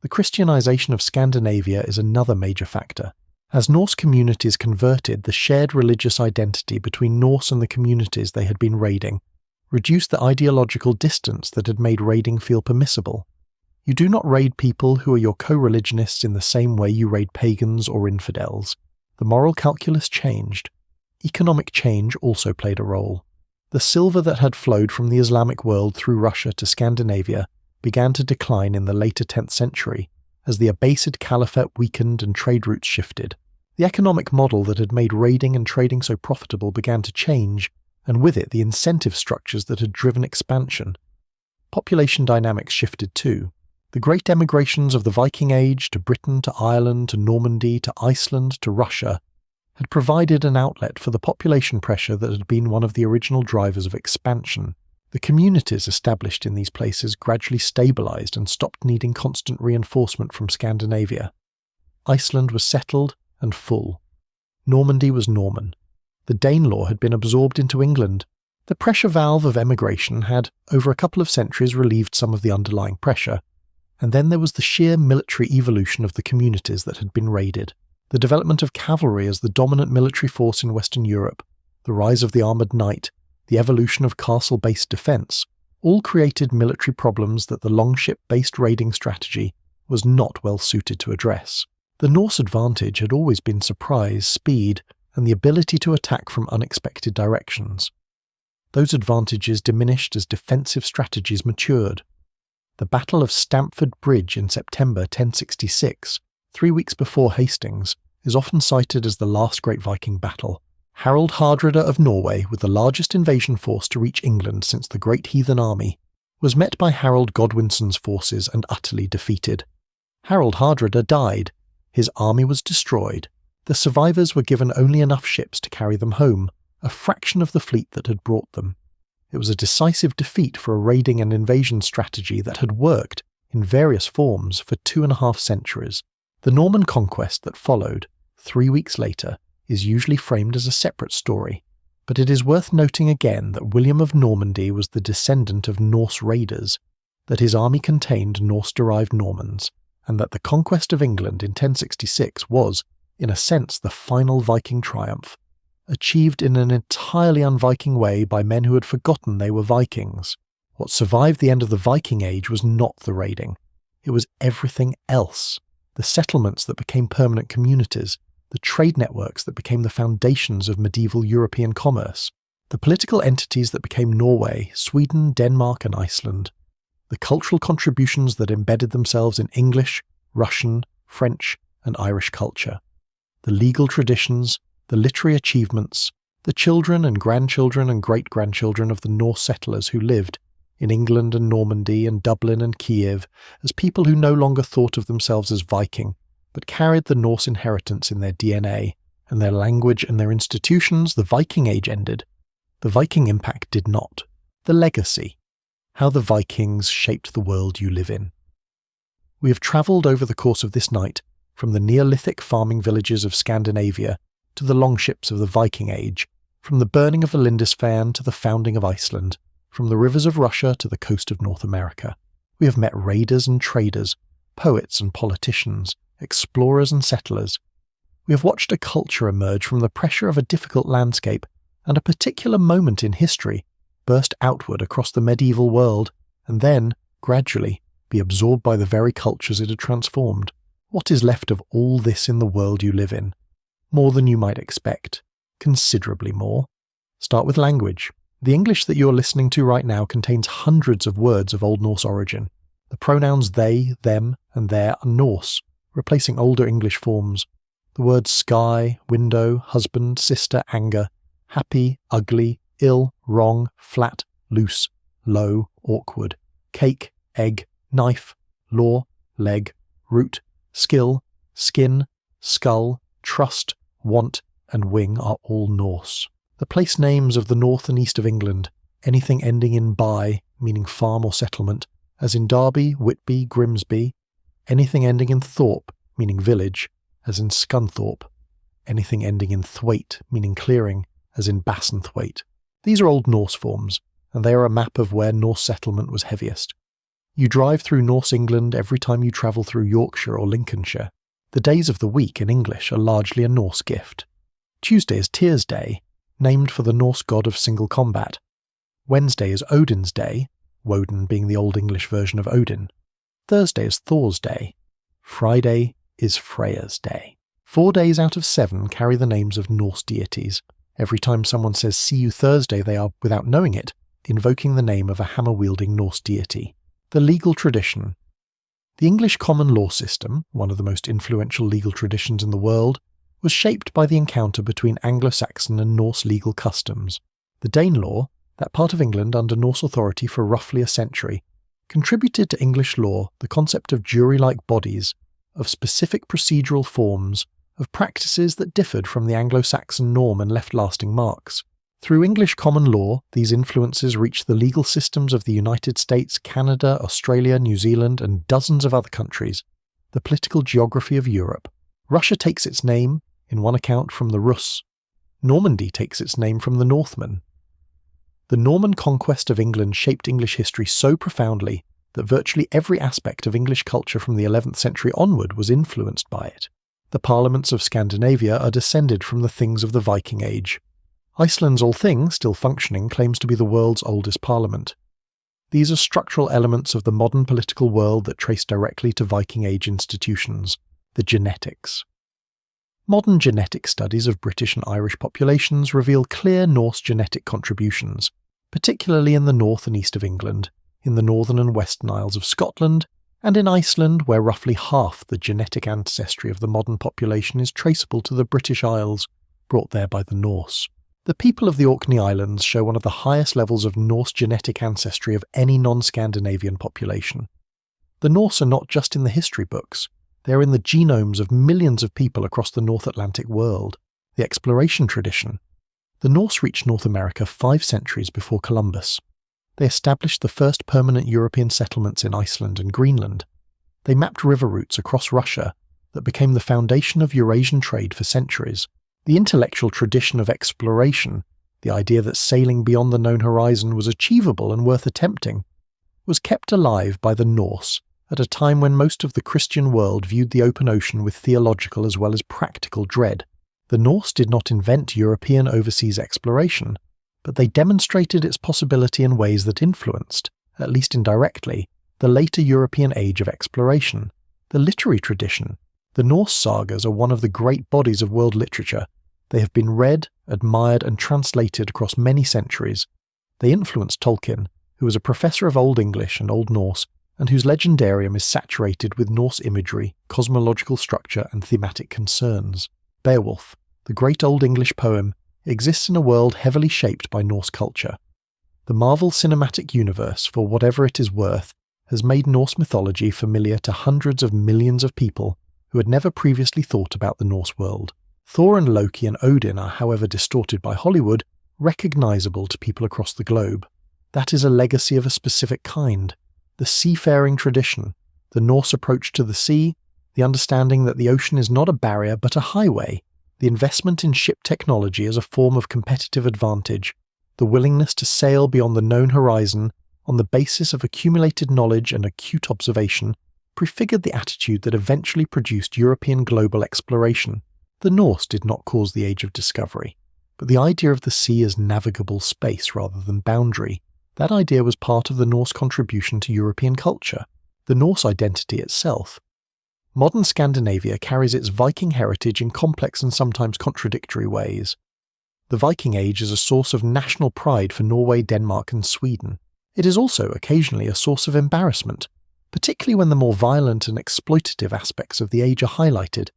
The Christianization of Scandinavia is another major factor. As Norse communities converted, the shared religious identity between Norse and the communities they had been raiding reduced the ideological distance that had made raiding feel permissible. You do not raid people who are your co-religionists in the same way you raid pagans or infidels. The moral calculus changed. Economic change also played a role. The silver that had flowed from the Islamic world through Russia to Scandinavia began to decline in the later 10th century as the Abbasid Caliphate weakened and trade routes shifted. The economic model that had made raiding and trading so profitable began to change, and with it the incentive structures that had driven expansion. Population dynamics shifted too. The great emigrations of the Viking Age to Britain, to Ireland, to Normandy, to Iceland, to Russia had provided an outlet for the population pressure that had been one of the original drivers of expansion. The communities established in these places gradually stabilized and stopped needing constant reinforcement from Scandinavia. Iceland was settled and full. Normandy was Norman. The Danelaw had been absorbed into England. The pressure valve of emigration had, over a couple of centuries, relieved some of the underlying pressure, and then there was the sheer military evolution of the communities that had been raided. The development of cavalry as the dominant military force in Western Europe, the rise of the armoured knight, the evolution of castle-based defence, all created military problems that the longship-based raiding strategy was not well suited to address. The Norse advantage had always been surprise, speed, and the ability to attack from unexpected directions. Those advantages diminished as defensive strategies matured. The Battle of Stamford Bridge in September 1066, 3 weeks before Hastings, is often cited as the last great Viking battle. Harold Hardrada of Norway, with the largest invasion force to reach England since the Great Heathen Army, was met by Harold Godwinson's forces and utterly defeated. Harold Hardrada died. His army was destroyed. The survivors were given only enough ships to carry them home, a fraction of the fleet that had brought them. It was a decisive defeat for a raiding and invasion strategy that had worked, in various forms, for 2.5 centuries. The Norman conquest that followed, 3 weeks later, is usually framed as a separate story, but it is worth noting again that William of Normandy was the descendant of Norse raiders, that his army contained Norse-derived Normans, and that the conquest of England in 1066 was, in a sense, the final Viking triumph, achieved in an entirely un-Viking way by men who had forgotten they were Vikings. What survived the end of the Viking Age was not the raiding. It was everything else. The settlements that became permanent communities, the trade networks that became the foundations of medieval European commerce, the political entities that became Norway, Sweden, Denmark and Iceland, the cultural contributions that embedded themselves in English, Russian, French and Irish culture, the legal traditions, the literary achievements, the children and grandchildren and great-grandchildren of the Norse settlers who lived in England and Normandy and Dublin and Kiev as people who no longer thought of themselves as Viking, but carried the Norse inheritance in their DNA, and their language and their institutions. The Viking Age ended. The Viking impact did not. The legacy. How the Vikings shaped the world you live in. We have travelled over the course of this night from the Neolithic farming villages of Scandinavia to the longships of the Viking Age, from the burning of the Lindisfarne to the founding of Iceland, from the rivers of Russia to the coast of North America. We have met raiders and traders, poets and politicians, explorers and settlers. We have watched a culture emerge from the pressure of a difficult landscape, and a particular moment in history burst outward across the medieval world, and then, gradually, be absorbed by the very cultures it had transformed. What is left of all this in the world you live in? More than you might expect. Considerably more. Start with language. The English that you're listening to right now contains hundreds of words of Old Norse origin. The pronouns they, them, and their are Norse, replacing older English forms. The words sky, window, husband, sister, anger, happy, ugly, ill, wrong, flat, loose, low, awkward, cake, egg, knife, law, leg, root, skill, skin, skull, trust, want, and wing are all Norse. The place names of the north and east of England, anything ending in by, meaning farm or settlement, as in Derby, Whitby, Grimsby, anything ending in Thorpe, meaning village, as in Scunthorpe, anything ending in Thwaite, meaning clearing, as in Bassenthwaite. These are Old Norse forms, and they are a map of where Norse settlement was heaviest. You drive through Norse England every time you travel through Yorkshire or Lincolnshire. The days of the week in English are largely a Norse gift. Tuesday is Tyr's Day, named for the Norse god of single combat. Wednesday is Odin's Day, Woden being the Old English version of Odin. Thursday is Thor's Day. Friday is Freya's Day. 4 days out of 7 carry the names of Norse deities. Every time someone says "see you Thursday," they are, without knowing it, invoking the name of a hammer-wielding Norse deity. The legal tradition. The English common law system, one of the most influential legal traditions in the world, was shaped by the encounter between Anglo-Saxon and Norse legal customs. The Danelaw, that part of England under Norse authority for roughly a century, contributed to English law the concept of jury-like bodies, of specific procedural forms, of practices that differed from the Anglo-Saxon norm and left lasting marks. Through English common law, these influences reached the legal systems of the United States, Canada, Australia, New Zealand, and dozens of other countries, the political geography of Europe, Russia takes its name, in one account, from the Rus. Normandy takes its name from the Northmen. The Norman conquest of England shaped English history so profoundly that virtually every aspect of English culture from the 11th century onward was influenced by it. The parliaments of Scandinavia are descended from the things of the Viking Age. Iceland's Althing, still functioning, claims to be the world's oldest parliament. These are structural elements of the modern political world that trace directly to Viking Age institutions, the genetics. Modern genetic studies of British and Irish populations reveal clear Norse genetic contributions, particularly in the north and east of England, in the northern and western Isles of Scotland, and in Iceland, where roughly half the genetic ancestry of the modern population is traceable to the British Isles, brought there by the Norse. The people of the Orkney Islands show one of the highest levels of Norse genetic ancestry of any non-Scandinavian population. The Norse are not just in the history books, they are in the genomes of millions of people across the North Atlantic world, the exploration tradition. The Norse reached North America 5 centuries before Columbus. They established the first permanent European settlements in Iceland and Greenland. They mapped river routes across Russia that became the foundation of Eurasian trade for centuries. The intellectual tradition of exploration, the idea that sailing beyond the known horizon was achievable and worth attempting, was kept alive by the Norse at a time when most of the Christian world viewed the open ocean with theological as well as practical dread. The Norse did not invent European overseas exploration, but they demonstrated its possibility in ways that influenced, at least indirectly, the later European age of exploration, the literary tradition. The Norse sagas are one of the great bodies of world literature. They have been read, admired, and translated across many centuries. They influenced Tolkien, who was a professor of Old English and Old Norse, and whose legendarium is saturated with Norse imagery, cosmological structure, and thematic concerns. Beowulf, the great Old English poem, exists in a world heavily shaped by Norse culture. The Marvel Cinematic Universe, for whatever it is worth, has made Norse mythology familiar to hundreds of millions of people who had never previously thought about the Norse world. Thor and Loki and Odin are, however distorted by Hollywood, recognizable to people across the globe. That is a legacy of a specific kind. The seafaring tradition, the Norse approach to the sea, the understanding that the ocean is not a barrier but a highway, the investment in ship technology as a form of competitive advantage, the willingness to sail beyond the known horizon on the basis of accumulated knowledge and acute observation, prefigured the attitude that eventually produced European global exploration. The Norse did not cause the age of discovery, but the idea of the sea as navigable space rather than boundary, that idea was part of the Norse contribution to European culture, the Norse identity itself. Modern Scandinavia carries its Viking heritage in complex and sometimes contradictory ways. The Viking Age is a source of national pride for Norway, Denmark, and Sweden. It is also occasionally a source of embarrassment, particularly when the more violent and exploitative aspects of the age are highlighted,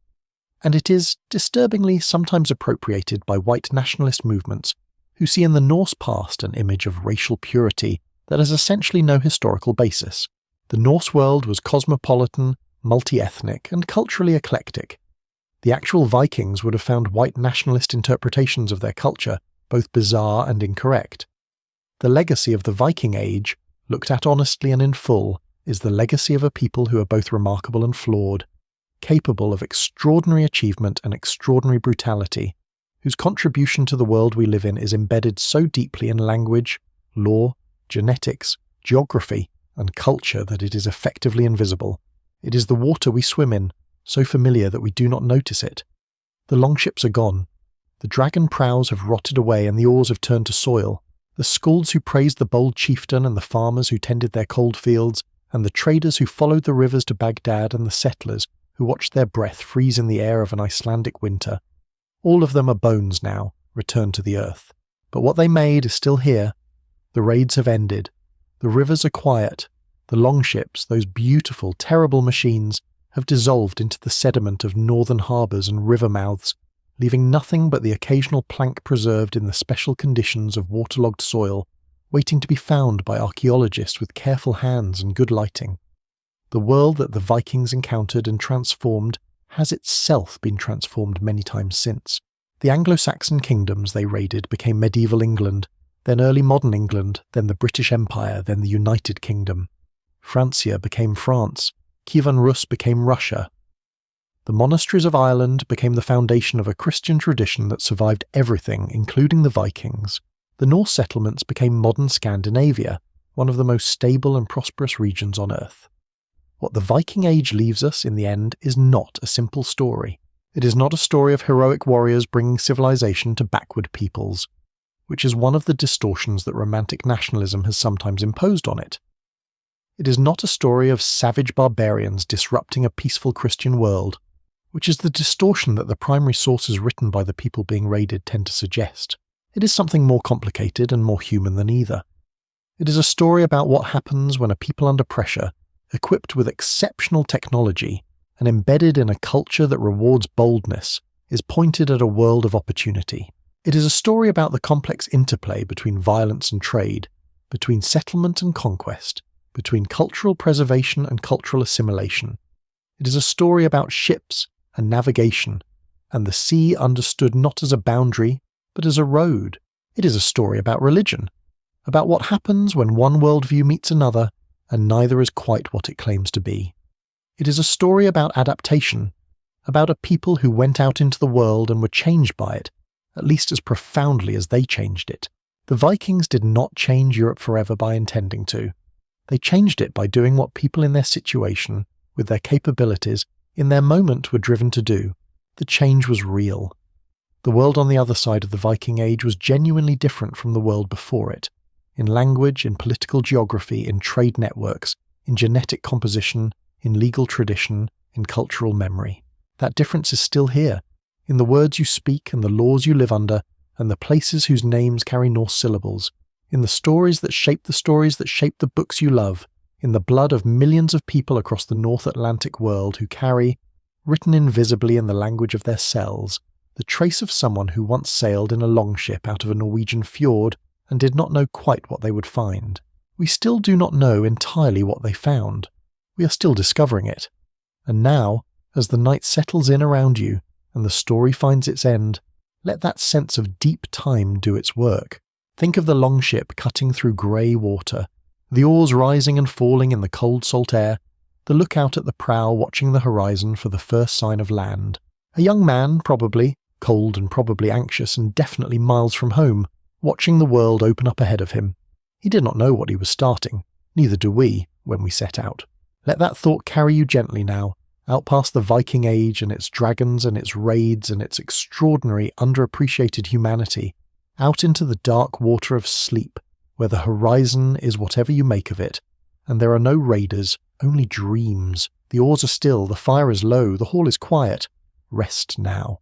and it is, disturbingly, sometimes appropriated by white nationalist movements who see in the Norse past an image of racial purity that has essentially no historical basis. The Norse world was cosmopolitan, multi-ethnic, and culturally eclectic. The actual Vikings would have found white nationalist interpretations of their culture both bizarre and incorrect. The legacy of the Viking Age, looked at honestly and in full, is the legacy of a people who are both remarkable and flawed, capable of extraordinary achievement and extraordinary brutality, whose contribution to the world we live in is embedded so deeply in language, law, genetics, geography, and culture that it is effectively invisible. It is the water we swim in, so familiar that we do not notice it. The longships are gone. The dragon prows have rotted away and the oars have turned to soil. The skalds who praised the bold chieftain and the farmers who tended their cold fields, and the traders who followed the rivers to Baghdad and the settlers who watched their breath freeze in the air of an Icelandic winter. All of them are bones now, returned to the earth. But what they made is still here. The raids have ended. The rivers are quiet. The longships, those beautiful, terrible machines, have dissolved into the sediment of northern harbours and river mouths, leaving nothing but the occasional plank preserved in the special conditions of waterlogged soil, waiting to be found by archaeologists with careful hands and good lighting. The world that the Vikings encountered and transformed has itself been transformed many times since. The Anglo-Saxon kingdoms they raided became medieval England, then early modern England, then the British Empire, then the United Kingdom. Francia became France. Kievan Rus became Russia. The monasteries of Ireland became the foundation of a Christian tradition that survived everything, including the Vikings. The Norse settlements became modern Scandinavia, one of the most stable and prosperous regions on Earth. What the Viking Age leaves us in the end is not a simple story. It is not a story of heroic warriors bringing civilization to backward peoples, which is one of the distortions that romantic nationalism has sometimes imposed on it. It is not a story of savage barbarians disrupting a peaceful Christian world, which is the distortion that the primary sources written by the people being raided tend to suggest. It is something more complicated and more human than either. It is a story about what happens when a people under pressure, equipped with exceptional technology, and embedded in a culture that rewards boldness, is pointed at a world of opportunity. It is a story about the complex interplay between violence and trade, between settlement and conquest, between cultural preservation and cultural assimilation. It is a story about ships and navigation, and the sea understood not as a boundary, but as a road. It is a story about religion, about what happens when one worldview meets another, and neither is quite what it claims to be. It is a story about adaptation, about a people who went out into the world and were changed by it, at least as profoundly as they changed it. The Vikings did not change Europe forever by intending to. They changed it by doing what people in their situation, with their capabilities, in their moment were driven to do. The change was real. The world on the other side of the Viking Age was genuinely different from the world before it, in language, in political geography, in trade networks, in genetic composition, in legal tradition, in cultural memory. That difference is still here, in the words you speak and the laws you live under, and the places whose names carry Norse syllables, in the stories that shape the books you love, in the blood of millions of people across the North Atlantic world who carry, written invisibly in the language of their cells, the trace of someone who once sailed in a longship out of a Norwegian fjord and did not know quite what they would find. We still do not know entirely what they found. We are still discovering it. And now, as the night settles in around you and the story finds its end, let that sense of deep time do its work. Think of the longship cutting through grey water, the oars rising and falling in the cold salt air, the lookout at the prow watching the horizon for the first sign of land. A young man, probably, cold and probably anxious and definitely miles from home, watching the world open up ahead of him. He did not know what he was starting, neither do we, when we set out. Let that thought carry you gently now, out past the Viking Age and its dragons and its raids and its extraordinary underappreciated humanity, out into the dark water of sleep, where the horizon is whatever you make of it, and there are no raiders, only dreams. The oars are still, the fire is low, the hall is quiet. Rest now.